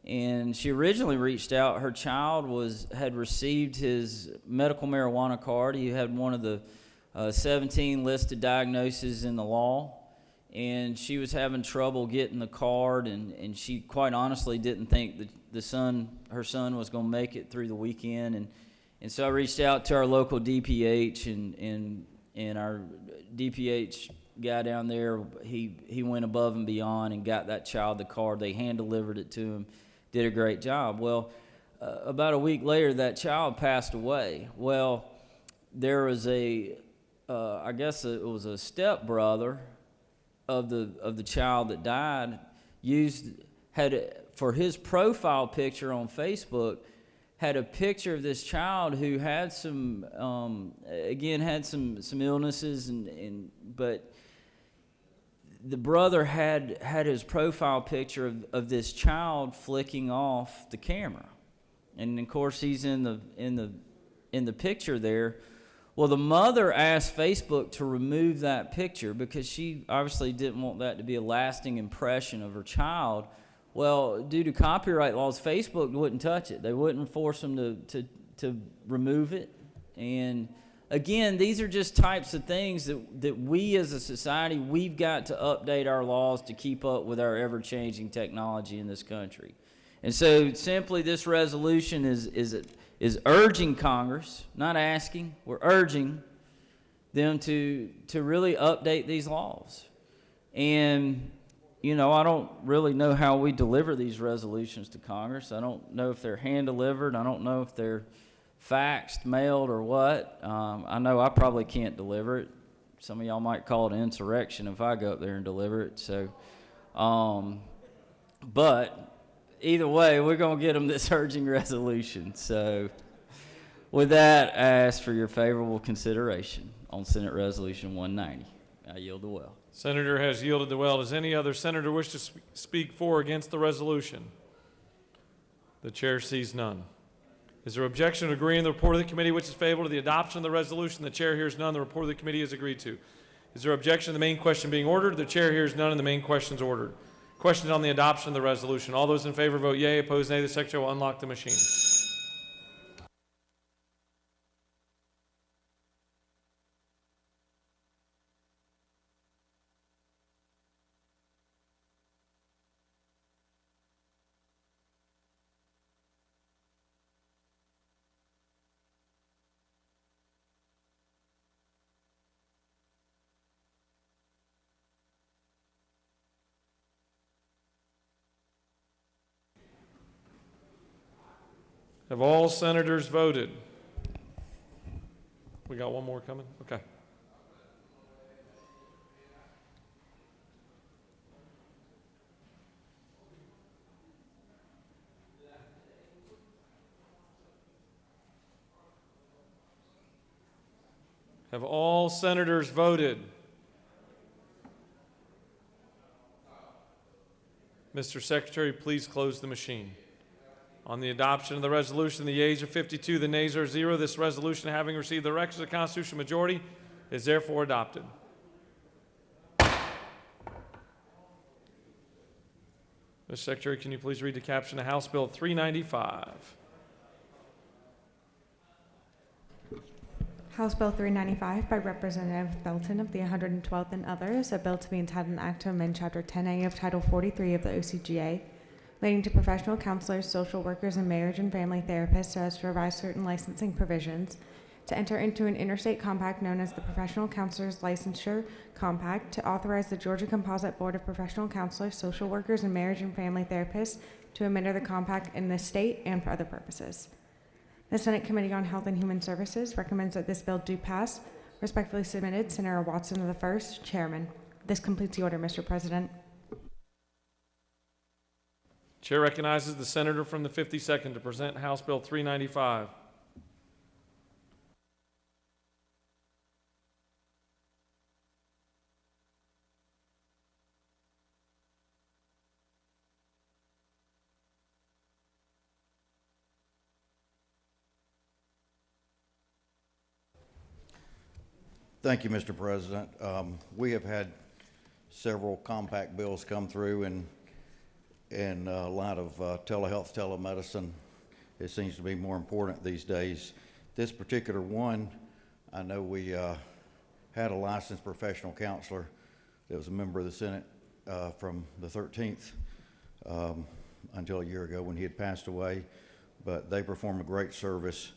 and she originally reached out. Her child had received his medical marijuana card. He had one of the 17 listed diagnoses in the law, and she was having trouble getting the card, and she quite honestly didn't think that her son was going to make it through the weekend, and so I reached out to our local DPH, and our DPH guy down there, he went above and beyond and got that child the card. They hand-delivered it to him, did a great job. Well, about a week later, that child passed away. Well, there was I guess it was a stepbrother of the child that died, for his profile picture on Facebook, had a picture of this child who had some illnesses, but the brother had his profile picture of this child flicking off the camera, and of course he's in the picture there. Well, the mother asked Facebook to remove that picture because she obviously didn't want that to be a lasting impression of her child. Well, due to copyright laws, Facebook wouldn't touch it. They wouldn't force them to remove it. And again, these are just types of things that we as a society, we've got to update our laws to keep up with our ever-changing technology in this country. And so simply this resolution is urging Congress, not asking, we're urging them to really update these laws. And I don't really know how we deliver these resolutions to Congress. I don't know if they're hand-delivered. I don't know if they're faxed, mailed, or what. I know I probably can't deliver it. Some of y'all might call it insurrection if I go up there and deliver it. So, but either way, we're going to get them this urging resolution. So with that, I ask for your favorable consideration on Senate Resolution 190. I yield the well. Senator has yielded the well. Does any other senator wish to speak for or against the resolution? The chair sees none. Is there objection to agreeing to the report of the committee which is favorable to the adoption of the resolution? The chair hears none. The report of the committee is agreed to. Is there objection to the main question being ordered? The chair hears none and the main question is ordered. Question on the adoption of the resolution. All those in favor vote yea. Opposed, nay. The secretary will unlock the machine. Have all senators voted? We got one more coming? Okay. Have all senators voted? Mr. Secretary, please close the machine. On the adoption of the resolution, the yeas are 52, the nays are 0. This resolution, having received the requisite constitutional majority, is therefore adopted. Mr. Secretary, can you please read the caption of House Bill 395? House Bill 395 by Representative Belton of the 112th and others, a bill to be entitled an act to amend Chapter 10A of Title 43 of the OCGA, relating to professional counselors, social workers, and marriage and family therapists so as to revise certain licensing provisions, to enter into an interstate compact known as the Professional Counselors Licensure Compact, to authorize the Georgia Composite Board of Professional Counselors, Social Workers, and Marriage and Family Therapists to amend the compact in this state and for other purposes. The Senate Committee on Health and Human Services recommends that this bill do pass. Respectfully submitted, Senator Watson of the 1st, Chairman. This completes the order, Mr. President. Chair recognizes the senator from the 52nd to present House Bill 395. Thank you, Mr. President. We have had several compact bills come through, and in light of telehealth, telemedicine, it seems to be more important these days. This particular one, I know we had a licensed professional counselor that was a member of the Senate from the 13th until a year ago when he had passed away, but they perform a great service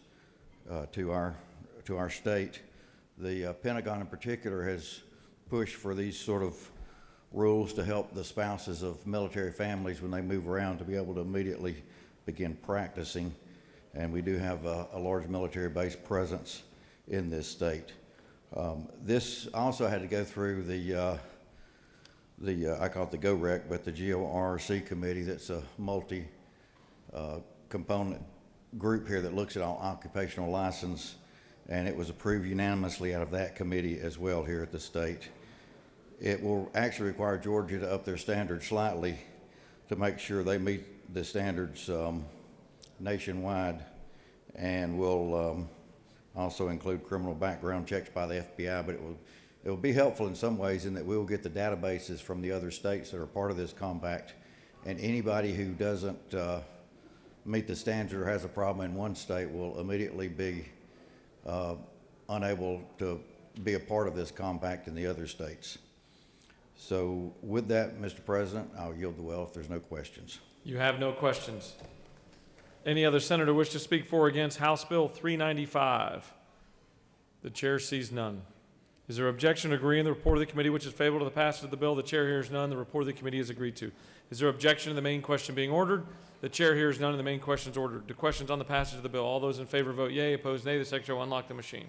to our state. The Pentagon in particular has pushed for these sort of rules to help the spouses of military families when they move around to be able to immediately begin practicing. And we do have a large military base presence in this state. This also had to go through the I call it the GOREC, but the GORC committee. That's a multi-component group here that looks at all occupational license, and it was approved unanimously out of that committee as well here at the state. It will actually require Georgia to up their standards slightly to make sure they meet the standards nationwide, and will also include criminal background checks by the FBI, but it will be helpful in some ways in that we will get the databases from the other states that are part of this compact, and anybody who doesn't meet the standards or has a problem in one state will immediately be unable to be a part of this compact in the other states. So with that, Mr. President, I'll yield the well if there's no questions. You have no questions. Any other senator wish to speak for or against House Bill 395? The chair sees none. Is there objection to agree in the report of the committee which is favorable to the passage of the bill? The chair hears none. The report of the committee is agreed to. Is there objection to the main question being ordered? The chair hears none and the main question is ordered. The questions on the passage of the bill. All those in favor vote yea. Opposed nay. The secretary will unlock the machine.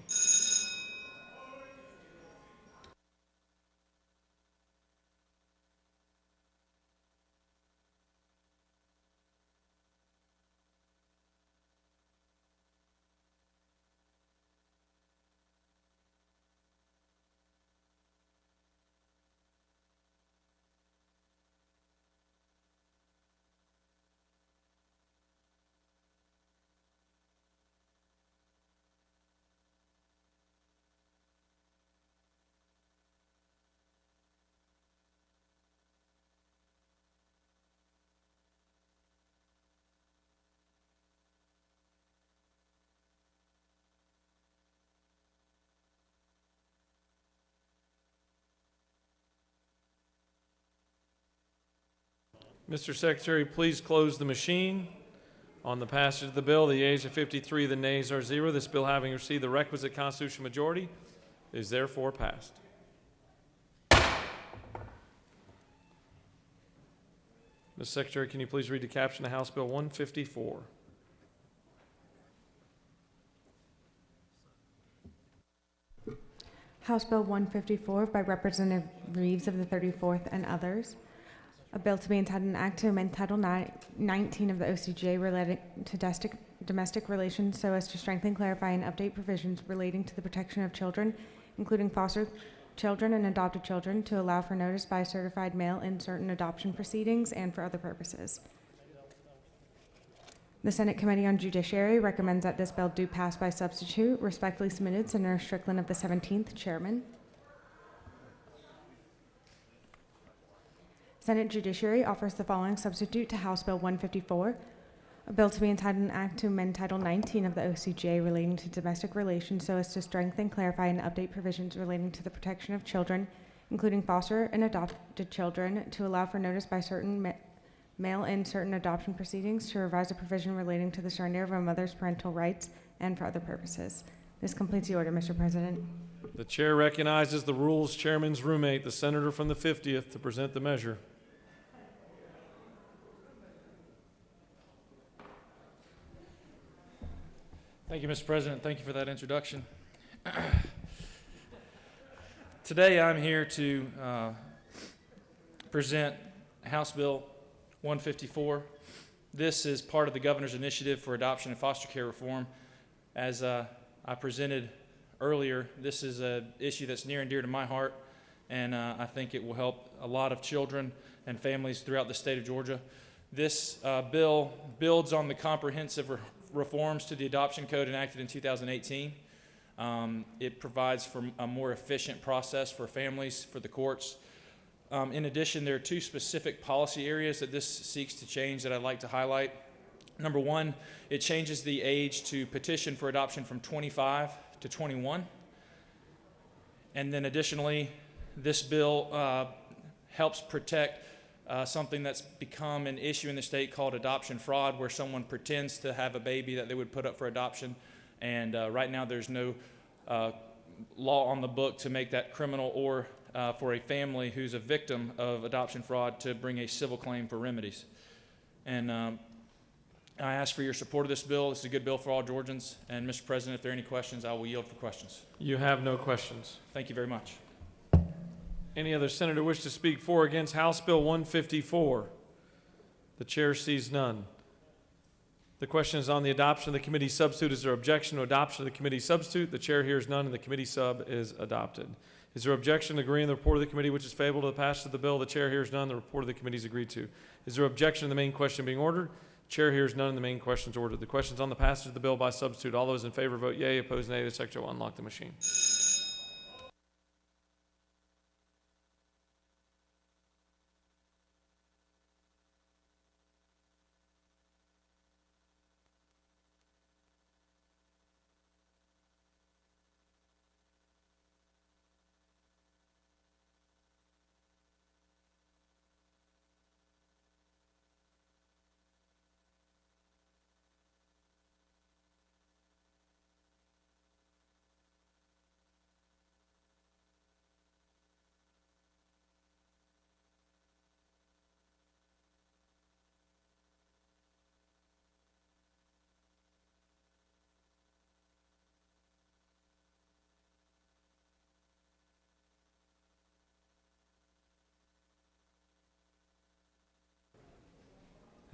Mr. Secretary, please close the machine. On the passage of the bill, the yeas are 53, the nays are 0. This bill, having received the requisite constitutional majority, is therefore passed. Mr. Secretary, can you please read the caption of House Bill 154? House Bill 154 by Representative Reeves of the 34th and others. A bill to be entitled an act to amend Title 19 of the OCGA related to domestic relations so as to strengthen, clarify, and update provisions relating to the protection of children including foster children and adopted children, to allow for notice by a certified mail in certain adoption proceedings and for other purposes. The Senate Committee on Judiciary recommends that this bill do pass by substitute. Respectfully submitted, Senator Strickland of the 17th, Chairman. Senate Judiciary offers the following substitute to House Bill 154, a bill to be entitled an act to amend Title 19 of the OCGA relating to domestic relations so as to strengthen, clarify, and update provisions relating to the protection of children, including foster and adopted children, to allow for notice by certain mail in certain adoption proceedings, to revise a provision relating to the surrender of a mother's parental rights, and for other purposes. This completes the order, Mr. President. The chair recognizes the rules chairman's roommate, the senator from the 50th, to present the measure. Thank you, Mr. President. Thank you for that introduction. Today I'm here to present House Bill 154. This is part of the Governor's Initiative for Adoption and Foster Care Reform. As I presented earlier, this is an issue that's near and dear to my heart, and I think it will help a lot of children and families throughout the state of Georgia. This bill builds on the comprehensive reforms to the adoption code enacted in 2018. It provides for a more efficient process for families, for the courts. In addition, there are two specific policy areas that this seeks to change that I'd like to highlight. Number one, it changes the age to petition for adoption from 25 to 21. And then additionally, this bill helps protect something that's become an issue in the state called adoption fraud, where someone pretends to have a baby that they would put up for adoption. And right now there's no law on the book to make that criminal, or for a family who's a victim of adoption fraud to bring a civil claim for remedies. And I ask for your support of this bill. This is a good bill for all Georgians. And Mr. President, if there are any questions, I will yield for questions. You have no questions. Thank you very much. Any other senator wish to speak for or against House Bill 154? The chair sees none. The question is on the adoption of the committee substitute. Is there objection to adoption of the committee substitute? The chair hears none, and the committee sub is adopted. Is there objection to agreeing to the report of the committee which is favorable to the passage of the bill? The chair hears none. The report of the committee is agreed to. Is there objection to the main question being ordered? Chair hears none, and the main question is ordered. The question is on the passage of the bill by substitute. All those in favor vote yea. Opposed, nay. The secretary will unlock the machine.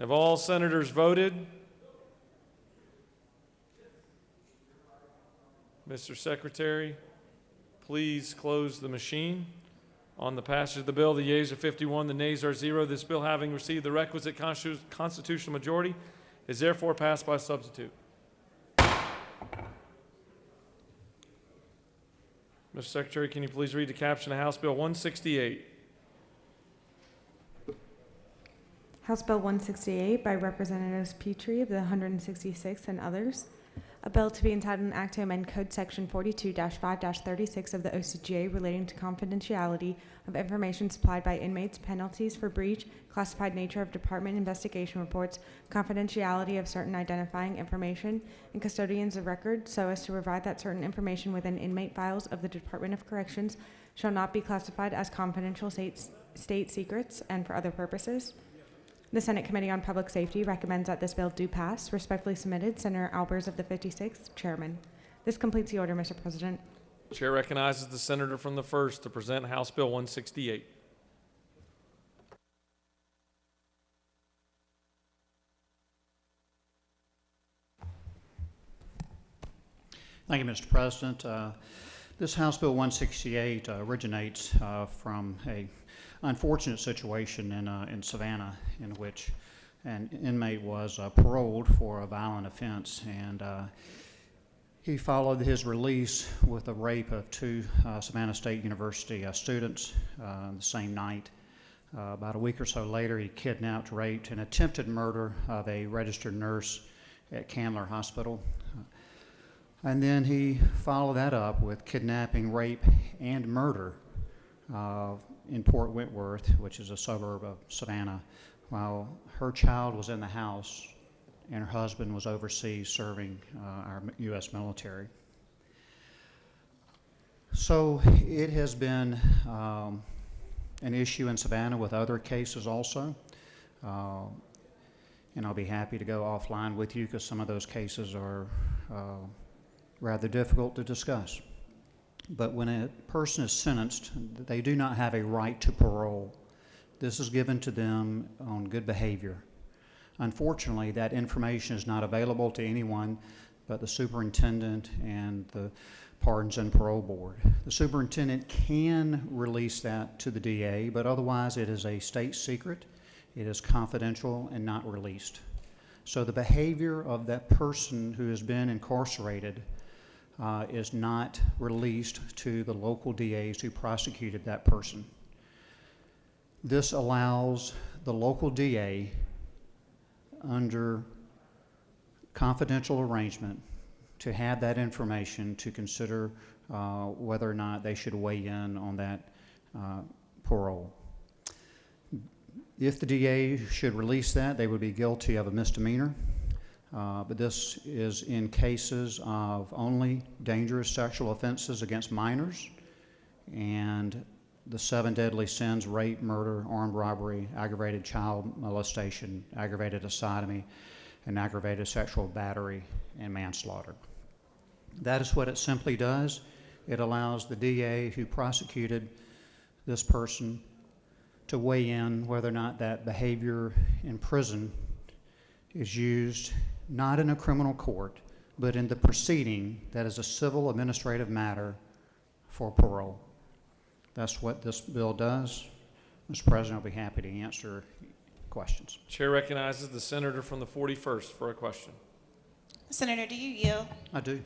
Have all senators voted? Mr. Secretary, please close the machine. On the passage of the bill, the yeas are 51, the nays are 0. This bill, having received the requisite constitutional majority, is therefore passed by substitute. Mr. Secretary, can you please read the caption of House Bill 168? House Bill 168 by Representatives Petrie of the 166th and others. A bill to be entitled an act to amend Code Section 42-5-36 of the OCGA relating to confidentiality of information supplied by inmates, penalties for breach, classified nature of department investigation reports, confidentiality of certain identifying information, and custodians of records, so as to provide that certain information within inmate files of the Department of Corrections shall not be classified as confidential state secrets and for other purposes. The Senate Committee on Public Safety recommends that this bill do pass. Respectfully submitted, Senator Albers of the 56th, Chairman. This completes the order, Mr. President. Chair recognizes the senator from the 1st to present House Bill 168. Thank you, Mr. President. This House Bill 168 originates from a unfortunate situation in Savannah, in which an inmate was paroled for a violent offense, and he followed his release with a rape of two Savannah State University students the same night. About a week or so later, he kidnapped, raped, and attempted murder of a registered nurse at Candler Hospital. And then he followed that up with kidnapping, rape, and murder in Port Wentworth, which is a suburb of Savannah, while her child was in the house and her husband was overseas serving our U.S. military. So it has been an issue in Savannah with other cases also. And I'll be happy to go offline with you because some of those cases are rather difficult to discuss. But when a person is sentenced, they do not have a right to parole. This is given to them on good behavior. Unfortunately, that information is not available to anyone but the superintendent and the Pardons and Parole Board. The superintendent can release that to the DA, but otherwise it is a state secret. It is confidential and not released. So the behavior of that person who has been incarcerated is not released to the local DAs who prosecuted that person. This allows the local DA, under confidential arrangement, to have that information to consider whether or not they should weigh in on that parole. If the DA should release that, they would be guilty of a misdemeanor. But this is in cases of only dangerous sexual offenses against minors and the 7 deadly sins: rape, murder, armed robbery, aggravated child molestation, aggravated sodomy, and aggravated sexual battery and manslaughter. That is what it simply does. It allows the DA who prosecuted this person to weigh in whether or not that behavior in prison is used not in a criminal court, but in the proceeding that is a civil administrative matter for parole. That's what this bill does. Mr. President, I'll be happy to answer questions. Chair recognizes the senator from the 41st for a question. Senator, do you yield? I do.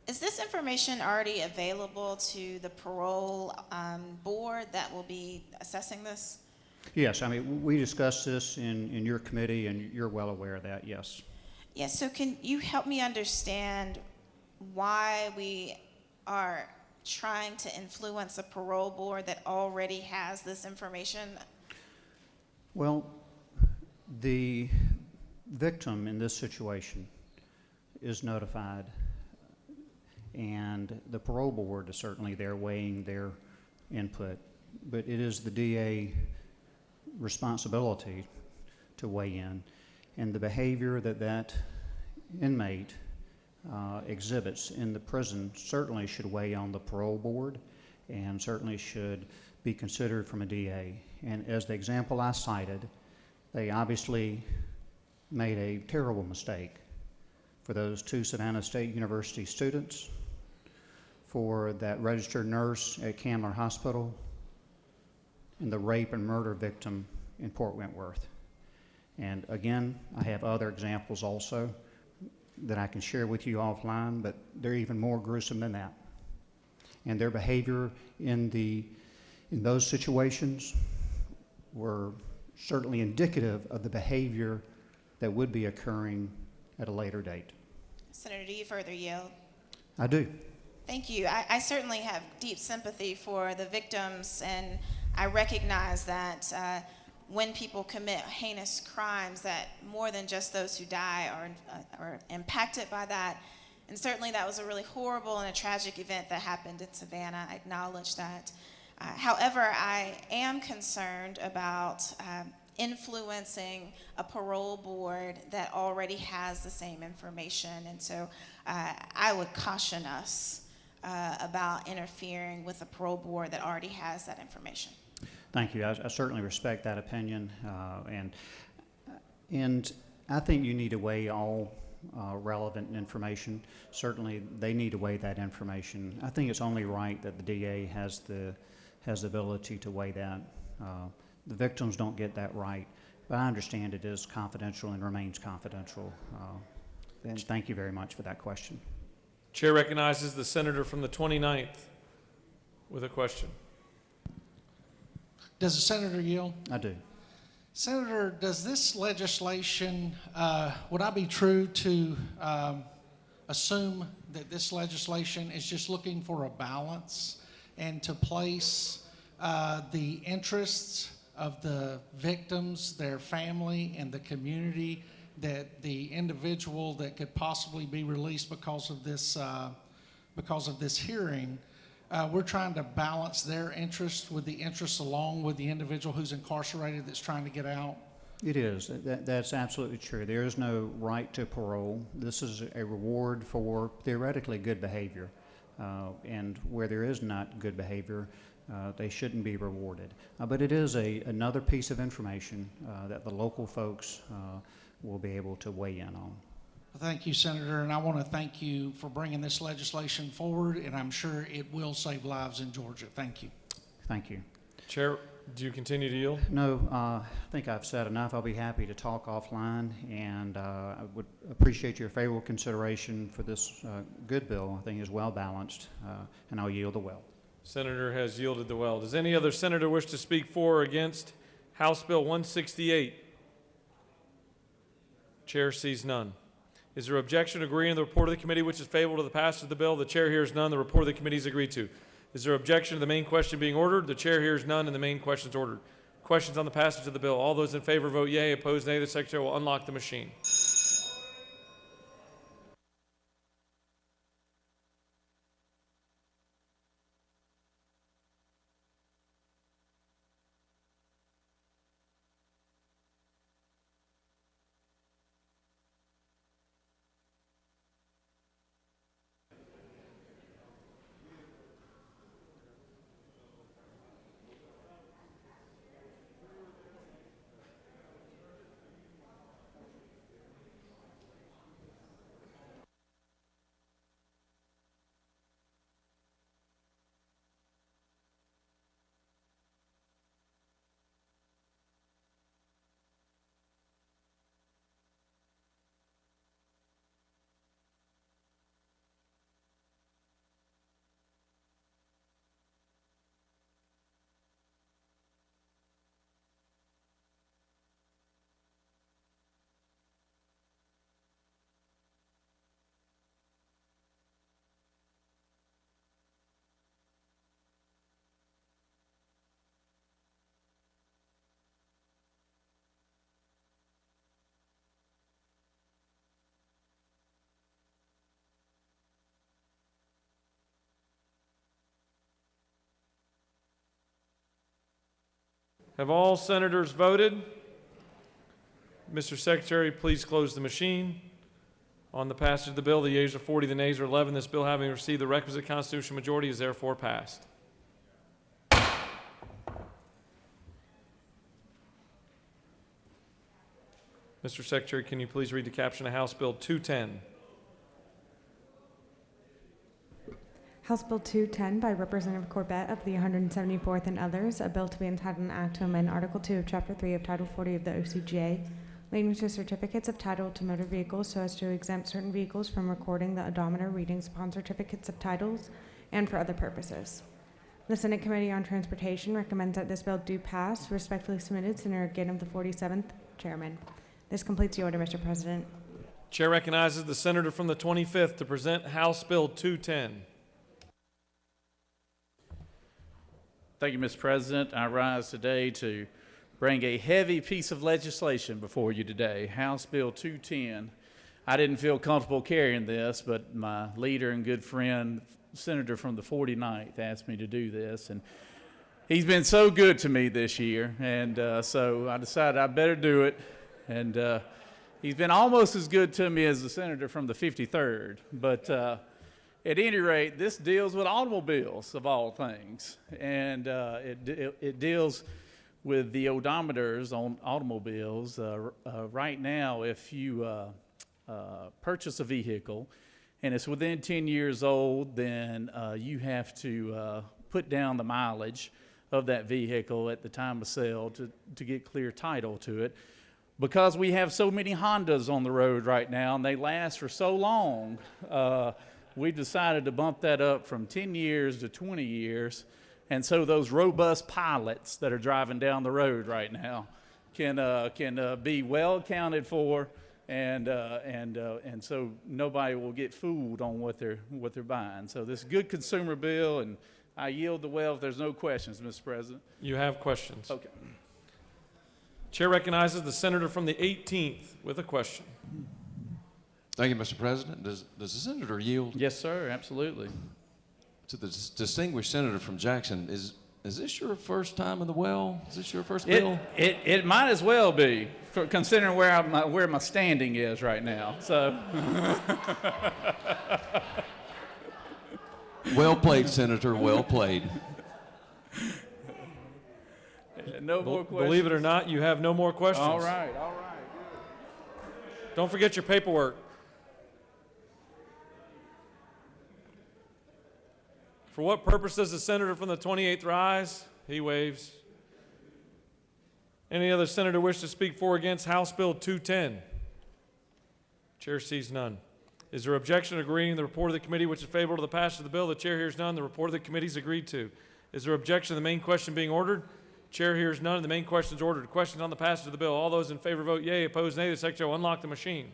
Is this information already available to the parole board that will be assessing this? Yes, I mean, we discussed this in your committee, and you're well aware of that, yes. Yes, so can you help me understand why we are trying to influence a parole board that already has this information? Well, the victim in this situation is notified, and the parole board is certainly there weighing their input, but it is the DA responsibility to weigh in, and the behavior that that inmate exhibits in the prison certainly should weigh on the parole board and certainly should be considered from a DA. And as the example I cited, they obviously made a terrible mistake for those 2 Savannah State University students, for that registered nurse at Candler Hospital, and the rape and murder victim in Port Wentworth. And again, I have other examples also that I can share with you offline, but they're even more gruesome than that. And their behavior in those situations were certainly indicative of the behavior that would be occurring at a later date. Senator, do you further yield? I do. Thank you. I certainly have deep sympathy for the victims, and I recognize that when people commit heinous crimes, that more than just those who die are impacted by that. And certainly that was a really horrible and a tragic event that happened in Savannah. I acknowledge that. However, I am concerned about influencing a parole board that already has the same information. And so I would caution us about interfering with a parole board that already has that information. Thank you. I certainly respect that opinion, and I think you need to weigh all relevant information. Certainly, they need to weigh that information. I think it's only right that the DA has the ability to weigh that. The victims don't get that right, but I understand it is confidential and remains confidential. And thank you very much for that question. Chair recognizes the senator from the 29th with a question. Does the senator yield? I do. Senator, does this legislation, would I be true to assume that this legislation is just looking for a balance and to place the interests of the victims, their family, and the community, that the individual that could possibly be released because of this hearing, we're trying to balance their interests with the interests along with the individual who's incarcerated that's trying to get out? It is. That's absolutely true. There is no right to parole. This is a reward for theoretically good behavior. And where there is not good behavior, they shouldn't be rewarded. But it is another piece of information that the local folks will be able to weigh in on. Thank you, Senator, and I want to thank you for bringing this legislation forward, and I'm sure it will save lives in Georgia. Thank you. Thank you. Chair, do you continue to yield? No, I think I've said enough. I'll be happy to talk offline, and I would appreciate your favorable consideration for this good bill. I think it's well balanced, and I'll yield the well. Senator has yielded the well. Does any other senator wish to speak for or against House Bill 168? Chair sees none. Is there objection to agreeing to the report of the committee which is favorable to the passage of the bill? The chair hears none. The report of the committee is agreed to. Is there objection to the main question being ordered? The chair hears none, and the main question is ordered. Questions on the passage of the bill? All those in favor vote yea. Opposed, nay. The secretary will unlock the machine. Have all senators voted? Mr. Secretary, please close the machine. On the passage of the bill, the yeas are 40, the nays are 11. This bill, having received the requisite constitutional majority, is therefore passed. Mr. Secretary, can you please read the caption of House Bill 210? House Bill 210 by Representative Corbett of the 174th and others, a bill to be entitled an act to amend Article 2 of Chapter 3 of Title 40 of the OCGA, leading to certificates of title to motor vehicles so as to exempt certain vehicles from recording the odometer readings upon certificates of titles and for other purposes. The Senate Committee on Transportation recommends that this bill do pass. Respectfully submitted, Senator Ginn of the 47th, Chairman. This completes the order, Mr. President. Chair recognizes the senator from the 25th to present House Bill 210. Thank you, Mr. President. I rise today to bring a heavy piece of legislation before you today, House Bill 210. I didn't feel comfortable carrying this, but my leader and good friend, Senator from the 49th, asked me to do this, and he's been so good to me this year, and so I decided I better do it, and he's been almost as good to me as the senator from the 53rd, but at any rate, this deals with automobiles, of all things, and it deals with the odometers on automobiles. Right now, if you purchase a vehicle and it's within 10 years old, then you have to put down the mileage of that vehicle at the time of sale to get clear title to it. Because we have so many Hondas on the road right now and they last for so long, we've decided to bump that up from 10 years to 20 years. And so those robust pilots that are driving down the road right now can be well accounted for, and so nobody will get fooled on what they're buying. So this is a good consumer bill, and I yield the well if there's no questions, Mr. President. You have questions. Okay. Chair recognizes the senator from the 18th with a question. Thank you, Mr. President. Does the senator yield? Yes, sir, absolutely. To the distinguished senator from Jackson, is this your first time in the well? Is this your first bill? It might as well be, considering where my standing is right now. So. Well played, Senator. Well played. No more questions. Believe it or not, you have no more questions. All right. Don't forget your paperwork. For what purpose does the senator from the 28th rise? He waves. Any other senator wish to speak for or against House Bill 210? Chair sees none. Is there objection to agreeing the report of the committee which is favorable to the passage of the bill? The chair hears none. The report of the committee is agreed to. Is there objection to the main question being ordered? Chair hears none. The main question is ordered. Questions on the passage of the bill. All those in favor vote yea. Opposed nay. The secretary will unlock the machine.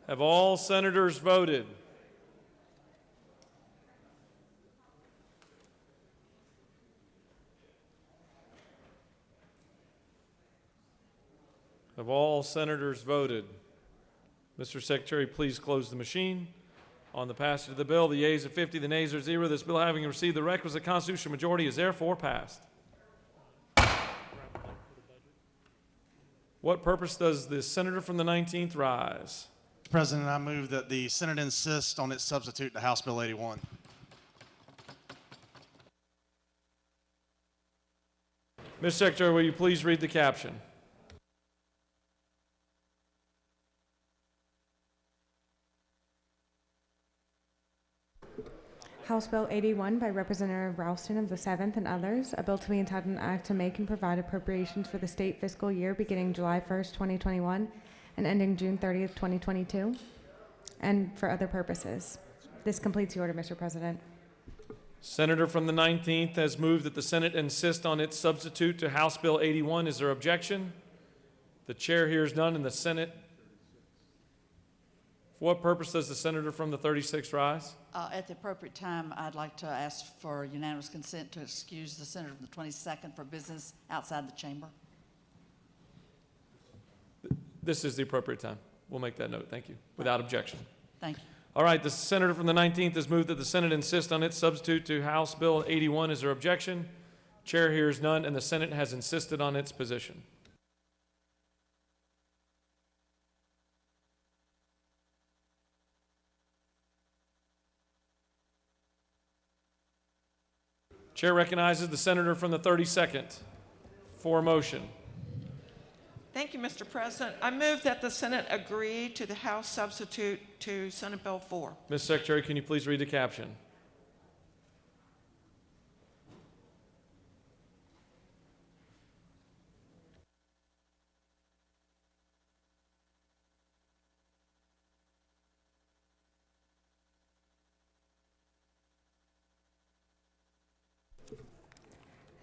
Have all senators voted? Have all senators voted? Mr. Secretary, please close the machine. On the passage of the bill, the yeas are 50, the nays are 0. This bill, having received the requisite constitutional majority, is therefore passed. What purpose does the senator from the 19th rise? Mr. President, I move that the Senate insist on its substitute to House Bill 81. Mr. Secretary, will you please read the caption? House Bill 81 by Representative Ralston of the 7th and others, a bill to be entitled an act to make and provide appropriations for the state fiscal year beginning July 1st, 2021 and ending June 30th, 2022, and for other purposes. This completes the order, Mr. President. Senator from the 19th has moved that the Senate insist on its substitute to House Bill 81. Is there objection? The chair hears none, and the Senate. For what purpose does the senator from the 36th rise? At the appropriate time, I'd like to ask for unanimous consent to excuse the senator from the 22nd for business outside the chamber. This is the appropriate time. We'll make that note. Thank you. Without objection. Thank you. All right, the senator from the 19th has moved that the Senate insist on its substitute to House Bill 81. Is there objection? Chair hears none, and the Senate has insisted on its position. Chair recognizes the senator from the 32nd for a motion. Thank you, Mr. President. I move that the Senate agree to the House substitute to Senate Bill 4. Ms. Secretary, can you please read the caption?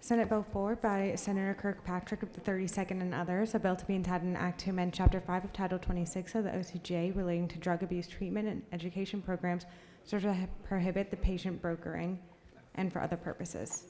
Senate Bill 4 by Senator Kirkpatrick of the 32nd and others, a bill to be entitled an act to amend Chapter 5 of Title 26 of the OCGA relating to drug abuse treatment and education programs so to prohibit the patient brokering and for other purposes.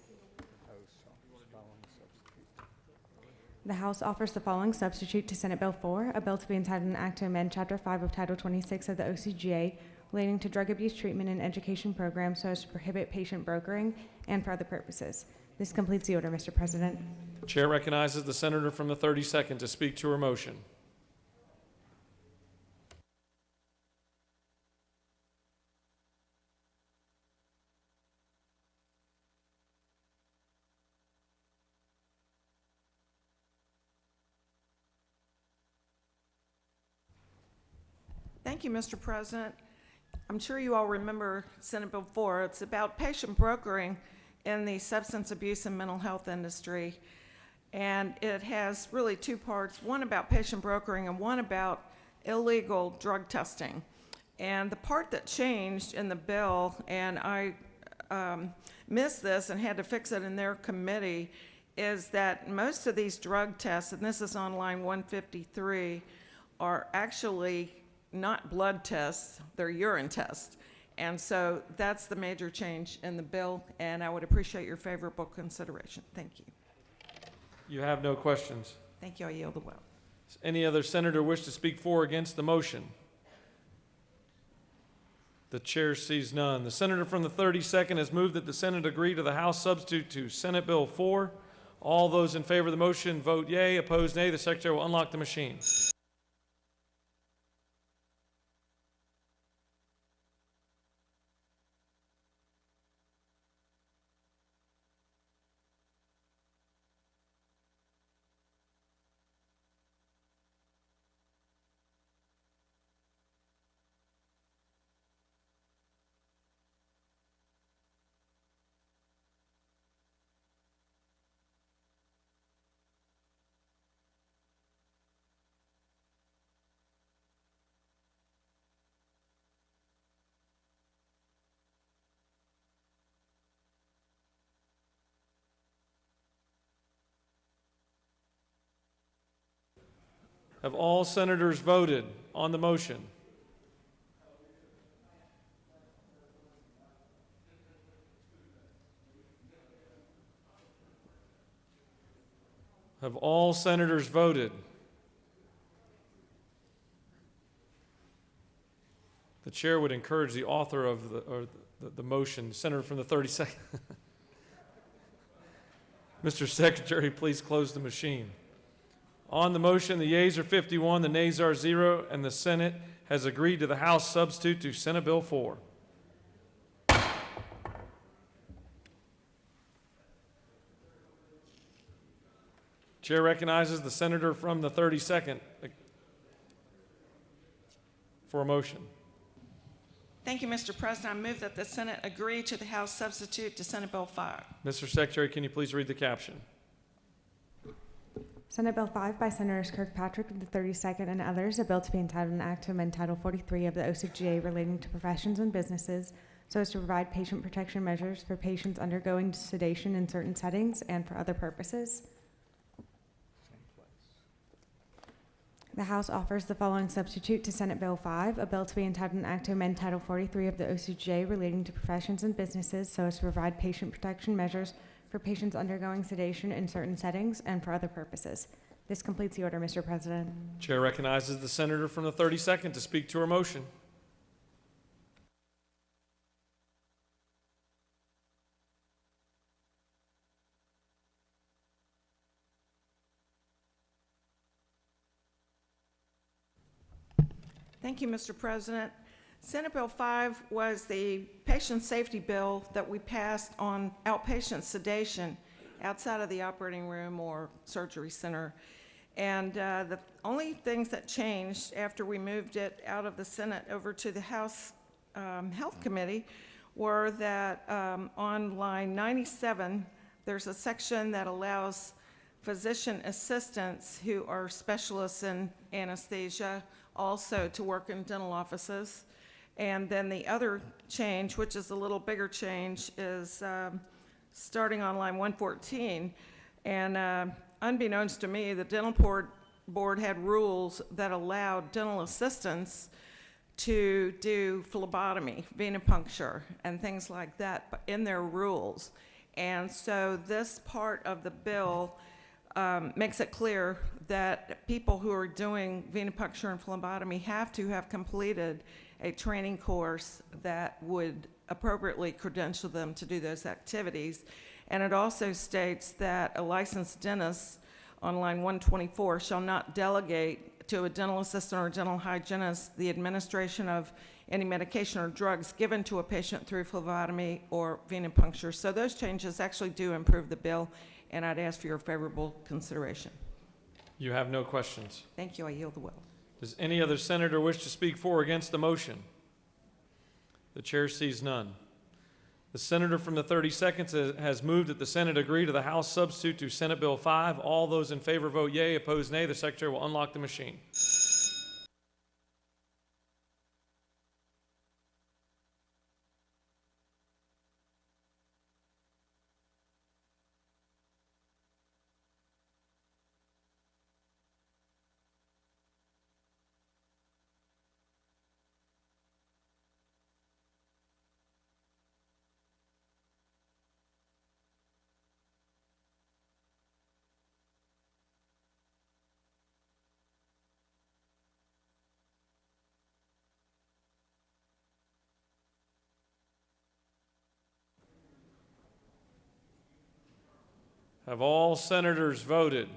The House offers the following substitute to Senate Bill 4, a bill to be entitled an act to amend Chapter 5 of Title 26 of the OCGA relating to drug abuse treatment and education programs so as to prohibit patient brokering and for other purposes. This completes the order, Mr. President. The chair recognizes the senator from the 32nd to speak to her motion. Thank you, Mr. President. I'm sure you all remember Senate Bill 4. It's about patient brokering in the substance abuse and mental health industry. And it has really two parts, one about patient brokering and one about illegal drug testing. And the part that changed in the bill, and I missed this and had to fix it in their committee, is that most of these drug tests, and this is on line 153, are actually not blood tests, they're urine tests. And so that's the major change in the bill, and I would appreciate your favorable consideration. Thank you. You have no questions. Thank you. I yield the will. Does any other senator wish to speak for or against the motion? The chair sees none. The senator from the 32nd has moved that the Senate agree to the House substitute to Senate Bill 4. All those in favor of the motion vote yea. Opposed, nay. The secretary will unlock the machine. Have all senators voted on the motion? Have all senators voted? The chair would encourage the author of the motion, senator from the 32nd. Mr. Secretary, please close the machine. On the motion, the yeas are 51, the nays are 0, and the Senate has agreed to the House substitute to Senate Bill 4. Chair recognizes the senator from the 32nd for a motion. Thank you, Mr. President. I move that the Senate agree to the House substitute to Senate Bill 5. Mr. Secretary, can you please read the caption? Senate Bill 5 by Senators Kirkpatrick of the 32nd and others, a bill to be entitled an act to amend Title 43 of the OCGA relating to professions and businesses so as to provide patient protection measures for patients undergoing sedation in certain settings and for other purposes. The House offers the following substitute to Senate Bill 5, a bill to be entitled an act to amend Title 43 of the OCGA relating to professions and businesses so as to provide patient protection measures for patients undergoing sedation in certain settings and for other purposes. This completes the order, Mr. President. Chair recognizes the senator from the 32nd to speak to her motion. Thank you, Mr. President. Senate Bill 5 was the patient safety bill that we passed on outpatient sedation outside of the operating room or surgery center. And the only things that changed after we moved it out of the Senate over to the House Health Committee were that on line 97, there's a section that allows physician assistants who are specialists in anesthesia also to work in dental offices. And then the other change, which is a little bigger change, is starting on line 114. And unbeknownst to me, the dental board had rules that allowed dental assistants to do phlebotomy, venipuncture, and things like that in their rules. And so this part of the bill makes it clear that people who are doing venipuncture and phlebotomy have to have completed a training course that would appropriately credential them to do those activities. And it also states that a licensed dentist on line 124 shall not delegate to a dental assistant or dental hygienist the administration of any medication or drugs given to a patient through phlebotomy or venipuncture. So those changes actually do improve the bill, and I'd ask for your favorable consideration. You have no questions. Thank you. I yield the will. Does any other senator wish to speak for or against the motion? The chair sees none. The senator from the 32nd has moved that the Senate agree to the House substitute to Senate Bill 5. All those in favor vote yea, opposed nay. The secretary will unlock the machine. Have all senators voted?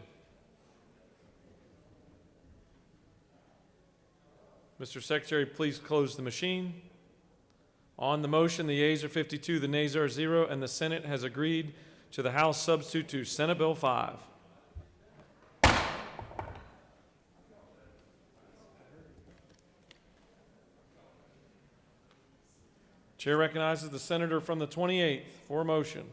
Mr. Secretary, please close the machine. On the motion, the yeas are 52, the nays are 0, and the Senate has agreed to the House substitute to Senate Bill 5. Chair recognizes the senator from the 28th for a motion.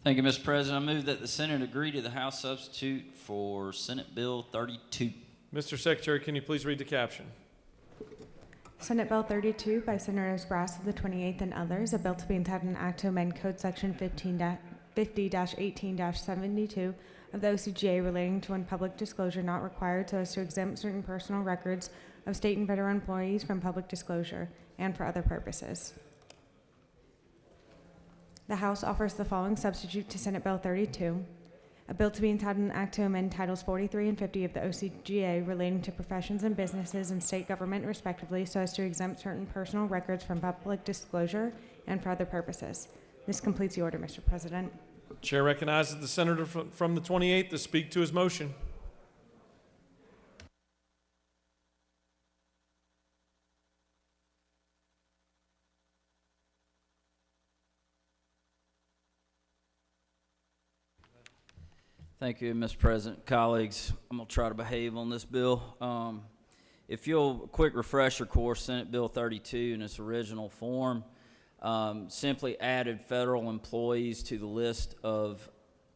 Thank you, Mr. President. I move that the Senate agree to the House substitute for Senate Bill 32. Mr. Secretary, can you please read the caption? Senate Bill 32 by Senators Brass of the 28th and others, a bill to be entitled an act to amend Code Section 50-18-72 of the OCGA relating to when public disclosure not required so as to exempt certain personal records of state and federal employees from public disclosure and for other purposes. The House offers the following substitute to Senate Bill 32, a bill to be entitled an act to amend Titles 43 and 50 of the OCGA relating to professions and businesses and state government respectively so as to exempt certain personal records from public disclosure and for other purposes. This completes the order, Mr. President. Chair recognizes the senator from the 28th to speak to his motion. Thank you, Mr. President. Colleagues, I'm going to try to behave on this bill. If you'll, a quick refresher course, Senate Bill 32 in its original form simply added federal employees to the list of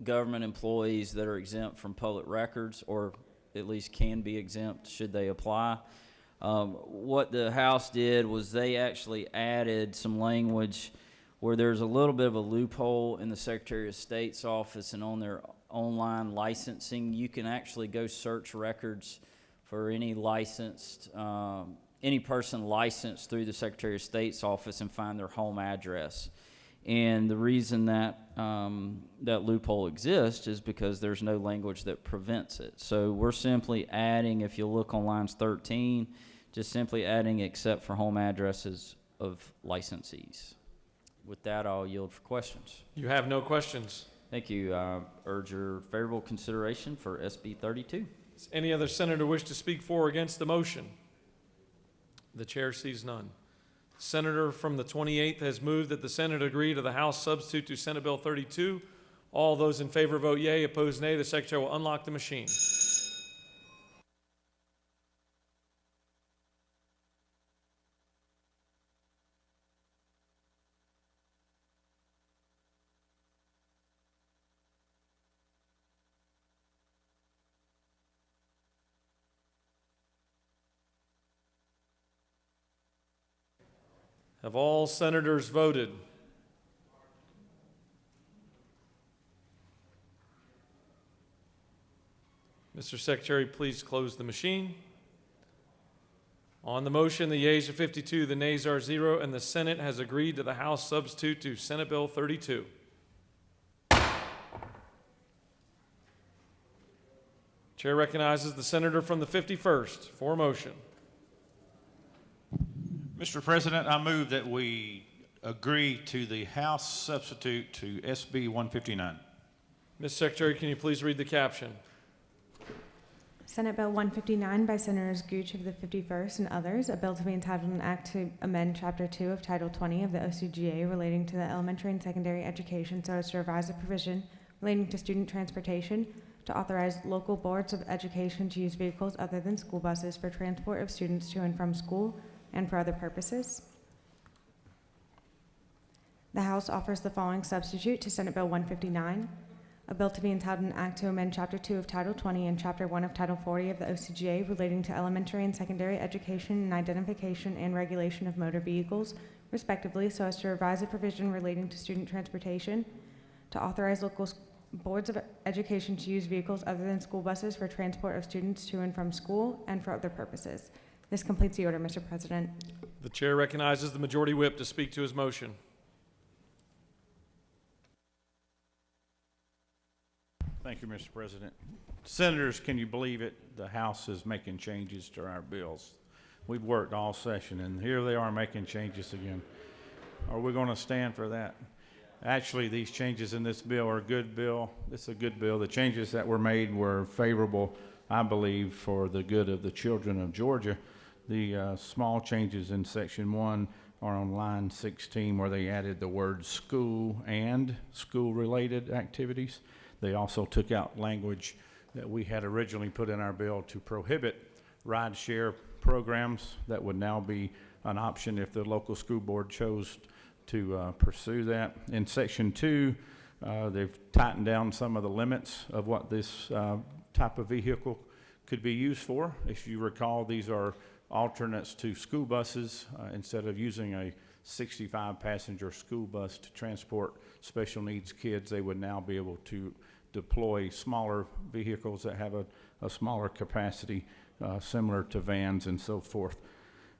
government employees that are exempt from public records, or at least can be exempt should they apply. What the House did was they actually added some language where there's a little bit of a loophole in the Secretary of State's office and on their online licensing. You can actually go search records for any licensed, any person licensed through the Secretary of State's office and find their home address. And the reason that that loophole exists is because there's no language that prevents it. So we're simply adding, if you look on lines 13, just simply adding except for home addresses of licensees. With that, I'll yield for questions. You have no questions. Thank you. I urge your favorable consideration for SB 32. Does any other senator wish to speak for or against the motion? The chair sees none. Senator from the 28th has moved that the Senate agree to the House substitute to Senate Bill 32. All those in favor vote yea, opposed nay. The Secretary will unlock the machine. Have all senators voted? Mr. Secretary, please close the machine. On the motion, the yeas are 52, the nays are 0, and the Senate has agreed to the House substitute to Senate Bill 32. Chair recognizes the senator from the 51st for a motion. Mr. President, I move that we agree to the House substitute to SB 159. Ms. Secretary, can you please read the caption? Senate Bill 159 by Senators Gooch of the 51st and others, a bill to be entitled an act to amend Chapter 2 of Title 20 of the OCGA relating to the elementary and secondary education so as to revise the provision relating to student transportation, to authorize local boards of education to use vehicles other than school buses for transport of students to and from school and for other purposes. The House offers the following substitute to Senate Bill 159, a bill to be entitled an act to amend Chapter 2 of Title 20 and Chapter 1 of Title 40 of the OCGA relating to elementary and secondary education and identification and regulation of motor vehicles, respectively, so as to revise a provision relating to student transportation, to authorize local boards of education to use vehicles other than school buses for transport of students to and from school and for other purposes. This completes the order, Mr. President. The chair recognizes the majority whip to speak to his motion. Thank you, Mr. President. Senators, can you believe it? The House is making changes to our bills. We've worked all session, and here they are making changes again. Are we going to stand for that? Actually, these changes in this bill are a good bill. It's a good bill. The changes that were made were favorable, I believe, for the good of the children of Georgia. The small changes in Section 1 are on line 16, where they added the word school and school-related activities. They also took out language that we had originally put in our bill to prohibit ride-share programs. That would now be an option if the local school board chose to pursue that. In Section 2, they've tightened down some of the limits of what this type of vehicle could be used for. If you recall, these are alternates to school buses. Instead of using a 65-passenger school bus to transport special needs kids, they would now be able to deploy smaller vehicles that have a smaller capacity, similar to vans and so forth.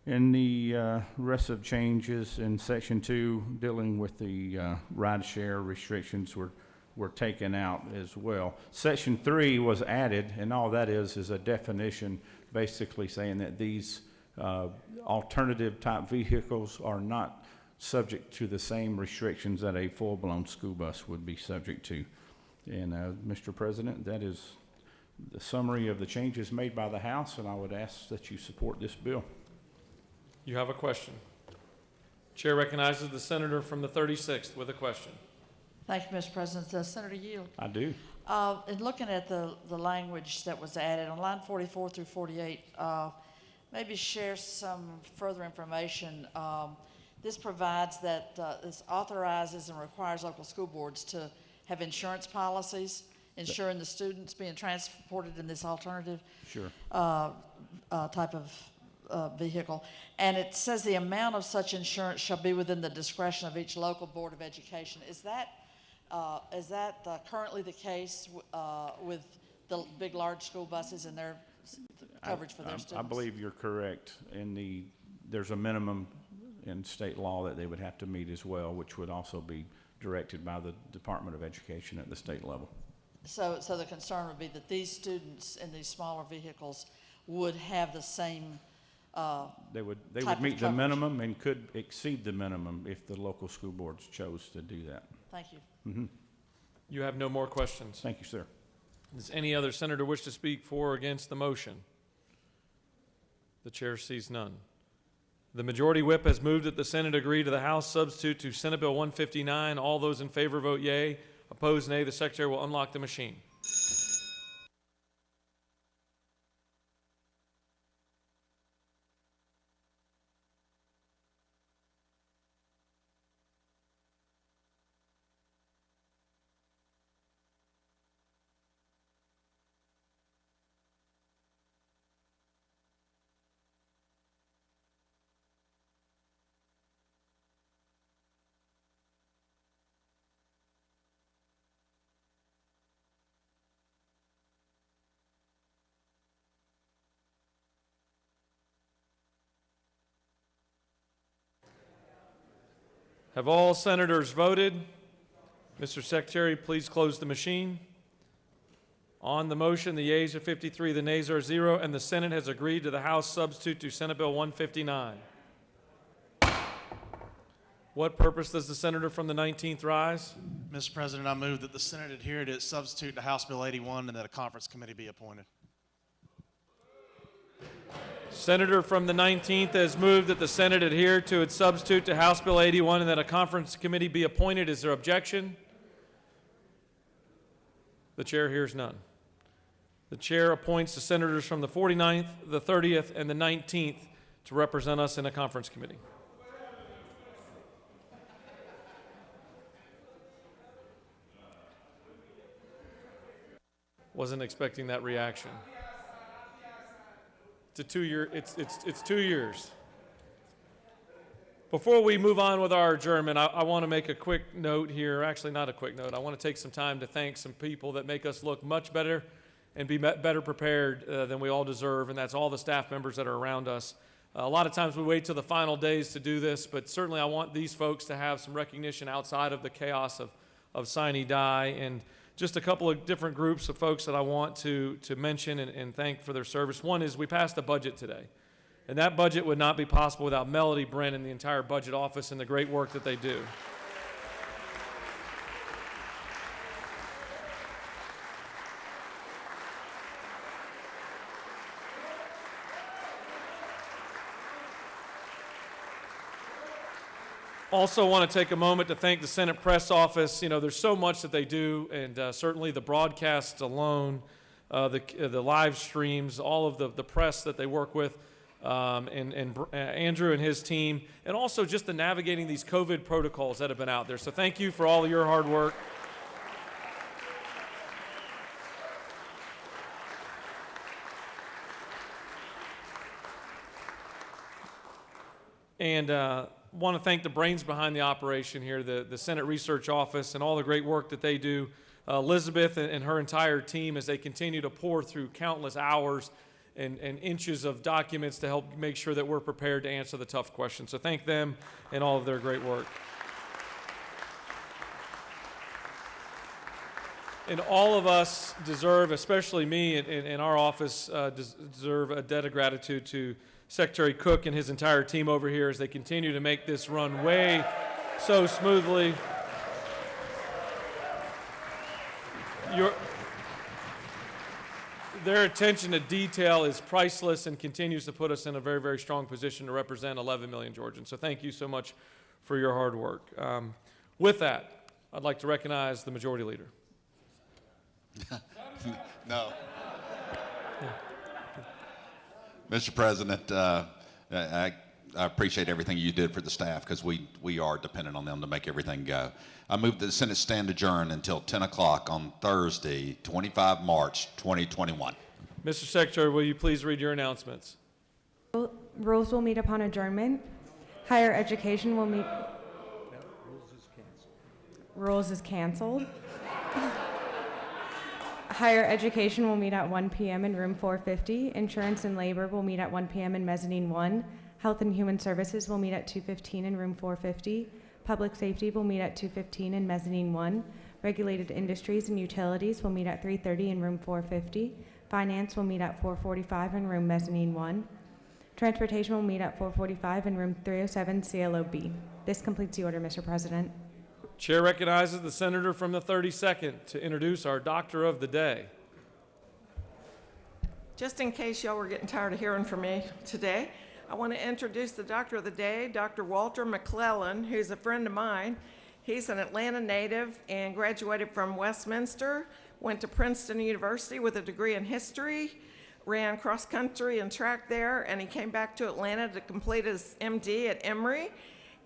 And the rest of changes in Section 2 dealing with the ride-share restrictions were taken out as well. Section 3 was added, and all that is a definition basically saying that these alternative type vehicles are not subject to the same restrictions that a full-blown school bus would be subject to. And Mr. President, that is the summary of the changes made by the House, and I would ask that you support this bill. You have a question. Chair recognizes the senator from the 36th with a question. Thank you, Mr. President. Senator Yield. I do. In looking at the language that was added on line 44 through 48, maybe share some further information. This provides that this authorizes and requires local school boards to have insurance policies ensuring the students being transported in this alternative type of vehicle. And it says the amount of such insurance shall be within the discretion of each local board of education. Is that currently the case with the big, large school buses and their coverage for their students? I believe you're correct. There's a minimum in state law that they would have to meet as well, which would also be directed by the Department of Education at the state level. So the concern would be that these students in these smaller vehicles would have the same they would meet the minimum and could exceed the minimum if the local school boards chose to do that. Thank you. Mm-hmm. You have no more questions. Thank you, sir. Does any other senator wish to speak for or against the motion? The chair sees none. The majority whip has moved that the Senate agree to the House substitute to Senate Bill 159. All those in favor vote yea. Opposed, nay. The secretary will unlock the machine. Have all senators voted? Mr. Secretary, please close the machine. On the motion, the yeas are 53, the nays are 0, and the Senate has agreed to the House substitute to Senate Bill 159. What purpose does the senator from the 19th rise? Mr. President, I move that the Senate adhere to its substitute to House Bill 81 and that a conference committee be appointed. Senator from the 19th has moved that the Senate adhere to its substitute to House Bill 81 and that a conference committee be appointed. Is there objection? The chair hears none. The chair appoints the senators from the 49th, the 30th, and the 19th to represent us in a conference committee. Wasn't expecting that reaction. It's 2 years. Before we move on with our adjournment, I want to make a quick note here. Actually, not a quick note. I want to take some time to thank some people that make us look much better and be better prepared than we all deserve, and that's all the staff members that are around us. A lot of times we wait till the final days to do this, but certainly I want these folks to have some recognition outside of the chaos of sine die, and just a couple of different groups of folks that I want to mention and thank for their service. One is we passed a budget today, and that budget would not be possible without Melody, Brent, and the entire budget office and the great work that they do. Also want to take a moment to thank the Senate press office. You know, there's so much that they do, and certainly the broadcasts alone, the live streams, all of the press that they work with, and Andrew and his team, and also just the navigating these COVID protocols that have been out there. So thank you for all of your hard work. And want to thank the brains behind the operation here, the Senate Research Office, and all the great work that they do. Elizabeth and her entire team as they continue to pour through countless hours and inches of documents to help make sure that we're prepared to answer the tough questions. So thank them and all of their great work. And all of us deserve, especially me and our office, deserve a debt of gratitude to Secretary Cook and his entire team over here as they continue to make this run way so smoothly. Their attention to detail is priceless and continues to put us in a very, very strong position to represent 11 million Georgians. So thank you so much for your hard work. With that, I'd like to recognize the Majority Leader. No. Mr. President, I appreciate everything you did for the staff because we are dependent on them to make everything go. I move that the Senate stand adjourned until 10 o'clock on Thursday, 25 March 2021. Mr. Secretary, will you please read your announcements? Rules will meet upon adjournment. Higher education will meet. Rules is canceled. Higher education will meet at 1 p.m. in room 450. Insurance and labor will meet at 1 p.m. in mezzanine 1. Health and human services will meet at 2:15 in room 450. Public safety will meet at 2:15 in mezzanine 1. Regulated industries and utilities will meet at 3:30 in room 450. Finance will meet at 4:45 in room mezzanine 1. Transportation will meet at 4:45 in room 307 CLOB. This completes the order, Mr. President. Chair recognizes the senator from the 32nd to introduce our Doctor of the Day. Just in case y'all were getting tired of hearing from me today, I want to introduce the Doctor of the Day, Dr. Walter McClellan, who's a friend of mine. He's an Atlanta native and graduated from Westminster, went to Princeton University with a degree in history, ran cross country and track there, and he came back to Atlanta to complete his MD at Emory.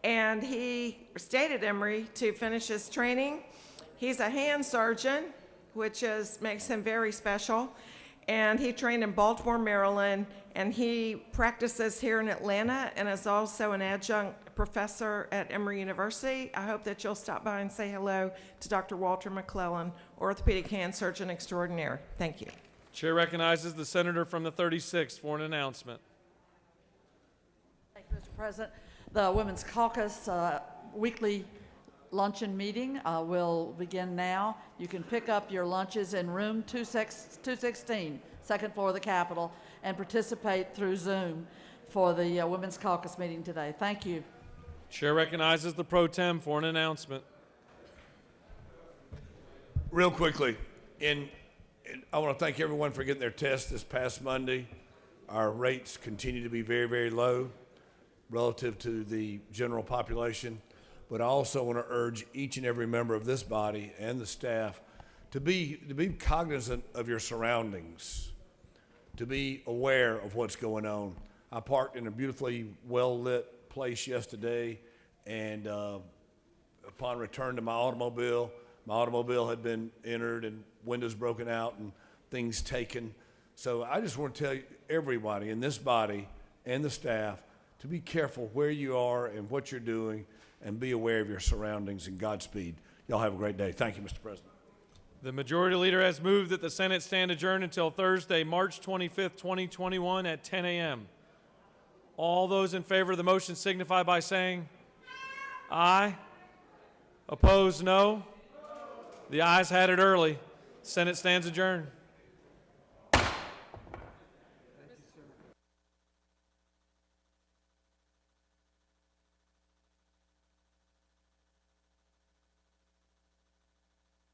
And he stayed at Emory to finish his training. He's a hand surgeon, which makes him very special. And he trained in Baltimore, Maryland, and he practices here in Atlanta and is also an adjunct professor at Emory University. I hope that you'll stop by and say hello to Dr. Walter McClellan, orthopedic hand surgeon extraordinaire. Thank you. Chair recognizes the senator from the 36th for an announcement. Thank you, Mr. President. The Women's Caucus weekly luncheon meeting will begin now. You can pick up your lunches in room 216, second floor of the Capitol, and participate through Zoom for the Women's Caucus meeting today. Thank you. Chair recognizes the pro tem for an announcement. Real quickly, I want to thank everyone for getting their test this past Monday. Our rates continue to be very, very low relative to the general population. But I also want to urge each and every member of this body and the staff to be cognizant of your surroundings, to be aware of what's going on. I parked in a beautifully well-lit place yesterday, and upon return to my automobile had been entered and windows broken out and things taken. So I just want to tell you, everybody in this body and the staff, to be careful where you are and what you're doing, and be aware of your surroundings, and Godspeed. Y'all have a great day. Thank you, Mr. President. The Majority Leader has moved that the Senate stand adjourned until Thursday, March 25th, 2021 at 10 a.m. All those in favor of the motion signify by saying aye. Opposed, no. The ayes had it early. Senate stands adjourned.